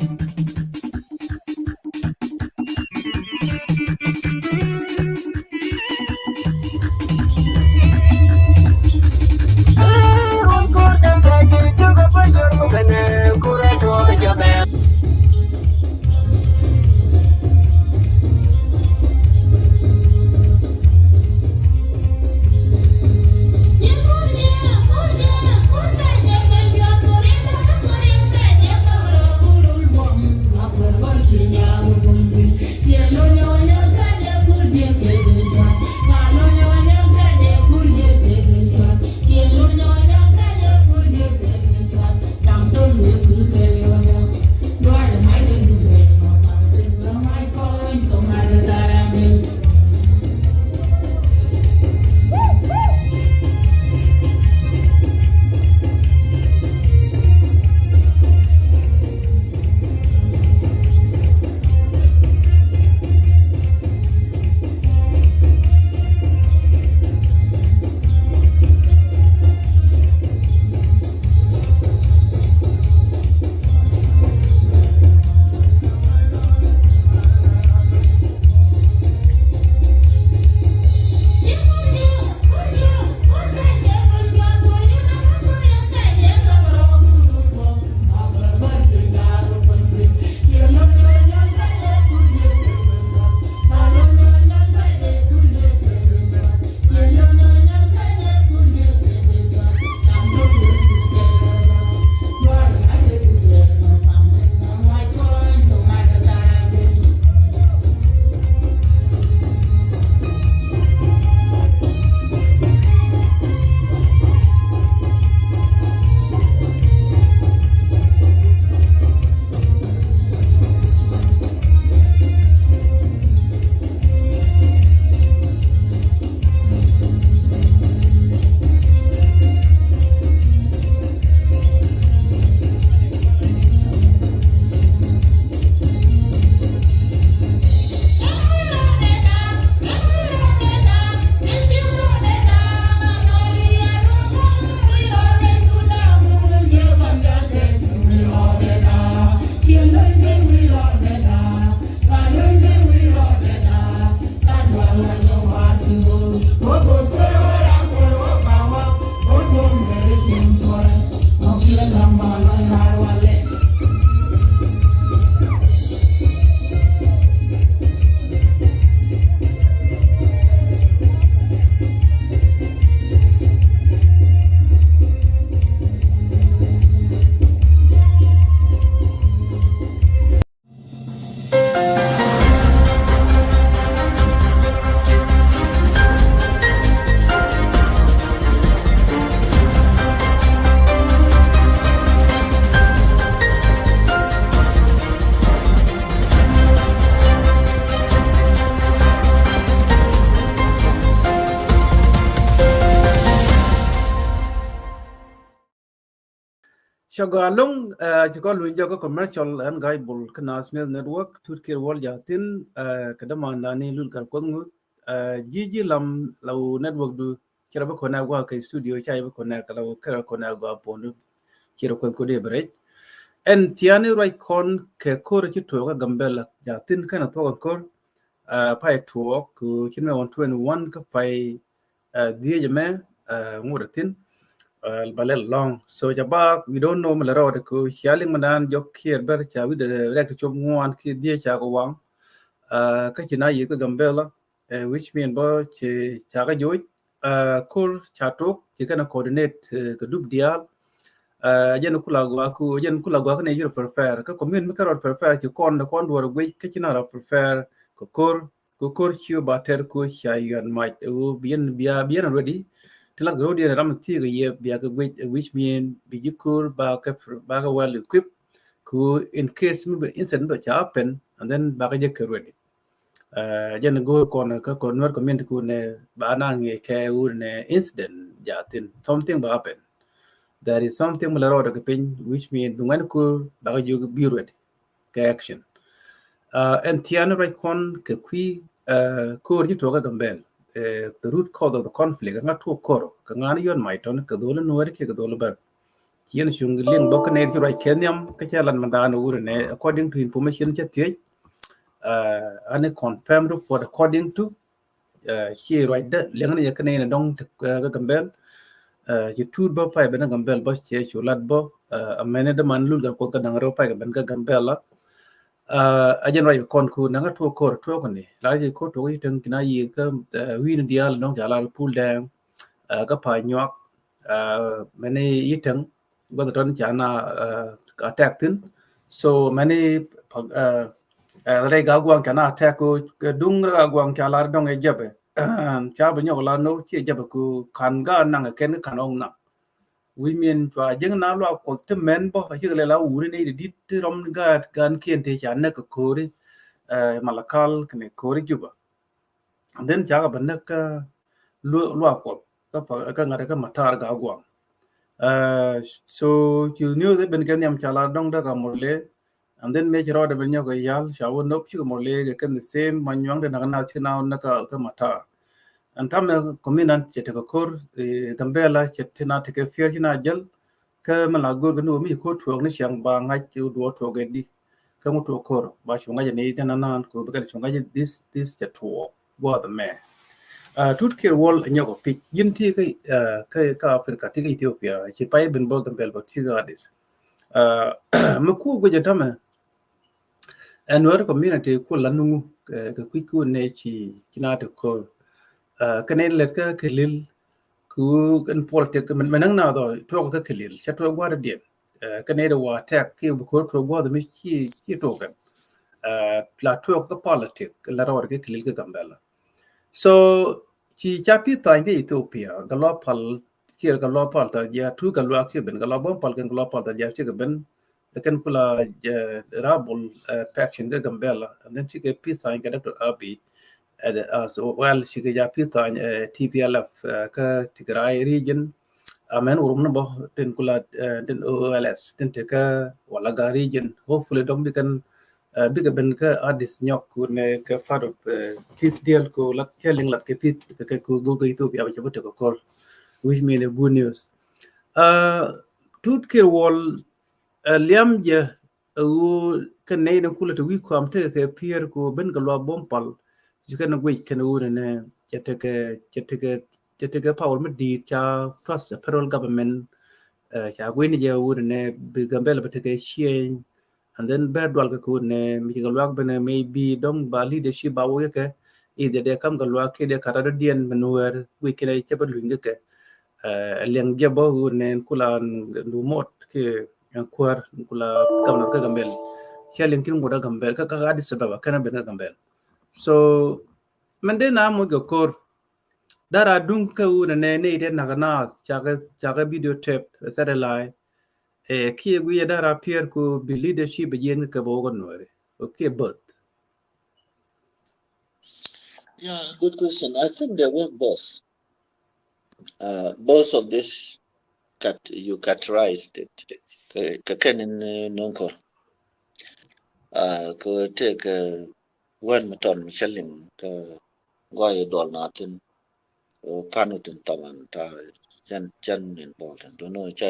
Shagalong, Chikol Winjago commercial and guy bull national network, Turkey Wall Jatin, Kadamandani Lulkar Kongu, Gigi Lam Lau network do Kirabakona work a studio, Chaiba Connect, Lau Karakona go upon Kirakon Break. And Tiani right con Kekor Kitoga Gambella, Jatin kind of talk call, Pai to walk, Kina 121 Kapai, Diajame, Muratin. Balel long so jabak we don't know malaro de ko shaling manan jok here ber cha we de rek chom ngwan ki die cha ko wang ka china yi ko gambela which mean bo che cha ga joy kul cha tok ki kana coordinate ka dub dial jen kula gwa ne yur prefer ka commun me karot prefer ki kon do gwe ka china ra prefer ko kor chiu ba ter ko shayan mai u bien ready tila go dia ram ti ga ye bia ga which mean be you could ba ga well equipped ku in case maybe incident ba happen and then ba ga je ka ready jen go kon ka kon war community ku ne ba na nge ke u ne incident ja tin something ba happen there is something malaro da pin which mean dungan ku ba ga ju be ready ka action and tiana right kon ka kui ko ri to ga gambel the root cause of the conflict nga to koro ka ngani yon mai ton ka dole no ri ke ka dole ba kien shung ling do ka ne ri right kenyam ka chalan mandano ure ne according to information che tie ane confirmed for according to she right da lengan ya ka ne dong ga gambel you tour ba pa ben gambel ba che chulat bo a mene de man lul ga ko ka dangaro pa ga ben ga gambel ajen rai kon ku nanga to ko to ko ni la ji ko to yi tang kina yi ka wi ni dia long jala pul dang ka pa nyok mane yi tang go to ton chana attack tin so mane rai ga gwang kana attack ko dung ra gwang chala dong e jabe cha ba nyok la no chi jabe ku kan ga nang ken kan ong na we mean twa jeng na lo ko te men bo chi le la uri ni di ti rom ga gan kien te chan na ko kori malakal kne kori juba and then cha ga ban ka lo ko ka ngara ka matar ga gwang so you knew that ben kan yam chala dong da ga morle and then me chro da ben yo ga yal sha won no chi morle ga kan the same manywang da na chi na ka matar and tam kominan chete ko kor gambela chete na te ke fier na jel ka mala gor gnu mi ko tuog ni siang ba ngai chu do to ge di ka mu to kor ba shunga je ni na nan ko ba ka shunga je this je to wa the man tut kir wol nyago pi yin ti ka afrika ti ethiopia chi pai ben bo gambel ba ti ga dis mu ku go je tama and wor community ko lanu ka ku ne chi kina to ko kenen let ka kelil ku kan politik men na do to ka kelil cha to gwa de kenen wa tek ki bu ko to gwa de mi ki to kan la to ka politik la ro ke kelil ka gambela so chi cha pi ta nge ethiopia ga lo pal ki ga lo pal ta ya tu ga lo ki ben ga lo bon pal kan ga lo pal ta ya chi ga ben kan kula rabul faction ga gambela and then chi ke pi sa nge dr abi as well shiga pita TPLF ka Tigray region amen urumna bo ten kula ten OLS ten teka walaga region hopefully dom bikan biga ben ka adis nyok ne ka faro tis deal ko lat kelling lat ke pit ka ko go go Ethiopia ba chabo ko call which mean a good news tut ke wall liam je u kan ne den kula to wi ko am te ke pier ko ben ga lo bompal jikana gwej kana wona ne cheteke power medi cha plus the federal government cha gweni je wona ne bi gambela beteke change and then bear dwal ko ne mi ga lwak bene maybe dong ba leadership ba wo ke either de kam ga lwak ke de karada dien manuwer wi kele cheba lunge ke leng je bo ne kula ndu mot ke kwar kula kamna ka gambel cheling kin ngoda gambel ka adi sababa kana bena gambel so mende na mo go kor dara dun ka una ne ide na na chaga video tape satellite ki gu ya dara pier ko bi leadership yen ka bo go nore okay but Yeah, good question. I think they work both. Both of this you categorized it. ka ken non ko ko te ka wan maton shelling ka goy dol natin panutin taman ta jan important do no cha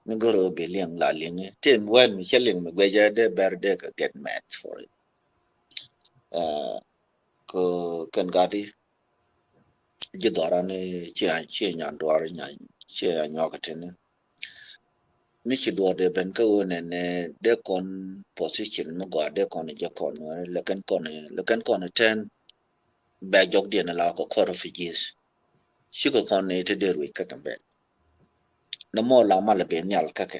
ngoro be liang la liang tem wan shelling me gweja de ber de ka get mad for it ko kan gadi jidora ne chi nyan dwar nyan chi nyokatin michi do de ben ka wone ne de kon position mo gwa de kon je kon lekan kon ten ba jog de na la ko refugees shi ko kon ne te de ru ka tambe no mo la mala be nyal ka ke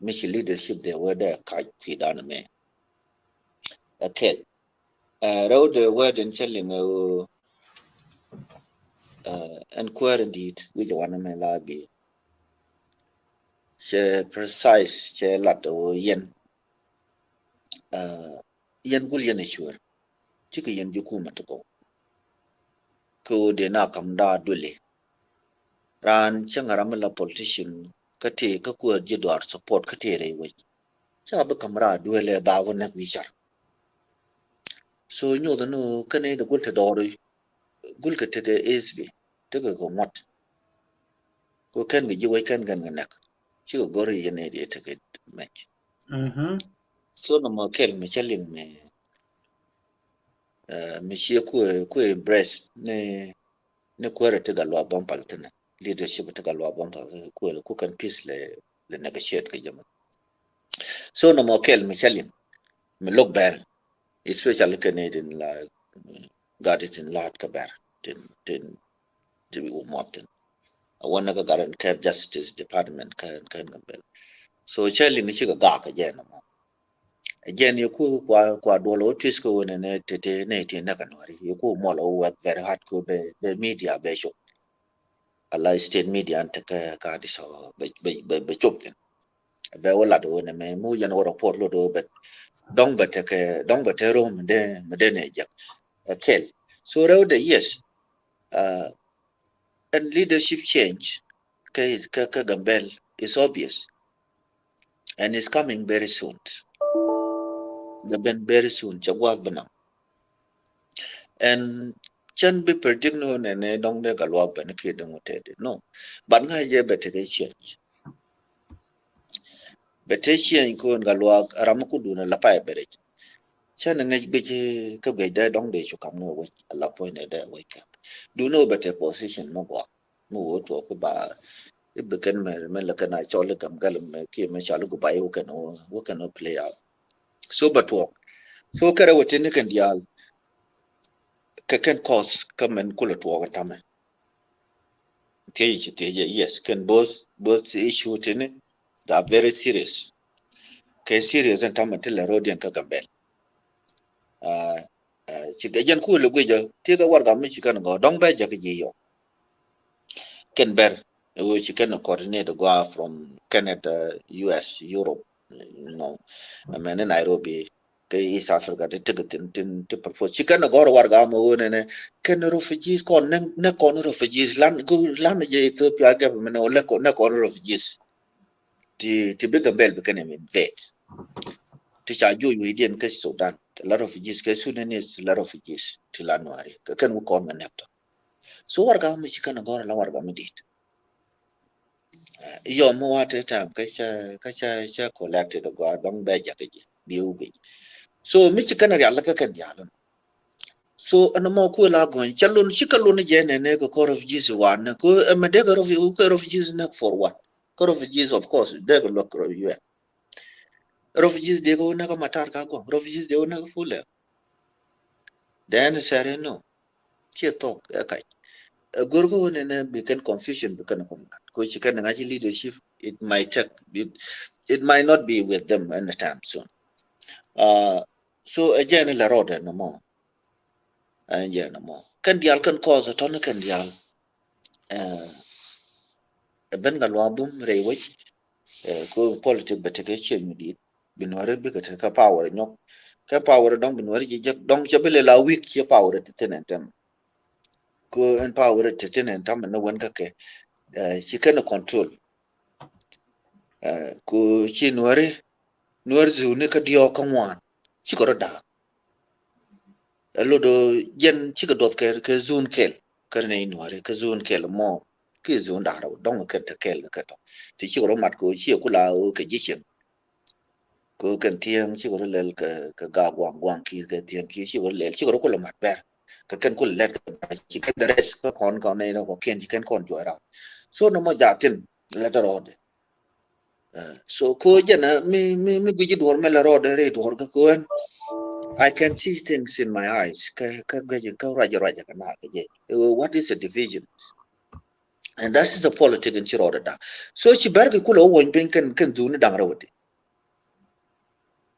michi leadership de we de ka ki dan me okay road de we den chelling en quarantine wi jwana me la bi che precise che la to yen yen gul yen sure chiki yen jukuma to ko de na kam da dole ran changaram la politician kate ka ko jidwar support kate re we cha ba kamra dole ba wona wichar so nyo da no kane da gulta dori gulka te SB te ko mot ko kan gi wai kan gan ganak ci go gori yene de te ke mek so no mo kel me chelling me shi ko breast ne ko re te galwa bompal tene leadership te galwa bompal ko kan peace le negotiate ke jama so no mo kel me chelling me lok ber especially Canadian la got it in lot kabar tin to be umoten wana ka garan care justice department kan gambel so chali ni chiga ga ka jena mo again you ku kwa dolo twist ko ne tete ne te na kanori you ku mo lo work very hard ko be media be show ala state media ante ka di so be chopken be wala do ne me mu yan report lo do bet dong ba te ro mde ne jak kel so raw the yes and leadership change ka gambel is obvious and is coming very soon gaben very soon chagwag bana and chan be predict no ne dong de galwa ben ke de mutede no ban nga je bete ke change bete change ko galwa ram ku duna la pa bere chan nga be ka be de dong de chu kam no we la point de we ka do no better position no gwa mu to ko ba ibe ken me la kana chole kam galam me ki me chalu ko ba yo kan play out so but wo so kare wotin kan dial ka kan cause kamen kula to ga tamen teje yes can both issue tene that are very serious ke serious and tamen tele rodian ka gambel ci ga jan ku le gwejo te ga warga mi ci kan go dong ba ja ji yo ken ber we ci kan coordinate go from Canada US Europe you know men Nairobi ke East Africa de te propose ci kan go warga mo wona ken refugees kon ne kon refugees lan je Ethiopia government o le ko ne kon refugees ti be gambel be kan min vet ti cha ju yu dien ke Sudan la refugees ke Sudanese la refugees ti la noari ka kan ko kon ne so warga mi ci kan go la warga mi dit yo mo wate tam ka cha collected go dong be ja ke biu bi so mi ci kan ya la ka kan ya so ana mo ko la gon chalon shikalon je ne ko refugees wan ko me de refugees na for what ko refugees of course de ko look you refugees de ko na ko matar ka go refugees de na ko fule then sare no che talk kai gorgo ne be can confusion be kan ko shi kan ngaji leadership it might not be with them anytime soon so again la road no more again no more kan dial kan cause ton kan dial ben gal wabum rewe ko politic bete ke chen midi binware bi ka power nyok ka power dong binware ji dong chabele la week che power te tenentem ko en power te tenentem no wan ka ke she can control ku chi nuore zune ka dio ka ngwan chi ko da lo do yen chi ka dot ke zun kel ka ne nuore ka zun kel mo ki zun da ro dong ka ta kel ka to ti chi ko mat ko chi ku la ka ji chen ko kan tiang chi ko lel ka ga gwang ki ka tiang ki chi ko lel chi ko la mat ber ka kan ko let ka chi ka dres ka kon ka ne no ko ken chi kan kon jo ra so no mo ja tin la da ro so ko jana mi guji dor me la ro de re dor ko I can see things in my eyes. What is a division? And that is the politics in Chiroda. So she berge kulo won pin kan do ni dang rawti.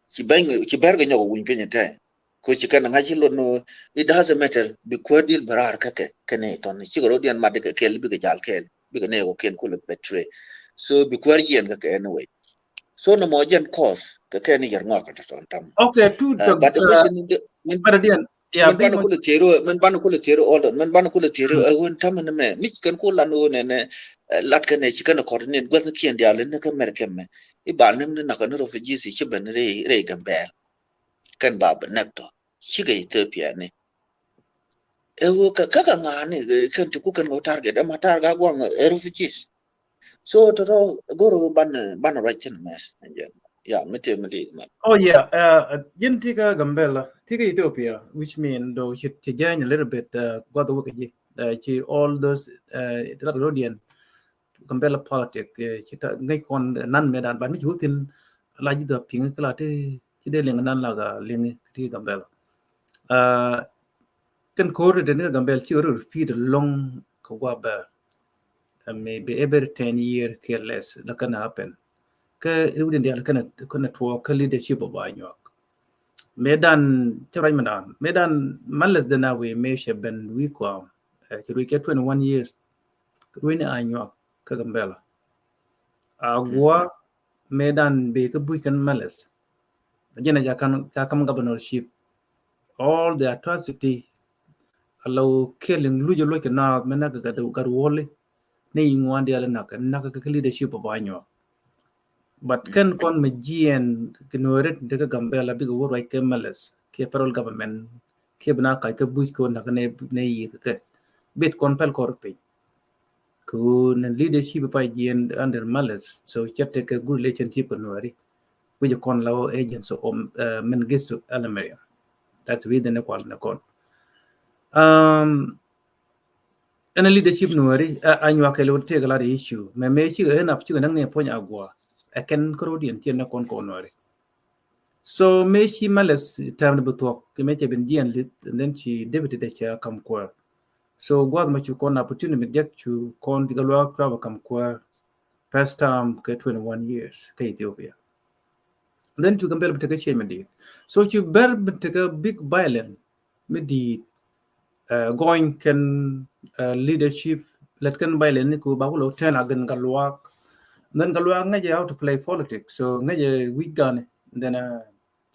She berge nyo won pin ta. Ko chi kan ngaji lo no it doesn't matter because deal barar kake kane ton chi ro dian made ke kel bi gal kel bi ne ko ken kulo betray. So because yen kake anyway. So no more gen cause kake ni yer ngak ta tam. Okay, But the question is Baradian, yeah, men big bana kula tero men bana kula tero order men bana kula tero won tamane me mix kan ko lanu ne lat kan ne chikan coordinate gwa kien dia le ne ka mer kemme I ba ne na kan refugees chi ban re gambe kan ba nak to shiga Ethiopia ne wo ka ngane kan ku kan go target ama targa gwa refugees so to goro ban right chen mes yeah mete Oh yeah, yin tiga Gambela, tiga Ethiopia, which mean though she gain a little bit got the work all those Rhodian Gambela politics, she make on nan medan, but me within like the ping kalate, she did ling nan laga ling tiga Gambela. Can core the Gambel, she repeat long kawaba, maybe every 10 years careless, that can happen. It wouldn't be kind of talk leadership of Banyok. Medan Charai Medan Malas de Nawe Mesha Ben Wikwa, we get 21 years, Win Anyok, Kagambella. Agua Medan Bake Buikan Malas. Again, Jakam governorship, all the atrocity allow killing Luja Loka now, Menaga Garwoli, name one the other Naka leadership of Anyok. But can con Majian Gnoret de Gambella big word like Malas, Capital government, Kibnaka, Kabuko, Nakane, bit compel corpe. Kun leadership by Gian under Malas, so just take a good relationship on worry, with your con law agents or Mengistu Alameria. That's within the Qualnacon. And a leadership no worry, and you will take a lot of issue. May make you end up to an point agua. I can corrodian Tina Conconori. So may she malice term the talk, the make have been lit, and then she debated the chair come queer. So God much you con opportunity get to con the Galwa crowd come queer first time 21 years, Ethiopia. Then to compare take a shame. So you better take a big violent midi going can leadership let can violent ku bakulo turn again Galwa. Then Galwa ngaja how to play politics. So ngaja weak gun then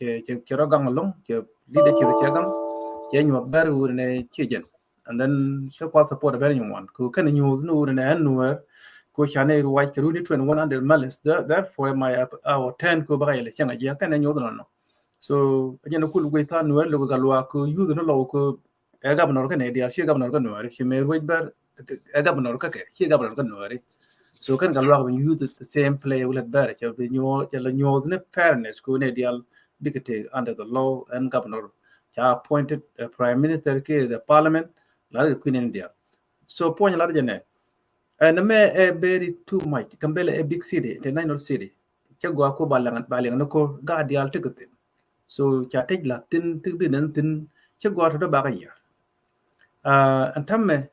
Kiragang along, your leadership Chagam, Yan Baru in a Chijan. And then so far support of anyone who can use no and anywhere. Kushane White Kuruni 100 malice. Therefore, our 10 Kubai Changa Yakan and Yodan. So, again, a cool way to know Lugalua could use the local a governor Canada, she governor Ganuari, she may wait better a governor Kake, she governor Ganuari. So can Galwa when you use the same play will have better. You know, fairness, Kunadial dignity under the law and governor. Appointed prime minister, the parliament, like Queen India. So point large and the may a very too much. Kambele a big city, the nine city. Chagua balang no ko guardial ticket. So take Latin to be nothing. Chagua to the barrier. And Tamme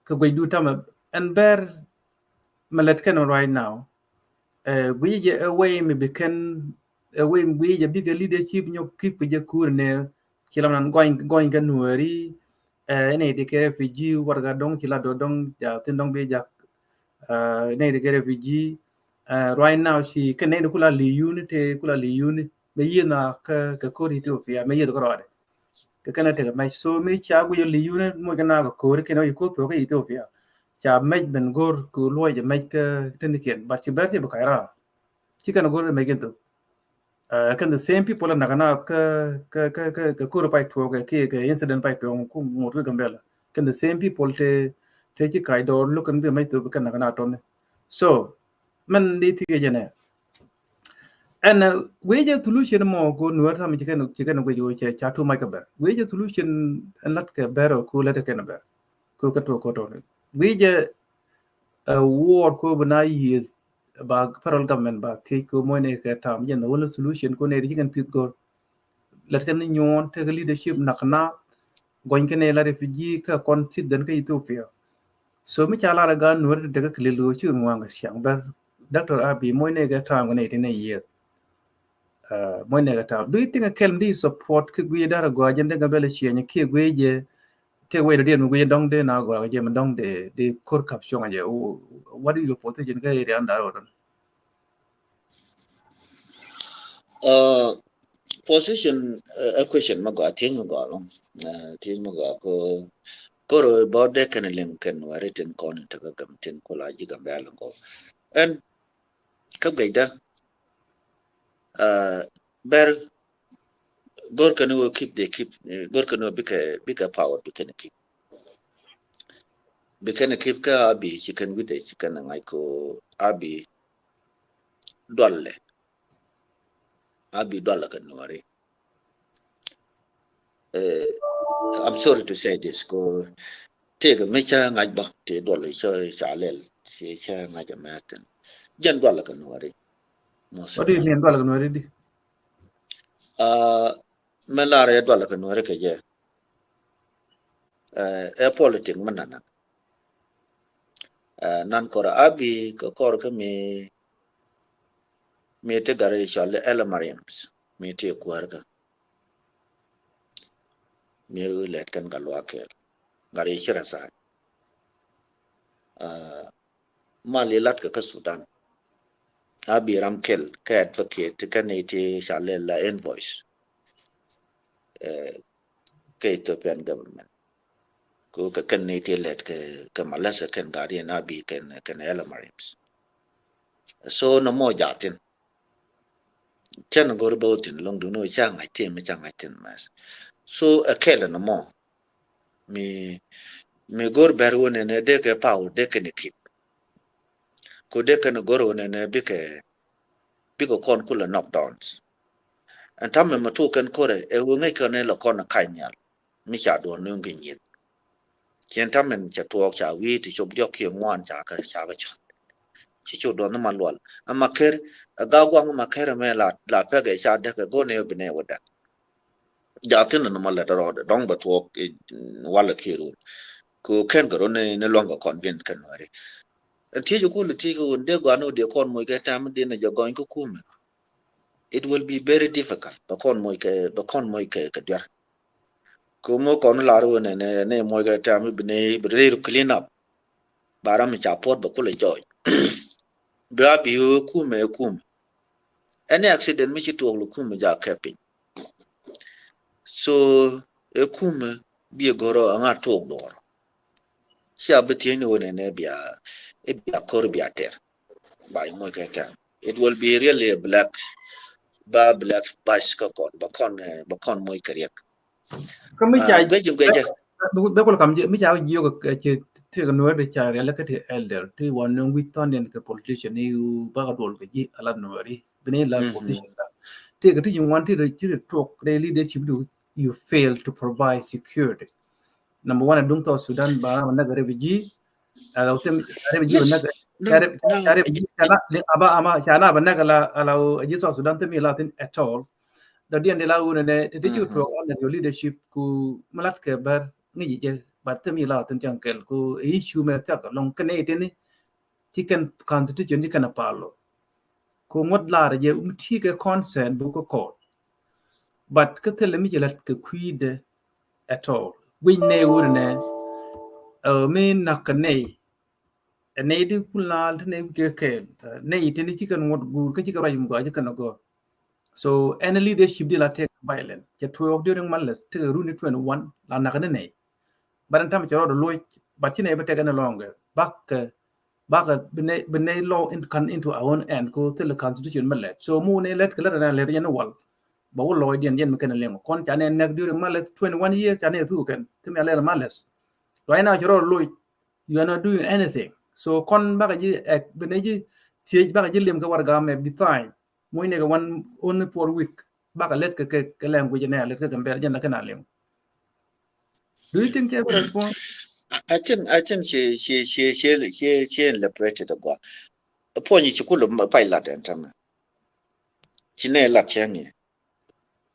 could we do Tamme and bear Maletkan right now. We away maybe can away we a bigger leadership you keep with your cool ne kilaman going January any de refugee warga dong kila do dong ja tindong be jak ne de refugee right now she can ne kula li unity be yina ka ko Ethiopia me yedo rode ka kana te mai so me cha go li unit mo kana ko ke no ko to Ethiopia cha mai ben gor ku loy je mai ka tiniken ba ci berti ba kaira chicken go make into can the same people na kana ka kuro pai to ka incident pai to ku ngur ka gambela can the same people te chi kai do look and be mai to ka na kana to so man ni ti ke jene and we je solution mo go nuar tham chicken go jo cha to mai ka ba we je solution not ka better ku la ka na ba ku ka to ko to we je war ko bana years ba federal government ba ti ko mo ne ka tam yen the only solution ko ne chicken pit go let kan nyon te leadership nakna gon ke ne la refugee ka consider ka Ethiopia so mi chala ra gan nuar de ka klilu chi ngwang syang ba Dr. Abi mo ne ga tam ne ne ye mo ne ga tam do you think a kelm di support ke gwe dara go agenda ga bele chi ne ke gwe je te we de mu gwe dong de na go je dong de kor kap shong je what is your position ga area anda ron Position a question ma ga tin ga long tin ma ga ko ro bo de kan len wari tin kon ta ga gam tin ko la ji ga ba ko and ka ga da ber gor kan wo keep gor kan wo bika power bikan keep ka abi chicken gude chicken ngai ko abi dolle kan wari I'm sorry to say this ko tega mecha ngai ba te dolle cho chalel che cha ngai ga maten jan dolle kan wari what do you mean dole no ready melare dolle kan wari ke je e politic manana nan kora abi ko kor ka me te gare chale elamariams me te kuarga me let kan galwa ke gare chira sa mali lat ka Sudan abi ramkel ka advocate ka ne te chale la invoice ka Ethiopian government ko ka kan ne te let ka malasa kan gare na bi kan elamariams so no mo jatin chen gor botin long du no chang ai tin mas so a kela no mo mi gor beru ne de ke pau de ke ne kit ko de ke ne gor ne bi ko kon kula knockdowns and tam me to kan kore e wo ngai kan ne la kon kai nyal mi cha do no ngi nyit chen tam men cha to cha wi ti chob yok ye ngwan cha ka cha ga cha chi chu do no man lol ama ker ga gwa ma ker me la pe ga cha de ke go ne bi ne wada ja tin no mal la ro de dong ba to wala kiru ko ken ga ne longa convent kan wari tiju kulu tiju de gwano de kon moy ke tam de na jogon ko kuma it will be very difficult ba kon moy ke der ko mo kon la ro ne moy ke tam ne bre clean up bara mi cha pot ba kula joy ba bi kuma any accident mi ci to lu kuma ja kepi so e kuma bi goro anga to dor sia betini wona ne bia e bia kor bia ter ba moy ke tam it will be really a black bicycle kon ba kon moy kariek ko mi cha gaje be ko kam mi cha yo ko che te no de cha la ka te elder te won no wi ton den ke politician ni ba ka dol ke ji ala no ri bene la politician te ga ti you want to talk the leadership do you fail to provide security number 1 dung to Sudan ba na ga refugee ala utem refugee na ga no refugee na aba ama cha na ba na ga la ala ji so Sudan te mi la tin at all da dien de la une ne te chu to on your leadership ku malat ke bar ni je bat te mi la tin chang kel ku issue me ta ka long kane te ni ti kan constitution ti kan palo ku ngot la je ti ke consent bu ko ko but ke te le mi je lat ke kuide at all we ne une ne me na ka ne di kulal ne ke ke ne te ni ti kan ngot gu ke ti ka rajum go je kan go so any leadership de la take violent ke to during malas te runi 21 la nakane ne baran tam choro do loy but ne bete gana longer back baga bene law into our own end ko the constitution malet so mu ne let kala na let yan wal ba wo law yen mekana lengo kon chane nek during males 21 years chane tu ken tim ya le males right now joro loy you are not doing anything so kon baga ji ek bene ji siege baga ji lem ka warga me bitime moy ne one only for week baga let ka language ne let ka gamber jen kana lem do you think you have a response I think she liberated the go. A point you could buy lad and time. She ne lat changi.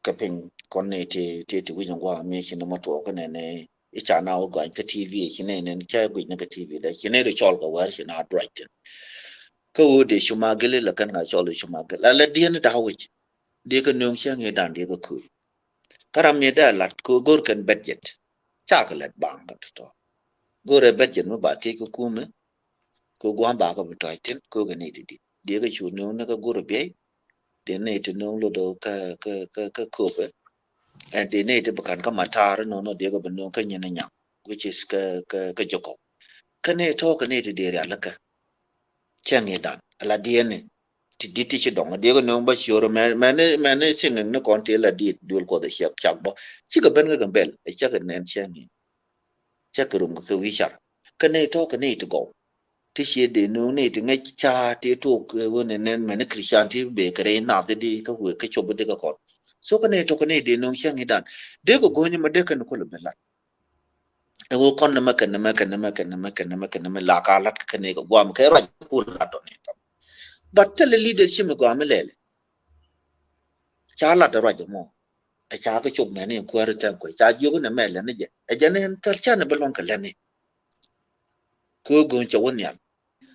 Kaping konne te wijan wa me shi na moto ko ne icha na o ga TV shi ne cha gwi na TV da shi ne ri chol ga war shi na bright ko de shuma gele la kan ga chol shuma gele la dien da hawi de ka nyong changi dan de ka ku karam me da lat ko gor kan budget cha ka lat bang ka to gore budget mo ba te ko kume ko gwa ba ka to tin ko ga ne di de ka chu nyong na ka gore be de ne to nyong lo do ka ko be and they need to become matar no de ga ben ka nyana nya which is ka joko kane to ka ne de ya laka change dan ala dien ti diti chi dong de ga no ba shoro mane singing no kon te la di dul ko de chak chak bo chi ga ben ga bel e chak nen change chak rum ko wi char kane to ka ne to go ti she de no ne de ngai cha ti to ko won nen mane christian ti be kare na de di ka hu ka chob de ka kon so kane to kane de no change dan de go go ni ma de kan ko le bela e go kon na ma kan la ka lat kane go gwa ma kai ra ko la do ne but tell leadership go am lele cha la da ra mo e cha ka chob ne ni ko ra ta ko cha ju na me le ne je e je ne tar cha ne belon ka le ne ko go cha won ya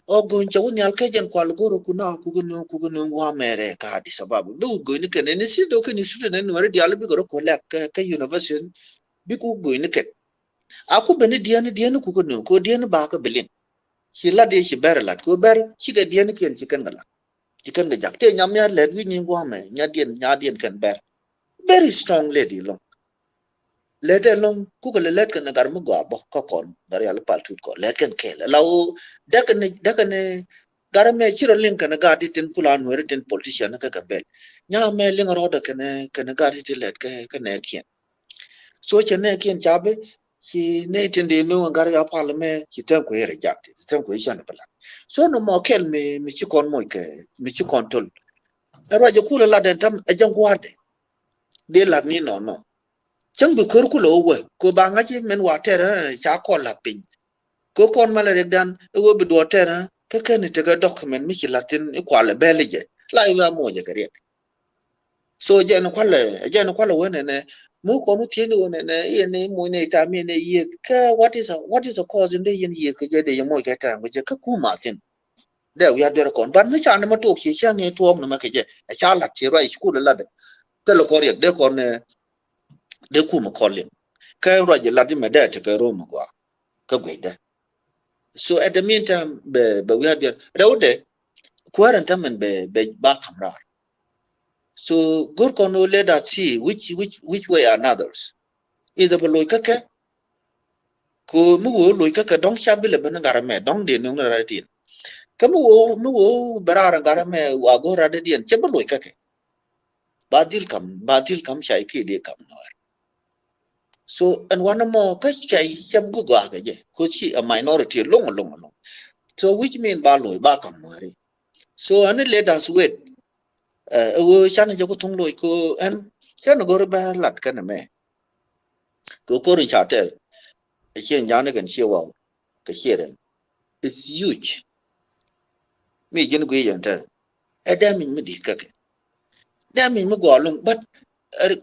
o go cha won ya ka jen kwal go ro kuna ku go wa mere ka di sababu do go ni kene ni si do ke ni su ne no re dial bi go ko la ka university bi ku go ni ke aku bene diani ku ko diani ba ka bilin shi la de shi ber la ko ber shi ga diani ken shi kan gala shi kan ga jak te nyam ya le wi ni gwa me nya dien kan ber very strong lady long let along ku ko let kan gar mu gwa bo ko kon gar ya pal tut ko let kan ke la o dak ne gar me chiro lin kan ga di tin pulan wer tin politician ka ka bel nya me lin ro da kan ga di let ka ne kien so chene kien chabe si ne tende no gar ya parliament si tan ko yere jakti tan ko ishan pala so no mo kel mi ci kon moy ke mi ci kon tol ero je kula la den tam e jang warde de la ni no chang bu kur ku lo we ko ba nga ci men wa tere cha ko la pin ko kon mala rek dan e wo bi do tere ke ken te ga document mi ci latin e ko la belije la ya mo je kare so je no kwale wene ne mu ko mu tiene wene ne ye ne mo ne ta mi ne ye ka what is the cause in the yen ye ke je de mo ke ta mo je ka ku ma tin de ya de kon ban mi cha ne ma to chi cha ne to mo ma ke je a cha la ti ra school la de te lo ko ye de kon ne de ku mo ko le ka ro je la di me de te ka ro mo kwa ka gwe de so at the meantime be we are there de quaranta men be ba kamra. So good kono let us see which way are others. Either below kake ko mu loy kake dong shabile ben garame dong de nung na ratin. Kamu mu barara garame wa go rade dien chebaloy kake. Badil kam shai ki de kam no. So and one more kachai chab go ga je ko chi a minority long. So which mean baloy ba kam no. So and let us wait. Chana jago tung loy ko and chana go ba lat kana me. Ko rin chatel chen jana kan chewa ka chere it's huge me jin gwe yanta adamin mi di kake damin mi go long but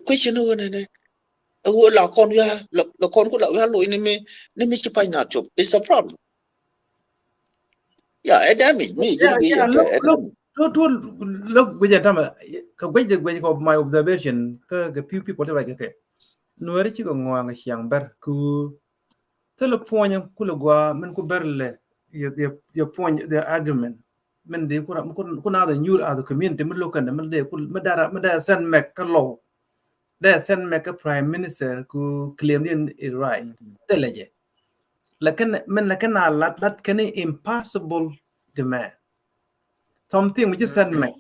question one ne wo la kon ya la kon ko la ya lo ni mi chi pa na chop it's a problem yeah adamin me jin gwe yanta adamin look with tama ka gwe ko my observation ka few people like okay no ri chi ko ngwa siang ber ku tele point ku lo gwa men ku berle your point the argument men de ku na the new as the community men lo kan men de ku medara send mek ka law they send mek a prime minister ku claim it right teleje lakin men lakin lat kan impossible demand something which is send me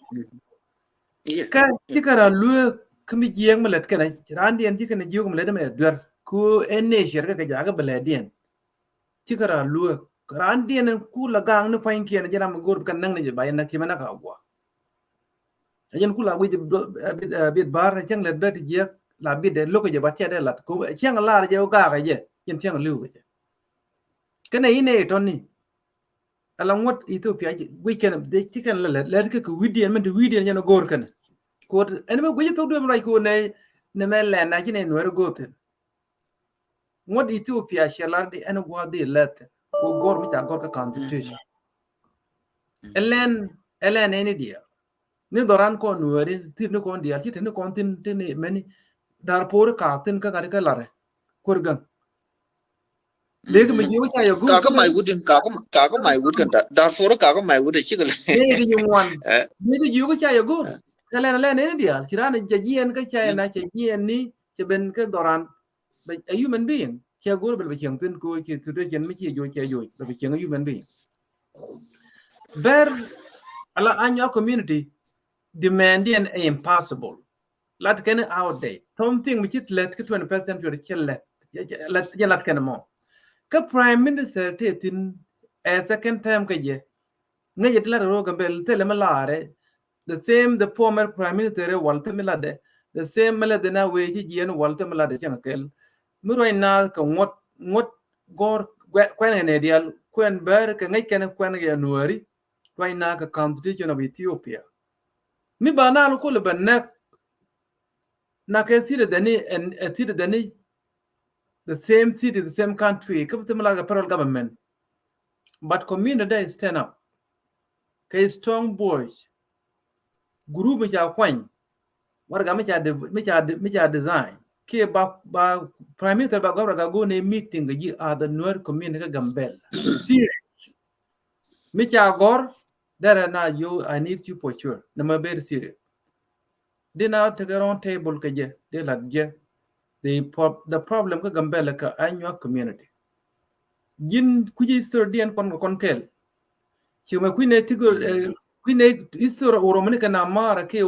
Yeah. ka tikara lu kami jeng malet kana randian tikana jog malet me dwer ku ene sher ka jaga baladian tikara lu randian ku lagang ne fain kian jana magor kan nang ne bayan na kimana ka gwa ajen ku la wi bit bar na chang let bet je la bit de loko je ba che de lat ku chang la je ga ga je yen chang lu ga kana ine tonni along what Ethiopia weekend they chicken let ke widian men widian yana gor kan ko enema gwe to do mrai ko ne me le na kine no go ten what Ethiopia shalar di en gwa di let ko gor mi ta gor ka constitution elen ene dia ni doran ko nueri tir ni ko dia kite ni ko tin ni meni dar por ka tin ka ka lare kurgan leg mi yu cha yo gur Ka mai wudin ka mai wud kan da for ka mai wud chi gal ne gi wan ne gi yu cha yo gur kala len ene dia kirana jajien ka cha na jajien ni ke ben ka doran a human being kia guru bel bichang tin ko ki tu de jen mi ki jo kia jo bel bichang a human being ber ala anyo community demanding impossible lat ken outdate something which is let 20% century let lat ken mo ka prime minister te tin a second time ka je ngai tla ro ga bel tele malare the same the former prime minister walte milade the same malade na we ji jen walte milade ken kel muroi na ka ngot gor kwen ne dial kwen ber ka ngai ken kwen ya nuari right na ka constitution of Ethiopia mi ba na ko le ban na ka sire dani and sire dani the same city the same country ka tumla ga federal government but community stand up ka strong boys group mi ja kwan warga mi ja design ke ba prime minister ba gora go ne meeting gi other Nuer community ka gambel serious mi ja gor dara na you I need you for sure na ma very serious dina te garon table ka je de la je the problem ka gambel ka anyo community jin kuji store dien kon kel chuma kuine tigo kuine istora oromani kana mara ke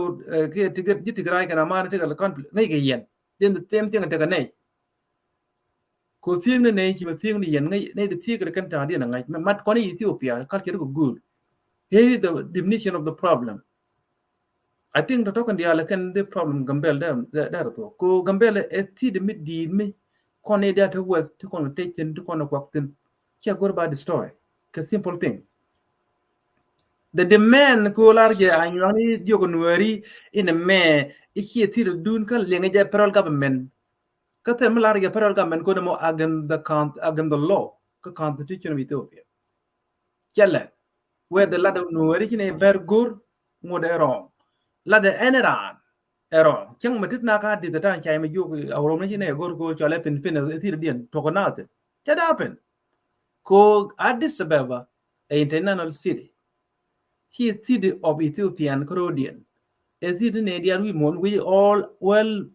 tiger jitigra kana mara tigal conflict ngai ge yen then the same thing ta kanai ko thing ne chima thing ni yen ngai ne the tiger kan ta dia ngai mat koni Ethiopia culture go good here is the definition of the problem I think the token dia kan the problem gambel da to ko gambel ti de mid di mi koni dia to was to kon take tin to kon kwak tin kia go ba destroy ka simple thing the demand ko large anyani diogo nuari in a me ichi tir dun kan lenga ja federal government ka tem large federal government ko mo against the law ka constitution of Ethiopia kella where the lad nuari kine bergur modero lad eneran ero chang matit na ka di ta chai me yu awro ne kine gor ko chole pin tir dien to ko nate that happen ko Addis Ababa a international city he is city of Ethiopian Corodean. A city in India we all well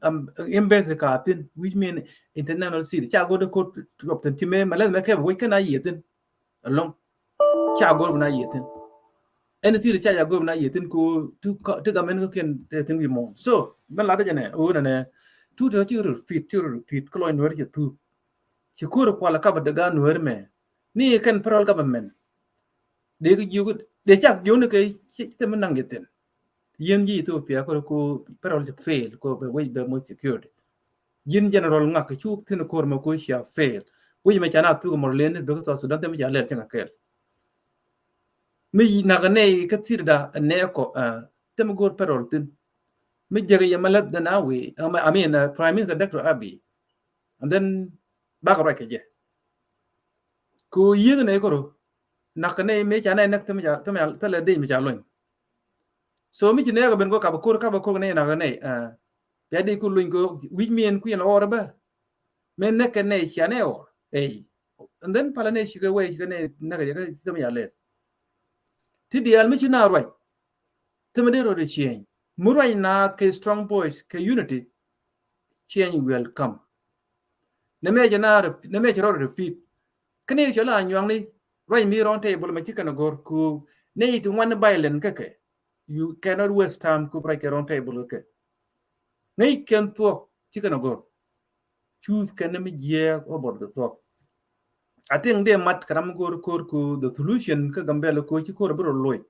embassy captain, which mean international city. Chago the court of the time malas make we can I yetin along Chago na yetin. Any city Chago na yetin ko to gamen can think we more. So Malada jane o na two to repeat colon where you two. Shikura kwala kaba the gun where me. Ni can pearl government. They chak you ke them nang yetin. Yen ji Ethiopia ko parol fail ko be way be mo security yin general ngak chu tin ko ma ko sha fail wi me chana tu mo len do ko Sudan te mi jale tin kel mi na ne ka tirda ne ko te mo gor parol tin mi jere ya malad da nawi I mean Prime Minister Dr. Abiy and then back right ke je ko yin ne ko na ne me chana nak te mi te le de mi jalo so mi ne ga ben go ka ko ne na ne jadi ku luin ko wij mien ku en ora ba men ne ken ne chane or and then pala ne shiga we shiga ne na ga zama ya le ti dial mi china roi temede ro de change murai na ke strong boys ke unity change will come ne me jana ne me ro de fit kene chola anywang ni roi mi ron table ma chikana gor ku Nay to one violent kake. You cannot waste time to break your own table. Okay. Nay can talk chicken go. Choose can me yeah about the talk. I think they mat karam go ko the solution ka gambela ko chi ko bro loy.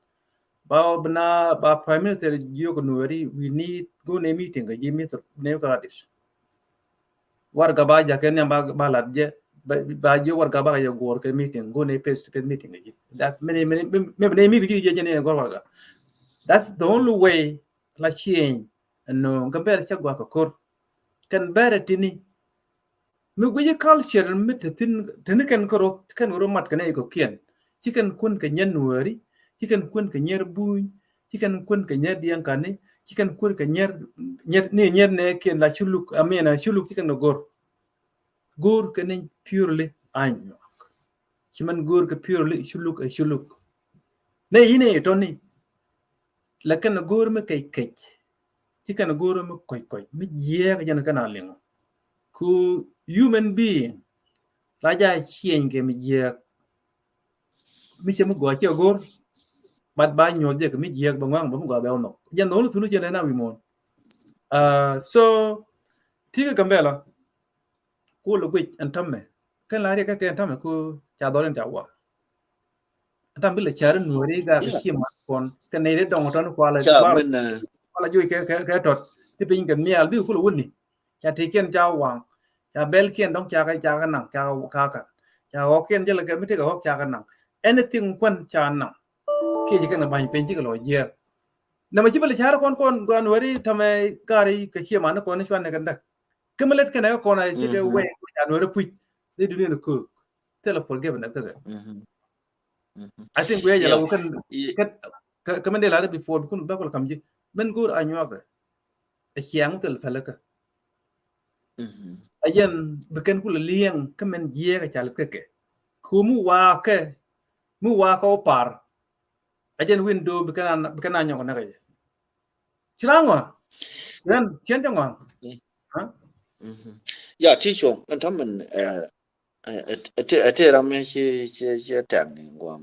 Ba bana ba prime minister yo we need go ne meeting ga jimi so ne ka dis. War ga ba ja ken ba lad je ba je war ga ba ya go ke meeting go ne face to face meeting ga. That's many me me je ne go war. That's the only way la change no gambela cha gwa ko kan bare tini mi gwe culture mi tin kan ko mat kan ko kien chicken kun ka nyen nuori chicken kun ka nyer bu chicken kun ka nyer dian kan chicken kun ka nyer ne kien la chuluk amena chuluk chicken no gor kan purely anyo chiman gor ka purely chuluk ne ine to ni la kan gor mi kai chicken gor mi koi mi ye ka jan kan alingo ku human being raja chien ke mi je mi chemu go che gor bat ba nyo de ke mi je ba ngwang ba go ba no jan no sulu je na wi mon so tiga gambela ko lo gwe antamme kan la re ka ke antamme ko cha doren ta wa antam bile char nuore ga ka Yeah. chi ma kon kan ne re dong ton ko la Cha ba men la ju ke tot ti pin kan mi al bi ko lo woni cha te ken cha wang cha bel ken dong cha ka nang ka cha ho ken je la ke mi te ko cha ka nang anything kwan cha nang ke ji kan ba pen ji ko lo ye na ma ci bale chara kon wari tame kari ka chi ma na kon shwan ne kan da kamalet kan ko na ci ke we ko ya no re they do ne ko tell forgive na ka I think we ya la yeah. kan kamande la before kun ba ko kam ji men gur anyo ga a chiang tel falaka ayen beken kula liang kamen ye ka chal ke ku mu wa ko par ajen window beken anyo na ga chilango yan chen jangwa ha Yeah, teach you and tamen ate ram chi tang ni ngwam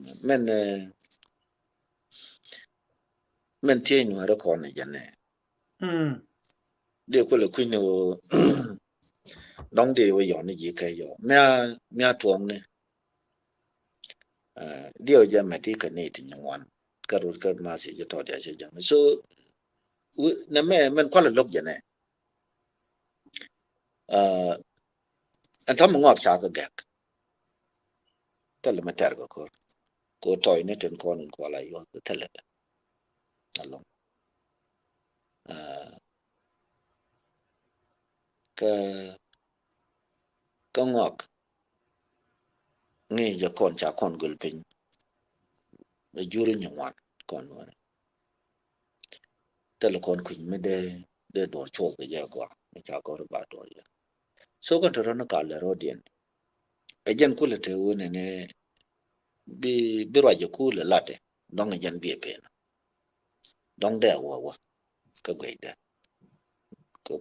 men tie nu ra ko ne jane de ko le kuin no dong de wo yo ne ji kai yo mya tuong ne dio ja ma ti ka ne ti ngwan ka ru ka ma si je to dia che jang so na men ko le lok jane an tam ngok cha ka gak ta le ma ter ko toy ne ten ko ko la yo ta le along ka ngok ngi ja kon cha kon gul pin de juri nywan kon wona tele kon kuin me de dor chol de ja kwa me cha ko ba dor ya so ko to no ka le rodien e jen kule te wona ne bi ra je kule late dong jen bi pe dong de wa ka gwe de ko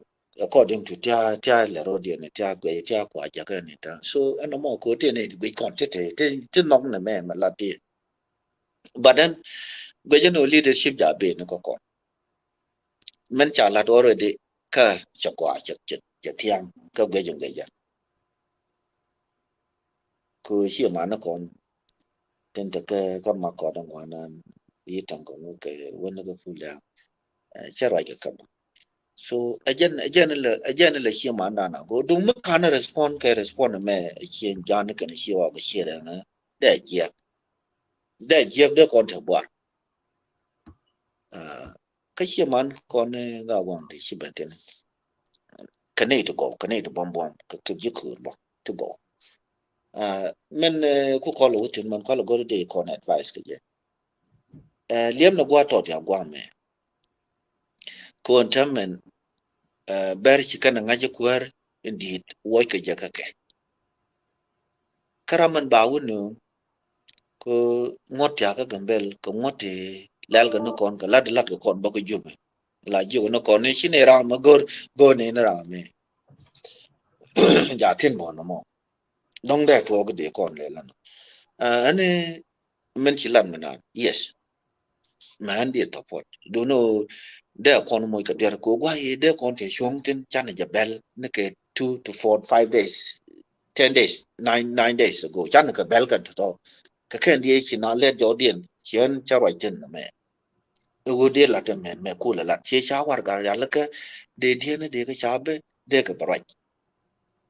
according to tia le rodien ne tia gwe tia kwa ja ka ne ta so an mo ko te ne gwe kon te nok ne me ma la ti but then gwe jen no leadership ja be ne ko men cha la already ka cha kwa cha tiang ka gwe jong ge ja ku shi ma na kon ten te ke ko ma ko dong wa nan yi tang ko ngu ke won ga fu la cha ra ga ka so ajen le shi ma na go dung ma ka na respond me chen ja ne ka ni shi wa ga shi ra na de de kon te bwa ka shi man kon ga wang de shi ben ten ka ne to bom ka ji ku bo to go men ku ko lo tin man ko lo go de kon advice ke je liam na gwa to ya gwa me ko tamen ber ci kana ngaje kwar indeed wo ke je ka ke karaman ba wonu ko ngot ya ka gambel ko ngote lal ga no kon ka lad ko kon ba ko jube la jigo no kon ni shine ra ma go ne na ra me ja tin bo no mo dong de to ga de kon le lan ane men ci lan mena yes man dia topot do no de kon mo ka der ko gwa ye de kon te shong tin chan ja bel ne ke 2 to 4 5 days 10 days 9 days ago chan ka bel ka to ka ken die chi na let jo dien chen cha roi tin me go de la te me ku la che cha war ga ya la ka de die ne de ka cha be de ka brai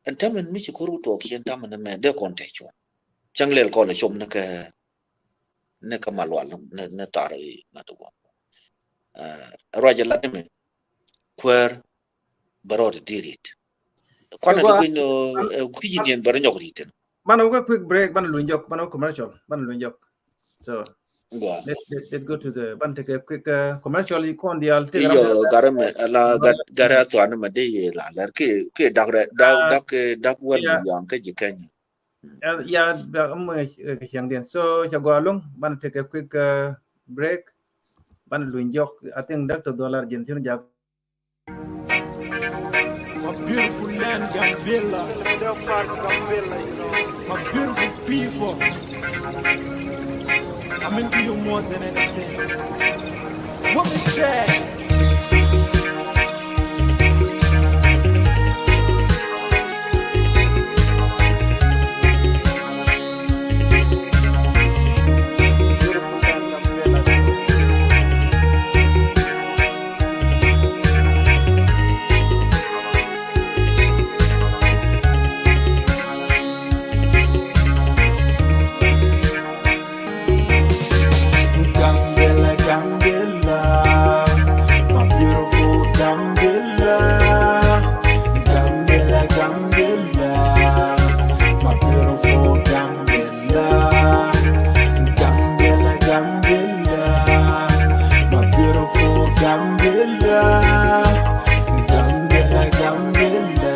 an tamen mi chi ko ru to kien tamen me de kon te cho chang lel ko la chom ne ka malwal ne tari na to raja la me kwer barot dirit kwana go do win kujin bar nyok riten man go quick break ban lunjok ban commercial ban lunjok so gwa let's go to the ban take a quick commercial you con dial take around iyo garam la gara to an ma de la lar ke dak wan yeah yang ke jikan yeah yang den so cha go along ban take a quick break ban lunjok I think Dr. Dollar Argentina ja My beautiful land, Gambela. My beautiful people. I'm into you more than anything. What we say? Gambela, Gambela, my beautiful Gambela. Gambela, Gambela, my beautiful Gambela. Gambela, Gambela, my beautiful Gambela. Gambela, Gambela,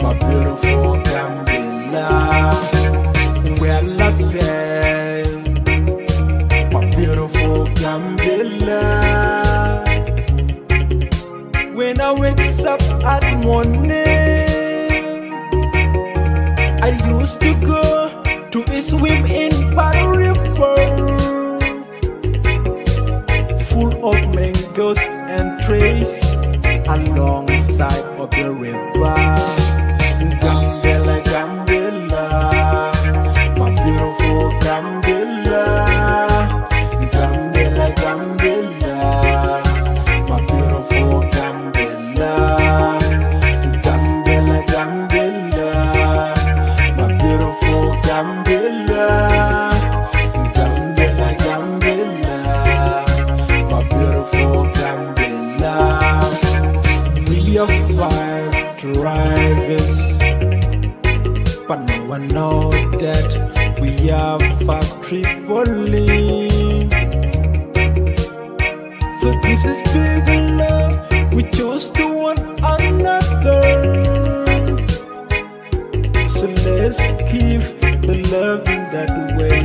my beautiful Gambela. Well, I say, my beautiful Gambela. When I wake up at morning, I used to go to swim in Battle River, full of mangoes and trees alongside of the river. Gambela, Gambela, my beautiful Gambela. Gambela, Gambela, my beautiful Gambela. Gambela, Gambela, my beautiful Gambela. Gambela, Gambela, my beautiful Gambela. We are 5 drivers, but no one know that we are fast Tripoli. So this is big love, we chose to one another. So let's keep the love in that way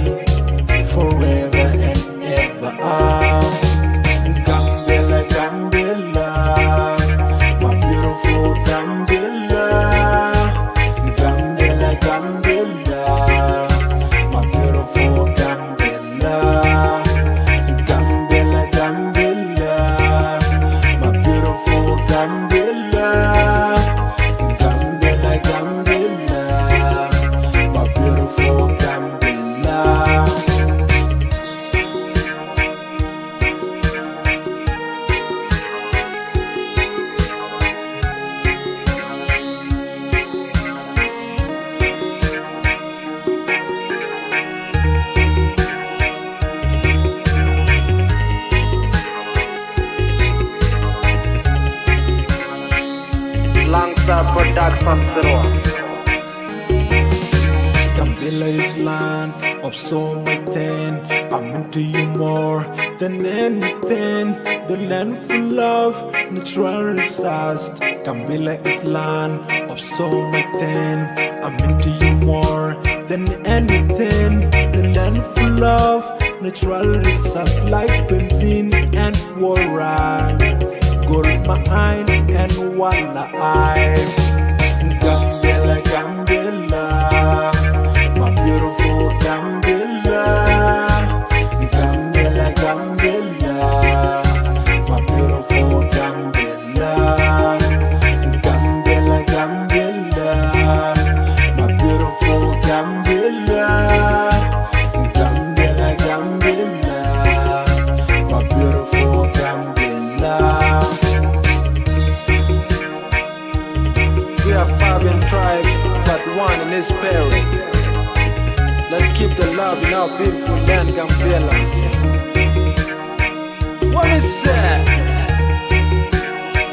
forever and ever. Gambela, Gambela, my beautiful Gambela. Gambela, Gambela, my beautiful Gambela. Gambela, Gambela, my beautiful Gambela. Gambela, Gambela, my beautiful Gambela. Gambela is land of so much thing. I'm into you more than anything. The land full of natural resources. Gambela is land of so much thing. I'm into you more than anything. The land full of natural resources like benzene and water, gold mine and walleye. Gambela, Gambela, my beautiful Gambela. Gambela, Gambela. we are Fabian tribe, but one in his spirit. Let's keep the love in our beautiful land, Gambela. What is that?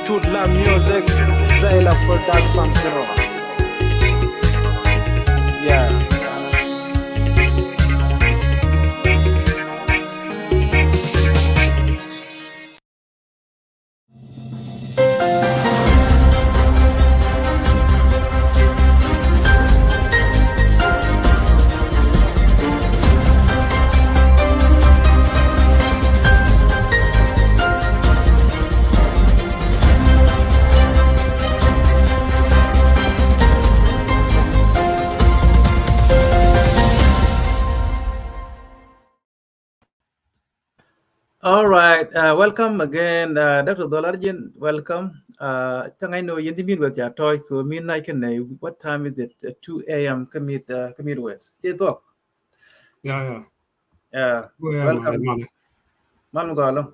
Tooth Love Music, Zayla Production Zero. Yeah. All right, welcome again, Dr. Dolarjin. Welcome. I know you didn't with your toy. I can what time is it? 2 a.m. Commit West. Yeah. Welcome. Man go along.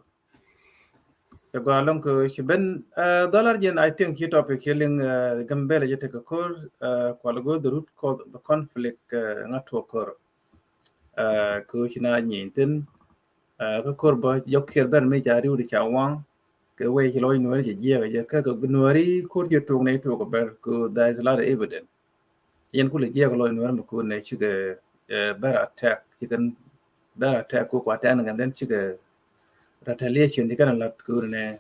So go along to Shiben Dolarjin. I think you topic healing Gambela. You take a call. Qualago the root cause of the conflict. Not to occur. Kuchina Yinton. Cái cột bờ dọc kia bên mấy gia đình chào quang cái way cái lối nuôi chỉ dễ vậy cái nuôi cột dưa tuồng này tuồng cái there is a lot of evidence yên cũng là dễ cái lối nuôi mà cột này chỉ cái better attack chỉ cần better attack của quả tên là then chỉ cái retaliation thì cái là cột này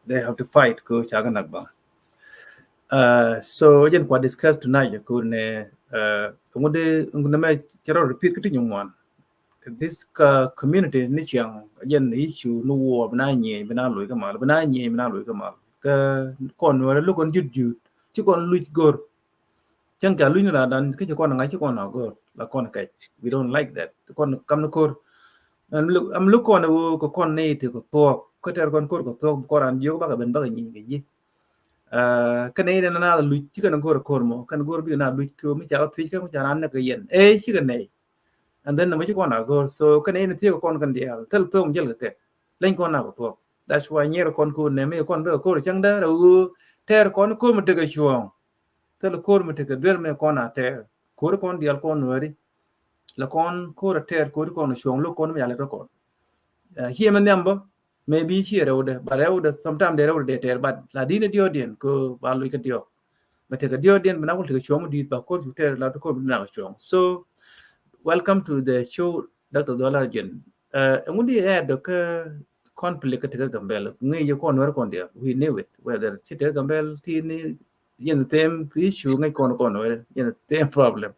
they have to fight cột chả cái nào bằng so yên qua discuss tonight cái cột này ông đây mấy chỉ repeat cái tiếng Nhật this community ni chiang yen issue no war bana nye bana loy kamal bana nye bana loy kamal ka kon wala lu kon jut ci kon lu gor chang ka lu ni la dan ke ci kon nga ci kon na gor la kon kay we don't like that kon kam na kor am lu kon ko kon ne te ko to ko ter kon ko to ko ran yo ba ka ben ba nyi ngi ji ka ne na lu ci kan gor ko mo kan gor bi na lu ko mi ja ti ka mi ja ran na ka yen e ci kan ne and then namaji kona go so kan ene tiyo kon kan dia tel tom jel ke len kona ko to that's why nyer kon ko ne me kon be ko chang da ru ter kon ko mate ga chuong tel ko mate ga der me kona ter ko kon dia kon wari la kon ko ter ko kon chuong lo kon me ya le ko here man number maybe here ode but ode sometimes they ode ter but la dine dio den ko ba lu ka dio mate ga dio den na ko te chuong di ba ko ter la ko na chuong so welcome to the show, Dr. Dolarjin. Ngudi add the conflict to Gambel. You con work on there. We knew it. Whether Chita Gambel, Tini, the same issue, in the same problem.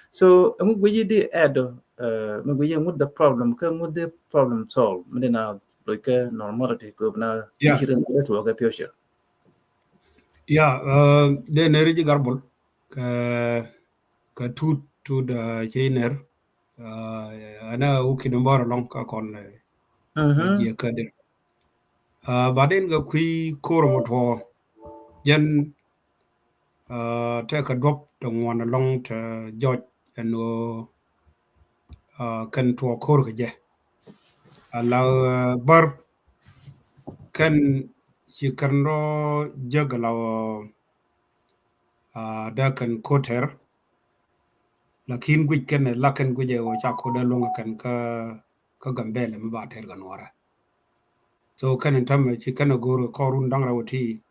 So we did add we with the problem, come with the problem solved. Now, like normality, go now. Yeah. Network a future. Yeah, the energy garbal ka to the chainer. Ana ukinambara long ka kon je kadir baden ga kui koromotwo yen take a drop the one along to George and kan to kor ga je ala bar kan shikarno jagalaw da kan koter lakin guj ken lakan guje o chako da longa kan ka gambele mi ba ter ganora so kan tam ci kan goro korun dang rawti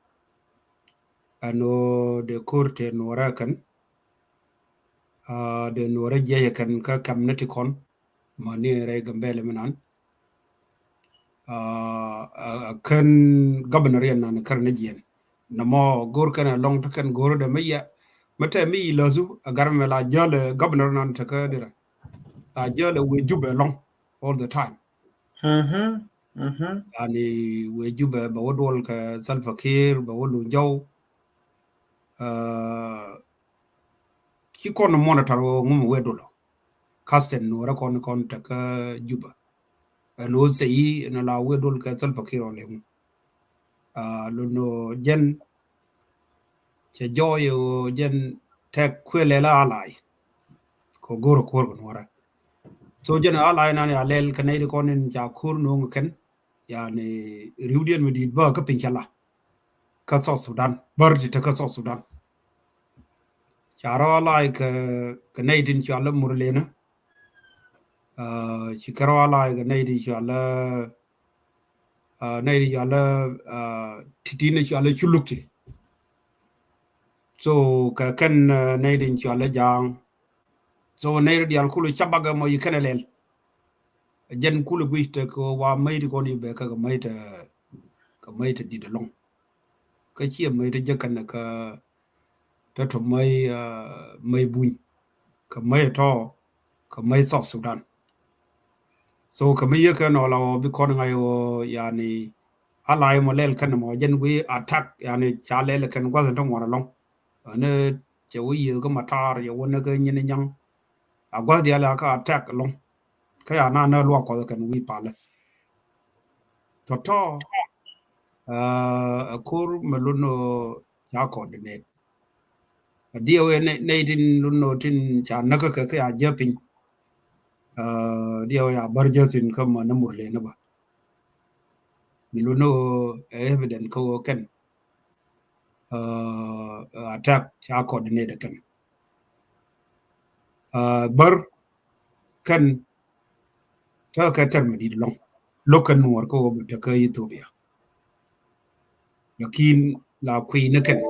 ano de korte nora kan de nora je kan ka community kon mani re gambele minan kan governor yan nan karna jiyen namo gor kan long kan goro da miya mata mi lazu agar me la jole governor nan ta ka dira la jole we jube long all the time yani we jube ba wodol ka Salva Kiir ba wolu jaw ki kon monitor ngum wedolo kasten no ra kon ta ka juba no sei na la wedol ka Salva Kiir ole lo no jen che joyo jen tek kwele la alai ko goro ko wara so jen alai nani alel kanai ko nin ja kur no ken yani riudien mi di ba ka pinchala ka so Sudan bardi ta ka so Sudan charo like ke nei din chala murlena chikaro like nei din chala nei din chala titine chala chulukti so ka kan nei din chala jang so nei din kulu chabaga mo yikanelel jen kulu buite ko wa mai ko ni be ka mai ta di de long ka chi mai ta jakan ka ta to mai bun ka mai to ka mai South Sudan so ka mai ka no la bi ko ngai o yani alai mo lel kan mo jen wi attack yani chale le kan gwa tan mo long ne che wi ye ko matar ye wona ka nyin nyang a gwa dia la ka attack long ka ya na lo ko kan wi pa le to kur meluno ya coordinate dio ne tin luno tin cha na ka ya japin dio ya barjasin kama na murle na ba miluno evident ko ken attack cha coordinate kan bar kan ta ka termedi long lokan nuor ko ta ka Ethiopia lakin la queen kan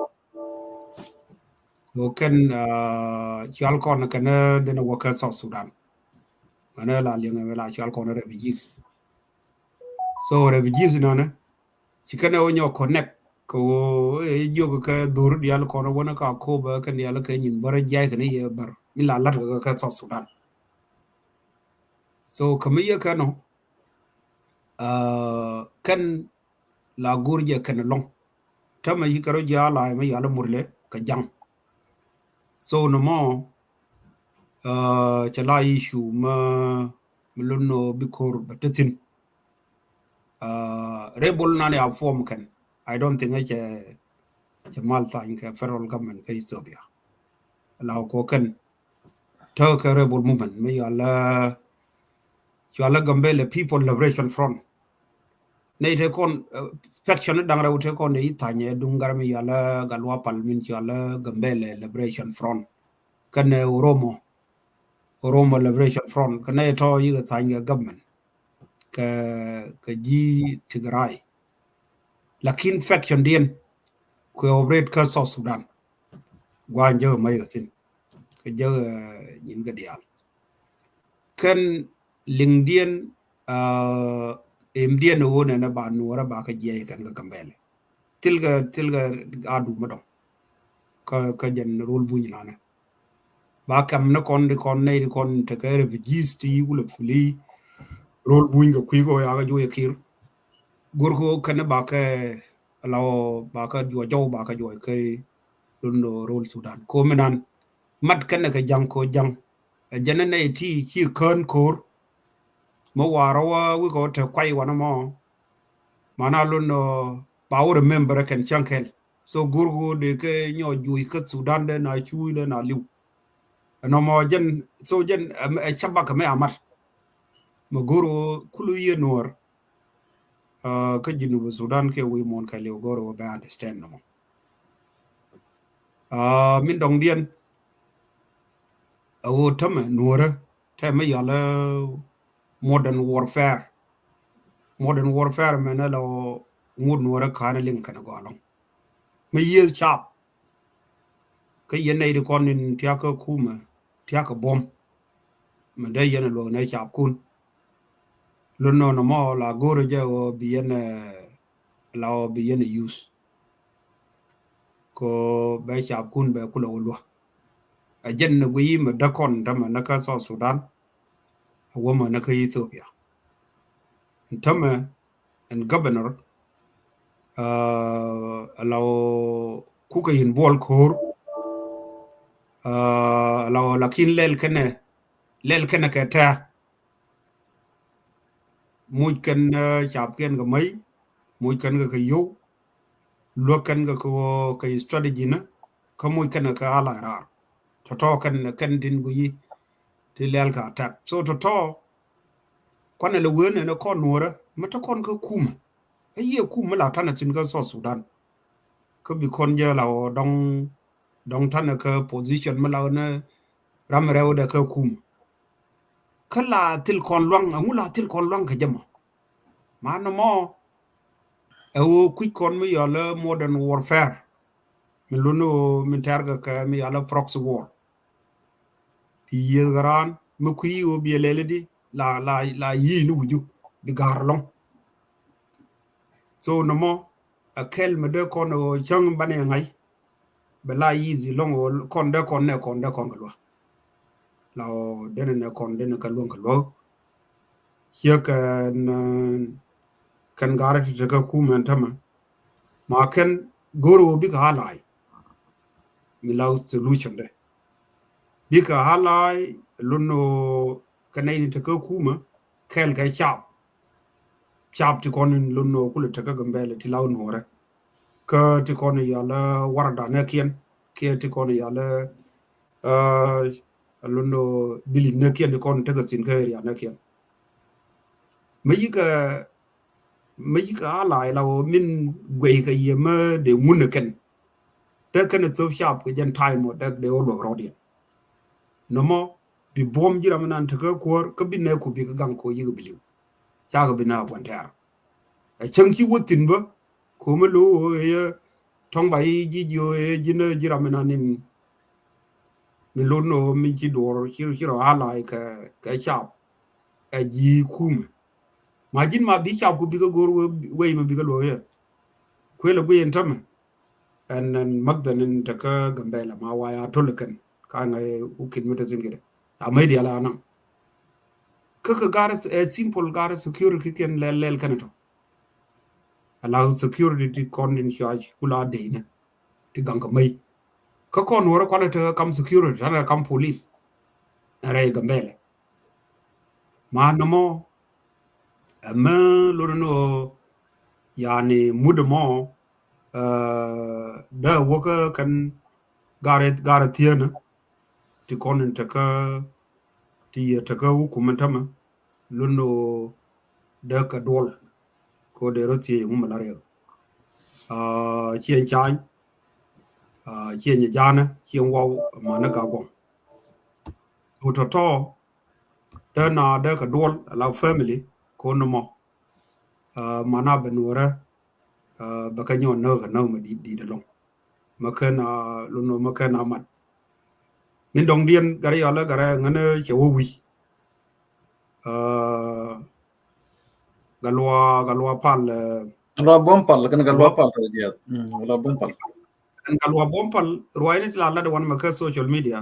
ko kan chal kon kan de na waka South Sudan ana la lenga la chal kon refugees so refugees no na chikana onyo connect ko jogo ka dur dial ko no wona ka ko ba kan dial ka nyin bara jay kan ye bar mi la lat ka South Sudan so kamiya kano kan la gurje kan long tama yikaro jala ma yala murle ka jang so no mo chala issue ma muluno bikor batatin rebel nani a form kan I don't think Jamal Thank federal government ka Ethiopia lao ko kan to ka rebel movement me yala gambele people liberation front ne te kon faction dang raw te kon ne tanye dungar me yala galwa palmin yala gambele liberation front kan Oromo liberation front kan ne to yi tanye government ka ji Tigray lakin faction dien ko operate ka South Sudan gwanje mai sin ka je nyin ga dial kan lingdien emdien wona na ba nuora ba ka je kan ga kambele tilga adu madon ka jen rol buñ nana ba kam na kon de kon ne kon te ka refugees ti wula fuli rol buñ ga kuigo ya ga joye kir gorko kan ba ka law ba ka jo ba ka jo kai no rol Sudan ko menan mat kan ka jang ko jang jana ne ti ki kan kor mo waro wi ko te kwai wana mo mana luno power member kan chankel so gurgu de ke nyo jui ka Sudan de na chui de na liu no mo jen so jen chabaka me amat mo guru kulu ye nor ka jinu Sudan ke wi mon ka liu goro ba understand no min dong dien o tame nuora te me yala modern warfare me na lo ngud nuora kana link kana golong me ye chap ka yene de konin tiaka kuma tiaka bom me de yene lo na chap kun lo no no mo la goro je o bi yene use ko be chap kun be kula wolwa a jenne go yima da kon dama na ka South Sudan wo ma na ka Ethiopia ntama and governor law kuka yin bol kor law lakin lel kene ka ta muj kan chap ken ga mai muj kan ga yo lo kan ga ko ka strategy na ka muj kan ka ala ra to kan din gu yi ti lel ka attack so to kon le wone na kon nora mata kon ka kuma aye kuma la tana sin ga South Sudan ko bi kon je la dong dong tan ka position malaw na ram rew da ka kum kala til kon long ngula til kon long ka jamo mana mo e wo quick kon mi yala modern warfare min luno min targa ka mi yala proxy war ti yegaran mi ku yi obi leledi la yi nu wuju bi garlong so no mo a kel me de kon o chang bane ngai bela yi zi long o kon de kon galwa la o de ne kon de ne galwa hier kan garati de ka ku men tama ma ken goro bi ka halai mi law solution de bi ka halai luno kanai ni te ka kuma kel ka chap ti konin luno kule te ka gambele ti law nore ka ti konin yala warda ne kien ti konin yala luno bili ne kien ti konin te ka sin ka area ne kien mai ka halai law min gwei ka yema de mun ken te kan so sharp ka jan time de olo rodien no mo bi bom jira manan ta ka kor ka bi ne ku bi ka gang ko yi biliu cha ga bi na kwantar a chan ki wotin ba ko ma lo ye tong ba yi ji jo ye jina jira manan nin mi lo no mi ji dor hiro hala ka cha a ji kum ma jin ma bi cha ku bi ka gor we ma bi ka lo ye ko le bu yen tam en magdanin ta ka gambela ma waya tolukan ka ngai ukin mutazin gida amai di ala nan kaka gara simple gara security ken lel kanato allow security ti kon in charge kula deina ti ganga mai ka kon wora kwala ta kam security ta kam police ray gambele ma namo amma lorno yani mudmo da woka kan gara tiana ti kon in ta ka hukumantama luno da ka dol ko de roti mu malare chien chan chien jana chien wow ma na ga gon to da na da ka dol la family ko no mo mana benura ba ka nyon no ga no ma di de long ma ka na luno ma ka na mat min dong dien gare yala gare ngane che wo wi galwa pal galwa bompal kan galwa pal dia galwa bompal kan galwa bompal ruwaini la da wan maka social media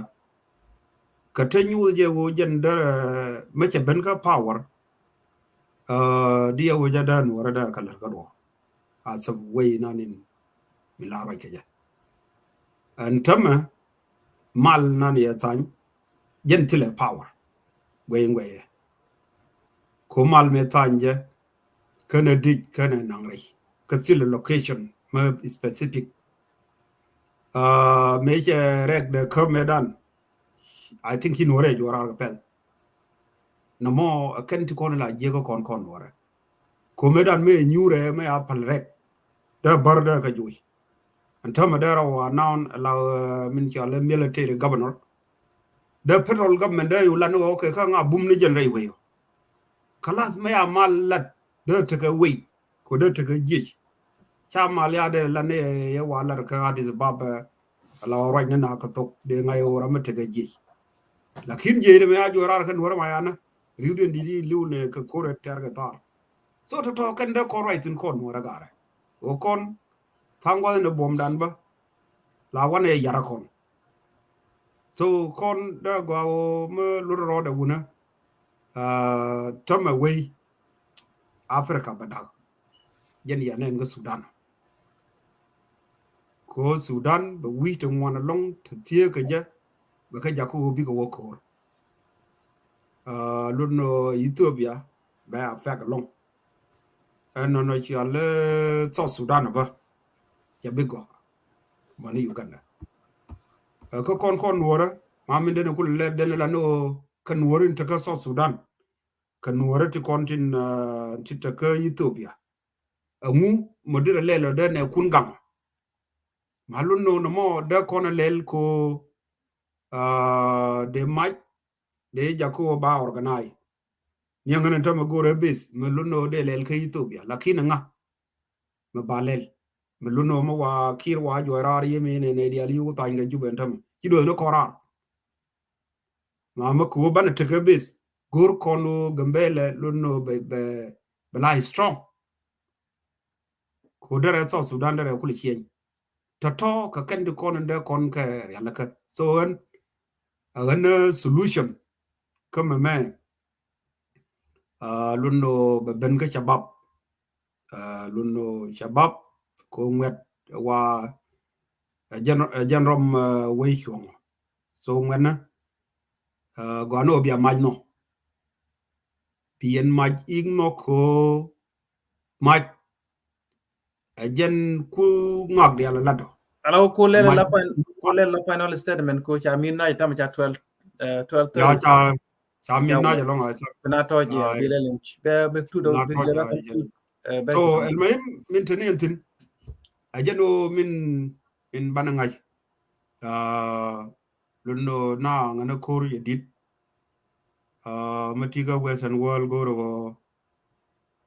ka tanyu je wo jender mace benka power dia wo jada no rada kalar gado asab way nanin milaro keja antama mal nan ya tan gentile power ngwe ko mal me tanje kana dik kana nangrai katil location ma specific me rek de komedan I think he nore jora pel no mo kan ti kon la je ko kon wora komedan me nyure me apal rek da barda ka joy antama dara wa noun la min cha le military governor the federal government da yu lan wo ke ka nga bum ni jen rei we kalas me ya mal lat de te ka we ko de te ka je cha mal ya de lan ye wa lar ka adis baba la ro na ka tok de ngay wora me te ka je lakin je de me ya jora kan wora ma yana riude ndi liu ne ka kore terga tar so to kan de ko right in kon wora gare o kon tangwa ne bom dan ba la wane yara kon so kon da go me luro da wuna tama way Africa badag yen ya nen go Sudan ko Sudan ba wi to wona long to tie ka ja ba ka ja ko bi ko ko luno Ethiopia ba fa ka long no no ya le South Sudan ba ya bi go mani Uganda ko kon wora ma min de ko le de la no kan worin ta ka South Sudan kan wora ti kontin ti ta ka Ethiopia mu modira lelo de ne kun gam Maluno no mo de kono lel ko de mach de jako ba organize nyangana tama gore bis maluno de lel ka Ethiopia lakini nga mabalel maluno mo wa kir wa jorar yemi ne di ali u tanga jubentam kido no korar ma ko bana tege bis gor kono gambele luno be belai strong ko dere so Sudan dere kuli kien tato ka kandi kono de kon ka yalaka so an solution kama me luno ben ka chabab luno chabab ko ngwet wa general way hyong so ngwana gano bia majno bien maj igno ko maj jen ku ngak dia la lado Alo ko le la final statement ko cha min na itam cha 12 ya 12:30 cha min na jalong ay na to je bi le lunch be tu do bi le kan so el mayim min tene entin ajano min banangay luno na ngana koru yedit matiga western world goro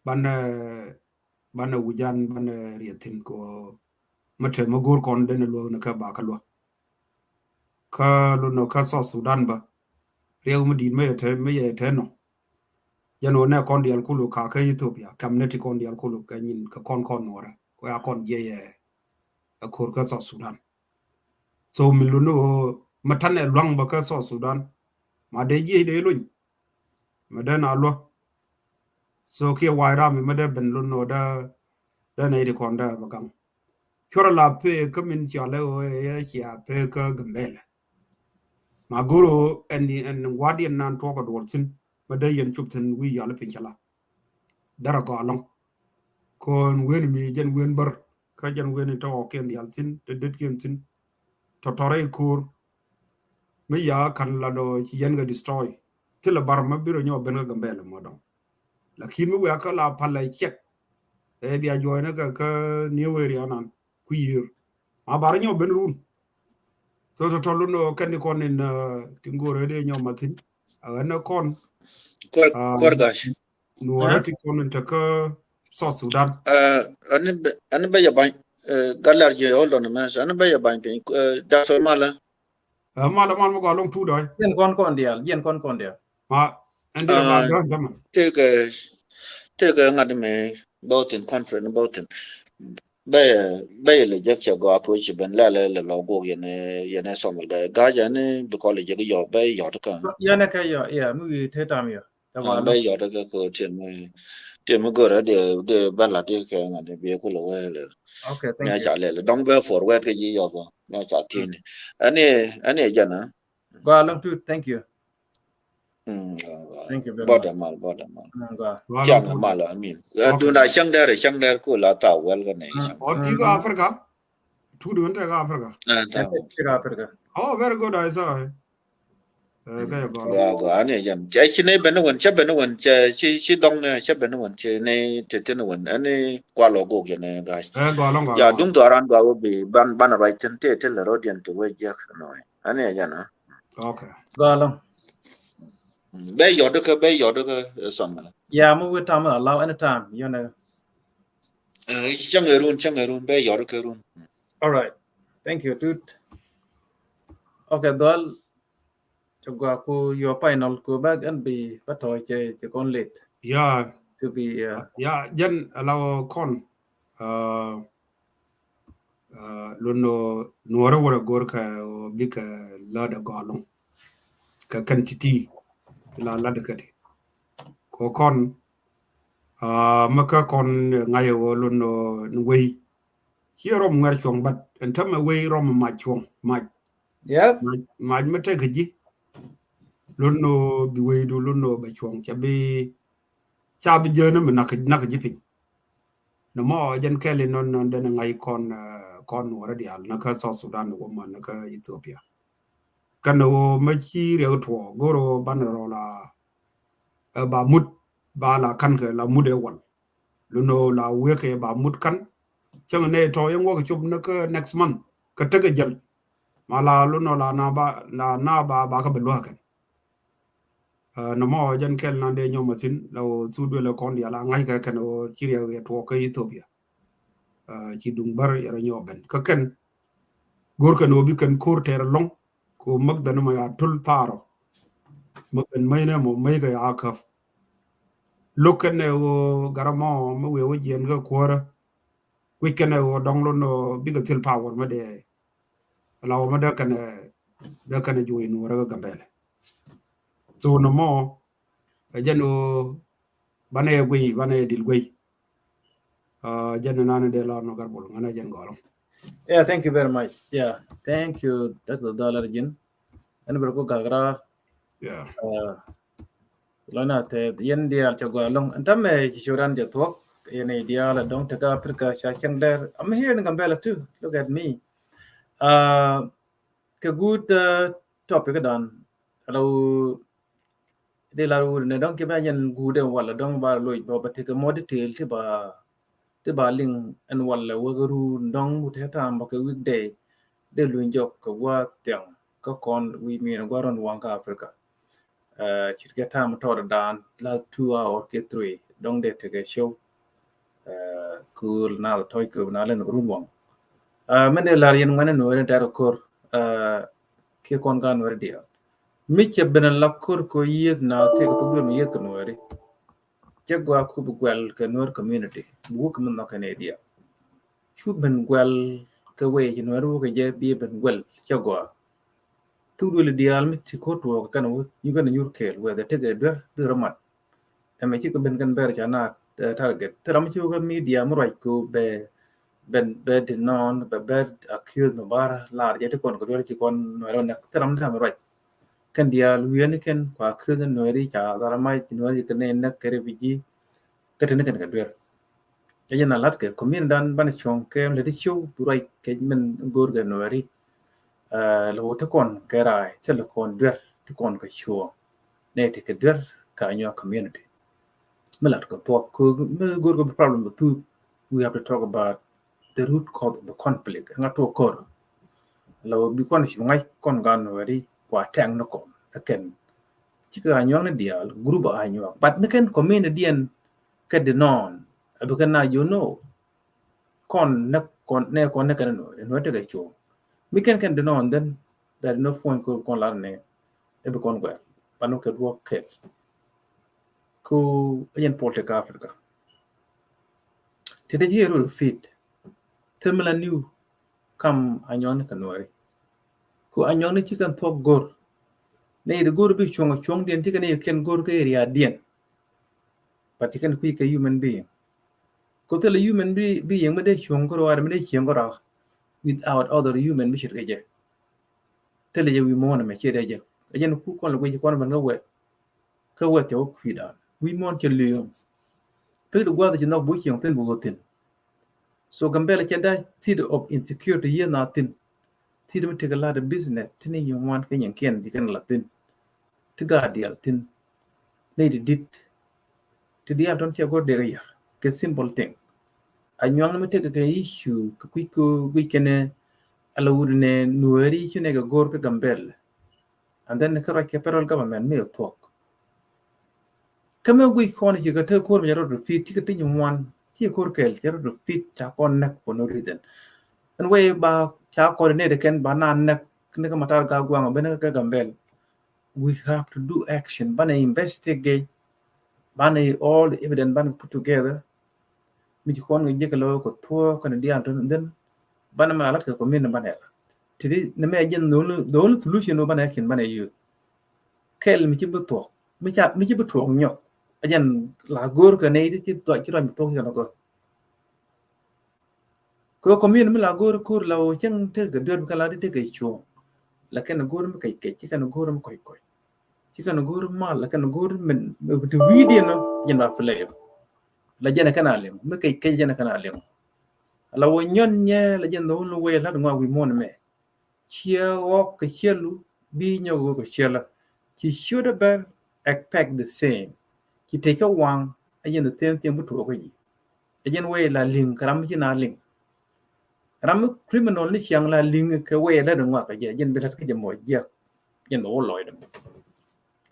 bana wujan bana riatin ko mate magur kon den lo na ka ba kalwa ka luno ka so Sudan ba rew mudin me te no jano ne kon dial kulu ka Ethiopia community kon dial kulu ka nyin ka kon wora ko ya kon je ye akor ka so Sudan so miluno matane lwang ba ka so Sudan ma de je de luñ ma de na lo so ki waira mi ma de ben luno da ne di kon da bagang chora la pe kamin chale o ya chia pe ka gambele ma goro en guardian nan to ko dolsin ma de yen chupten wi ya le pinchala dara ko along kon wen mi jen wen bar ka jen wen to ken yal sin te det ken sin to tore kur me ya kan la do yen ga destroy tila bar ma biro nyo ben ga gambele modon lakin mi wa ka la pala check e dia joina ka new area nan ku yir ma bar nyo ben run so to tolu no kan ko nin tingore de nyo matin ana kon kor gash no rati kon ta ka South Sudan an be ya ban galar je hold on man an be ya ban pin da so mala mala man mo ko long tu dai yen kon dial ma ande ba do dama te ga ngad me both in conference both in be le jak cha go apo chi ben la lo go yene so mal ga ja ne be ko le je yo be yo to ka ya ne ka yo ya mu te tam yo ta ba be yo to ka ko te me go ra de ba la te ka ngad be ko lo we le okay thank nya you cha le dong be forward ke ji yo go nya cha tin ane jana go along to thank you thank you very much border mal go chang mal amin du na chang der ko la ta wel ga ne chang o ti ga Africa tu du nta ga Africa Africa oh very good I saw ga go ane jam cha chi ne ben won cha ben won cha chi dong ne cha ben won che ne te ne won ane kwa lo go ge ne ga go long ya dung to ran ga wo bi ban right te le rodian to we ja no ane jana okay go along be yo de ka som yeah mu we tam allow anytime you know chang erun be yo de ka run all right thank you dude okay dal to go ku your final go back and be but che kon late yeah to be yeah jen allow kon luno nuora wara gorka bika lada golong ka kantiti la lada kati ko kon maka kon ngayo luno nwei hero ngar chong bat entama wei rom ma chong yep ma mate kaji luno bi wei do luno ba chong chabi jena nak jipin no mo jen kele non den ngai kon wara dial naka South Sudan wo man naka Ethiopia kana wo machi re to goro banaro la ba mut ba la kan ke la mude wal luno la weke ba mut kan chang ne to yang wo chub naka next month ka ta ga jal mala lu no la na ba ka belwa kan no mo jan kel na de nyomo sin lo su do le kon ya la ngai ka kan o kiriya ya to ka Ethiopia ci dung bar ya nyoben ka kan gor kan obi kan kur ter long ko magdan ma ya tul taro magdan mayna mo may ga ya kaf lokan ne o garamo mo we o jen ga kwara weekend o dong lo no biga til power ma de law ma da kan ju in wara ga gambele so no mo jano bane dil gwi jano nana de la no garbol ngana jen golom. Yeah, thank you very much. Yeah, thank you. That's the dollar again. And we're going to Yeah. lana te yen dia to go along and tame churan de talk in idea la don't take Africa shachang there. I'm here in Gambela too. Look at me. Ka good topic dan. Kalau de la ne don't ke ba yen good wala don't ba loy ba take more detail te ba ling and wala wagaru dong mu te tam ba ke weekday de lu njok ka wa tiang ka kon we mean gwaron wanka Africa. Chit get time to dan la 2 hour ke 3 dong de take a show cool na toy ko na len room wang men de la yen ngane no ren tar kor ke kon gan wer dia mi ke ben la kor ko yez na te ko dum yez ko no ri che gwa ku bu gwel ke nor community bu ko men no kan dia chu ben gwel ke we je no ru ke je bi ben gwel che gwa tu le dial mi ti ko to kan wo you gonna your care where the take de ramat eme ci ko ben kan ber jana target teram ci ko media mo right ko be de non be accuse no bar la je te kon ko do ci kon no ron nak teram dam right kan dia luyen ken ko accuse no ri cha dara mai ci no ri ken nak kere biji kete ne kan ka ber je na lat ke ko min dan ban chong ke le di chu right ke men gor ga no ri lo te kon ke rai te lo kon ber te kon ka chu ne te ke ber ka nyo community Milat ko talk go problem with two. We have to talk about the root cause of the conflict. Nga to kor. Law bi kon shi ngai kon gan wari kwa tang no kon. Again. Chika anyong na dial group anyong. But ne ken community and ke de non. Abukan na you know. Kon ne kan no. No te ga chu. We can de non then there is no point ko kon la ne. Ebe kon gwa. Panu ke work ke. Ko ayen politika Africa. Tede hero fit. Termala new kam anyon kanwari. Ko anyon ni chikan thok gor. Ne de gor bi chong den chikan you can gor ke area dien. But you can quick a human being. Ko tell a human being made chong gor or made chong gor without other human bi shit ke. Tell you we mon me chere je. Ayen ku kon lo kon ban we. Ka we te ok fidan. We mon ke lium. Pe do gwa de no bu chong ten bu tin. So Gambela keda tid of insecurity ye nothing. Tid me take a lot of business. Tini you want Kenyan ken dikan Latin. To God the Altin. Lady did. To the don't you go there. Get simple thing. And young me take a issue. Quick weekend alawudne nueri chinega gorka Gambel. And then the correct federal government may talk. Come a week on you got a core me repeat ticket in one. Here corkel, you repeat tap on neck for no reason. And way back, cha coordinate can banana matar gagwang benaka gambel. We have to do action. Bana investigate. Bana all the evidence bana put together. Mi kon ngi jekalo ko to ko ndian to then bana ma lat ko min bana. Tidi ne me jen the only solution no bana action bana you. Kel mi ci buto. Mi ci buto nyok. Ajan la gor ka ne ci to ci ram to ko. Ko community mi la gor kur la o chang te ga dod kala de ga chu. La ken gor mi kai ci kan gor mi koy. Ci kan gor ma la kan gor men to video no jen ba fle. La jena kana lem mi kai jena kana lem. La wo nyon nye la jen no we la ngwa wi mon me. Chia wo ka chelu bi nyo go ka chela. Ci should have expect the same. Ci take a wang ajen the same thing butu ko yi. Ajen we la ling karam ci na ling. ram criminal ni chiang la ling ke we la ngwa ka je jen belat ke je mo je jen o loy dem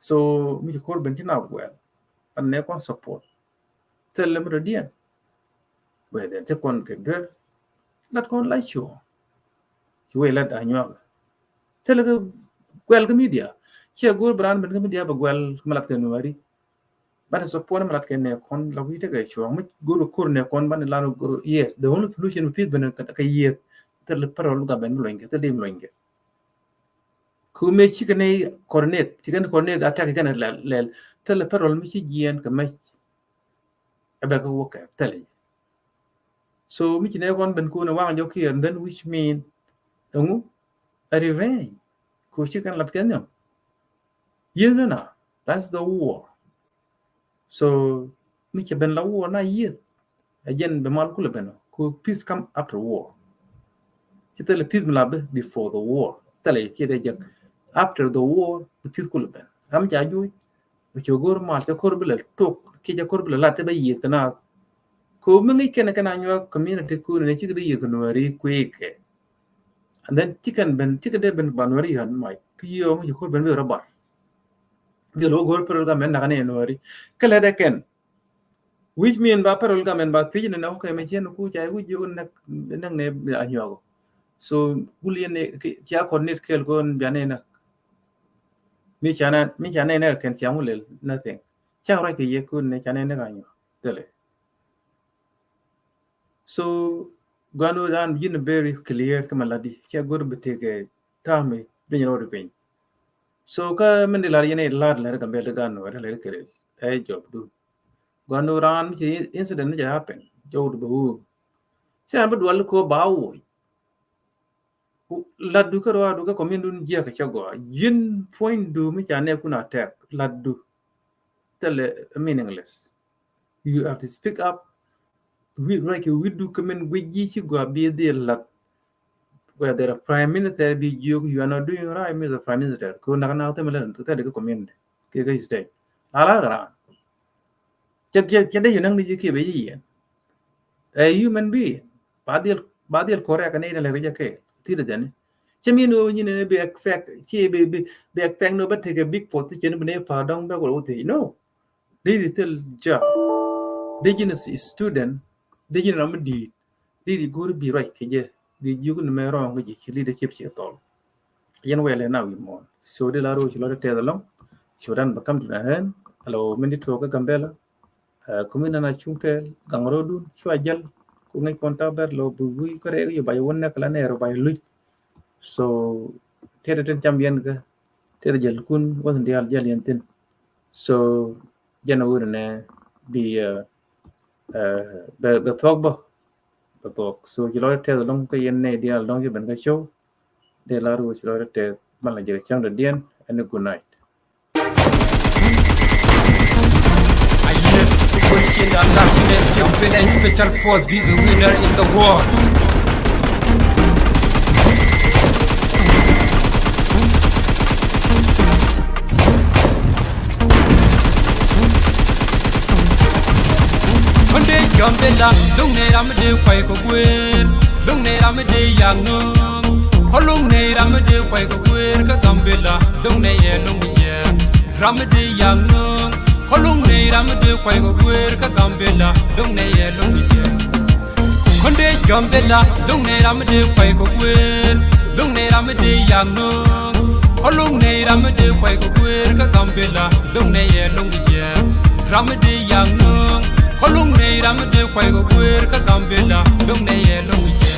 so mi ko ben tina well an ne kon support tel lem radian we den te kon ke der lat kon la chu we la da nywa tel ke well ke media che gor brand ben ke media ba well malat ke nuari but support malat ke ne kon la wi te ke chu mi gor kur ne kon ban la no yes the only solution with ben ka ye tel parol ga ben loinge te dim loinge ku me chi kene coordinate attack kan lel tel parol mi chi gien ka me abe ko woka tel so mi chi ne kon ben ku na wa jo ki and then which mean ngu a revenge ku chi kan lat ken yin na that's the war so mi chi ben la war na yit again be mal ku le ben ku peace come after war chi tel peace la before the war tel chi de jak after the war the peace ku le ben ram ja ju cho gor mal te kor bele tok ki ja kor bele la te ba yit kana ko mi ngi ken kana nyo community ku ne chi gidi yit no ri kweke and then chicken ben chicken de ben banwari han mai ki yo mi kor ben be rabar de lo gor per ga men na ne no ri kala de ken which mean ba per ga men ba ti ne na ko me chen ku ja ku ju na ne anyo so gulien ne ya coordinate kel gon biane na mi chana ne ken tiamu le nothing cha ra ke ye kun ne chana ne ga nyo tele so gano dan yin very clear kama ladi cha gor bete ke tame bin ro pin so ka men la yene la la ka bel ga no le kere ay job du gano ran ki incident ja happen job du cha ba dwal ko bawo laddu ka ro du ka komindun je ka chago yin point du mi chane kuna attack laddu tele meaningless you have to speak up we do come in with you go be the lat whether a prime minister be you are not doing right Mr. Prime Minister ko na na te melen to te ko comment ke ga stay ala gara che de yunang ni ke be yi a human being badil korea ka ne le ga ke ti de ne che mi no ni ne be fact che be fact no but take a big pot che ne ne pa dong ba ko ti no they little job Digenous student, digenous amdi, di guru bi right keje, di jugun me wrong keje, leadership che tol. Yen wele na wi mon. So de la ro chilo te da long. Chodan bakam tu na hen. Alo mendi to ka gambela. Kumina na chunke gangro dun chwa jal ku ngai konta ber lo bu wi kare yo bay wonna kala ne ro bay lu. So te de ten champion ka te de jal kun won dial jal yentin. So jana wur ne bi be talk so ki lor te long ko yen ne dia long ki ben ka show de la ru ki lor te ban la je chang de dien and a good night aye ko chi da na champion and special for the winner in the world Gambela, long ne ramade kwai ko gwer, long ne ramade yang nung, holong ne ramade kwai ko gwer ka Gambela, long ne ye long ye, ramade yang nung, holong ne ramade kwai ko gwer ka Gambela, long ne ye long ye. Konde Gambela, long ne ramade kwai ko gwer, long ne ramade yang nung, holong ne ramade kwai ko gwer ka Gambela, long ne ye long ye, ramade yang nung. Kolung ne ramade kwai go gwer ka Gambela dong ne ye long ye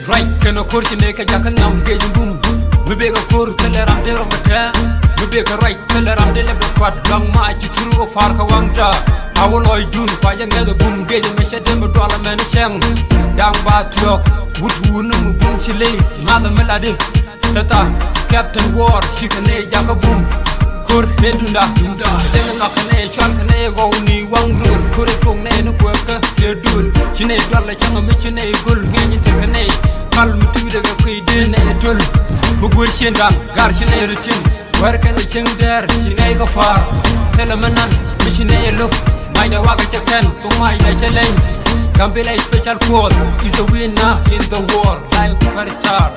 right keno korti ne ka jakan nam ge jum me be ga kor tele ramde romata me be ga right tele ramde le be kwat lang ma ci turu o far ka wangta awol oy dun pa ya ngado bum ge me shede me dola men cheng dang ba tlok wut wunu mu bum ci le ma da melade tata captain war shikane jakabum kur medunda dunda tenga nakane chal kane go ni wangru kur kong ne no ko ka de dul chine dalla changa mi chine gol ngeni te kane kal mutu de ga kay de ne dul bu gur chendam gar chine rutin war kan cheng der chine ga far tela manan mi chine luk mai da waga chekan to mai da chelen Gambela is special call is a winner in the war like superstar.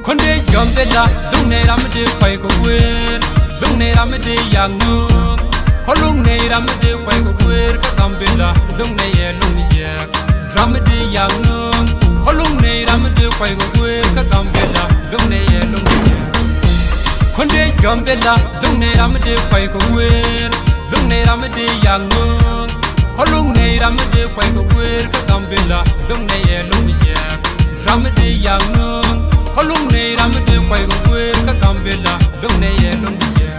Konde Gambela dung ne ramde kwai ko wer dung ne ramde yang nu kolung ne ramde kwai ko wer ka Gambela dung ne ye lung ye ramde yang nu kolung ne ramde kwai ko wer ka Gambela dung ne ye lung ye Konde Gambela dung ne ramde kwai ko wer dung ne ramde yang nu kolung ne ramde kwai ko wer ka Gambela dung ne ye lung ye ramde yang nu kolung ne ramde kwai ko wer ka Gambela dung ne ye lung ye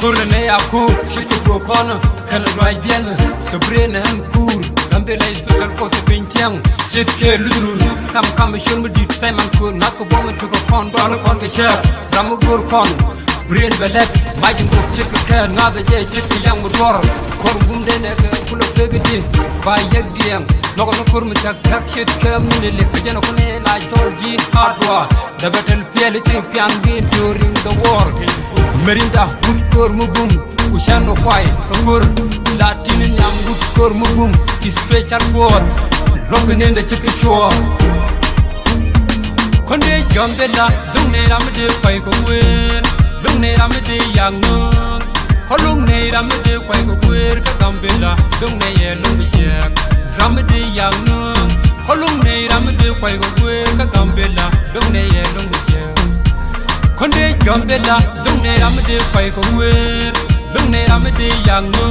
kurne aku shiku ko kono kan roi bien to brain han kur Gambela special ko te pintiang sit ke luru kam shun mudi sai man kur na ko bom to ko kon do kon ke sha ramu gur kon brain belet majin ko chik ke na da je chik yang mudor kor gum de ne ko lo fegdi ba yegdiam no ko kur mi tak tak shit ke min le ke jeno ko ne la chol gi hardwa the battle field champion win during the war Merinda good kor mubum ushano kwai kor latin nyam good kor mubum special word rokin in the chicken show Konde Gambela dung ne ramde kwai ko wer dung ne ramde yang nu kolung ne ramde kwai ko wer ka Gambela dung ne ye lung ye ramde yang nu kolung ne ramde kwai ko wer ka Gambela dung ne ye lung ye Konde Gambela dung ne ramde kwai ko wer dung ne ramde yang nu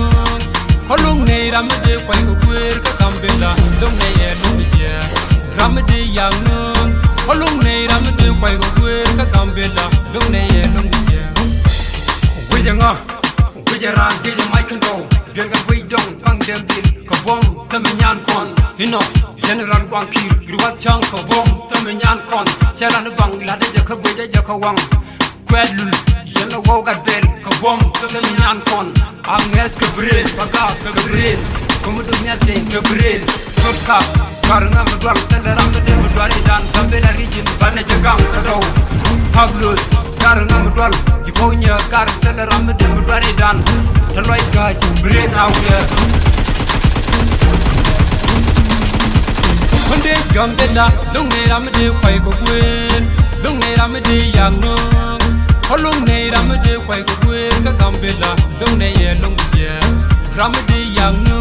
kolung ne ramde kwai ko wer ka Gambela dung ne ye lung ye ramde yang nu kolung ne ramde kwai ko wer ka Gambela dung ne ye lung ye Wijanga Wijaran dil mai kando bien ga wijong kang dem dil ko bom tamanyan kon hino general wankir ruwat chang ko bom tamanyan kon charan bang la de ka bide de ka wang kwelul yena wo ga bel ko bom tamanyan kon anges ka bril baga ka bril kuma dunya de ka bril ka karna madwal tadaram de madwal dan Gambela region bane jagang kado Pablo karna madwal jikonya kar tadaram de madwal dan talwai gaji brain awya Konde Gambela dung ne ramde kwai ko wer dung ne ramde yang nu kolung ne ramde kwai ko wer ka Gambela dung ne ye lung ye ramde yang nu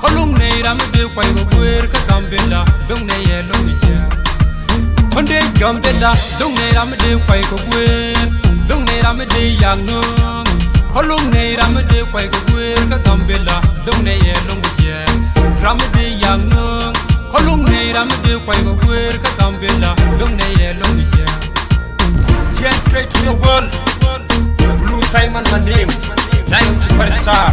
kolung ne ramde kwai ko wer ka Gambela dung ne ye lung ye Konde Gambela dung ne ramde kwai ko wer dung ne ramde yang nu kolung ne ramde kwai ko wer ka Gambela dung ne ye lung ye ramde yang nu kolung ne ramde kwai ko wer ka Gambela dung ne ye lung ye Gen straight to the world Blue Simon my name Lion superstar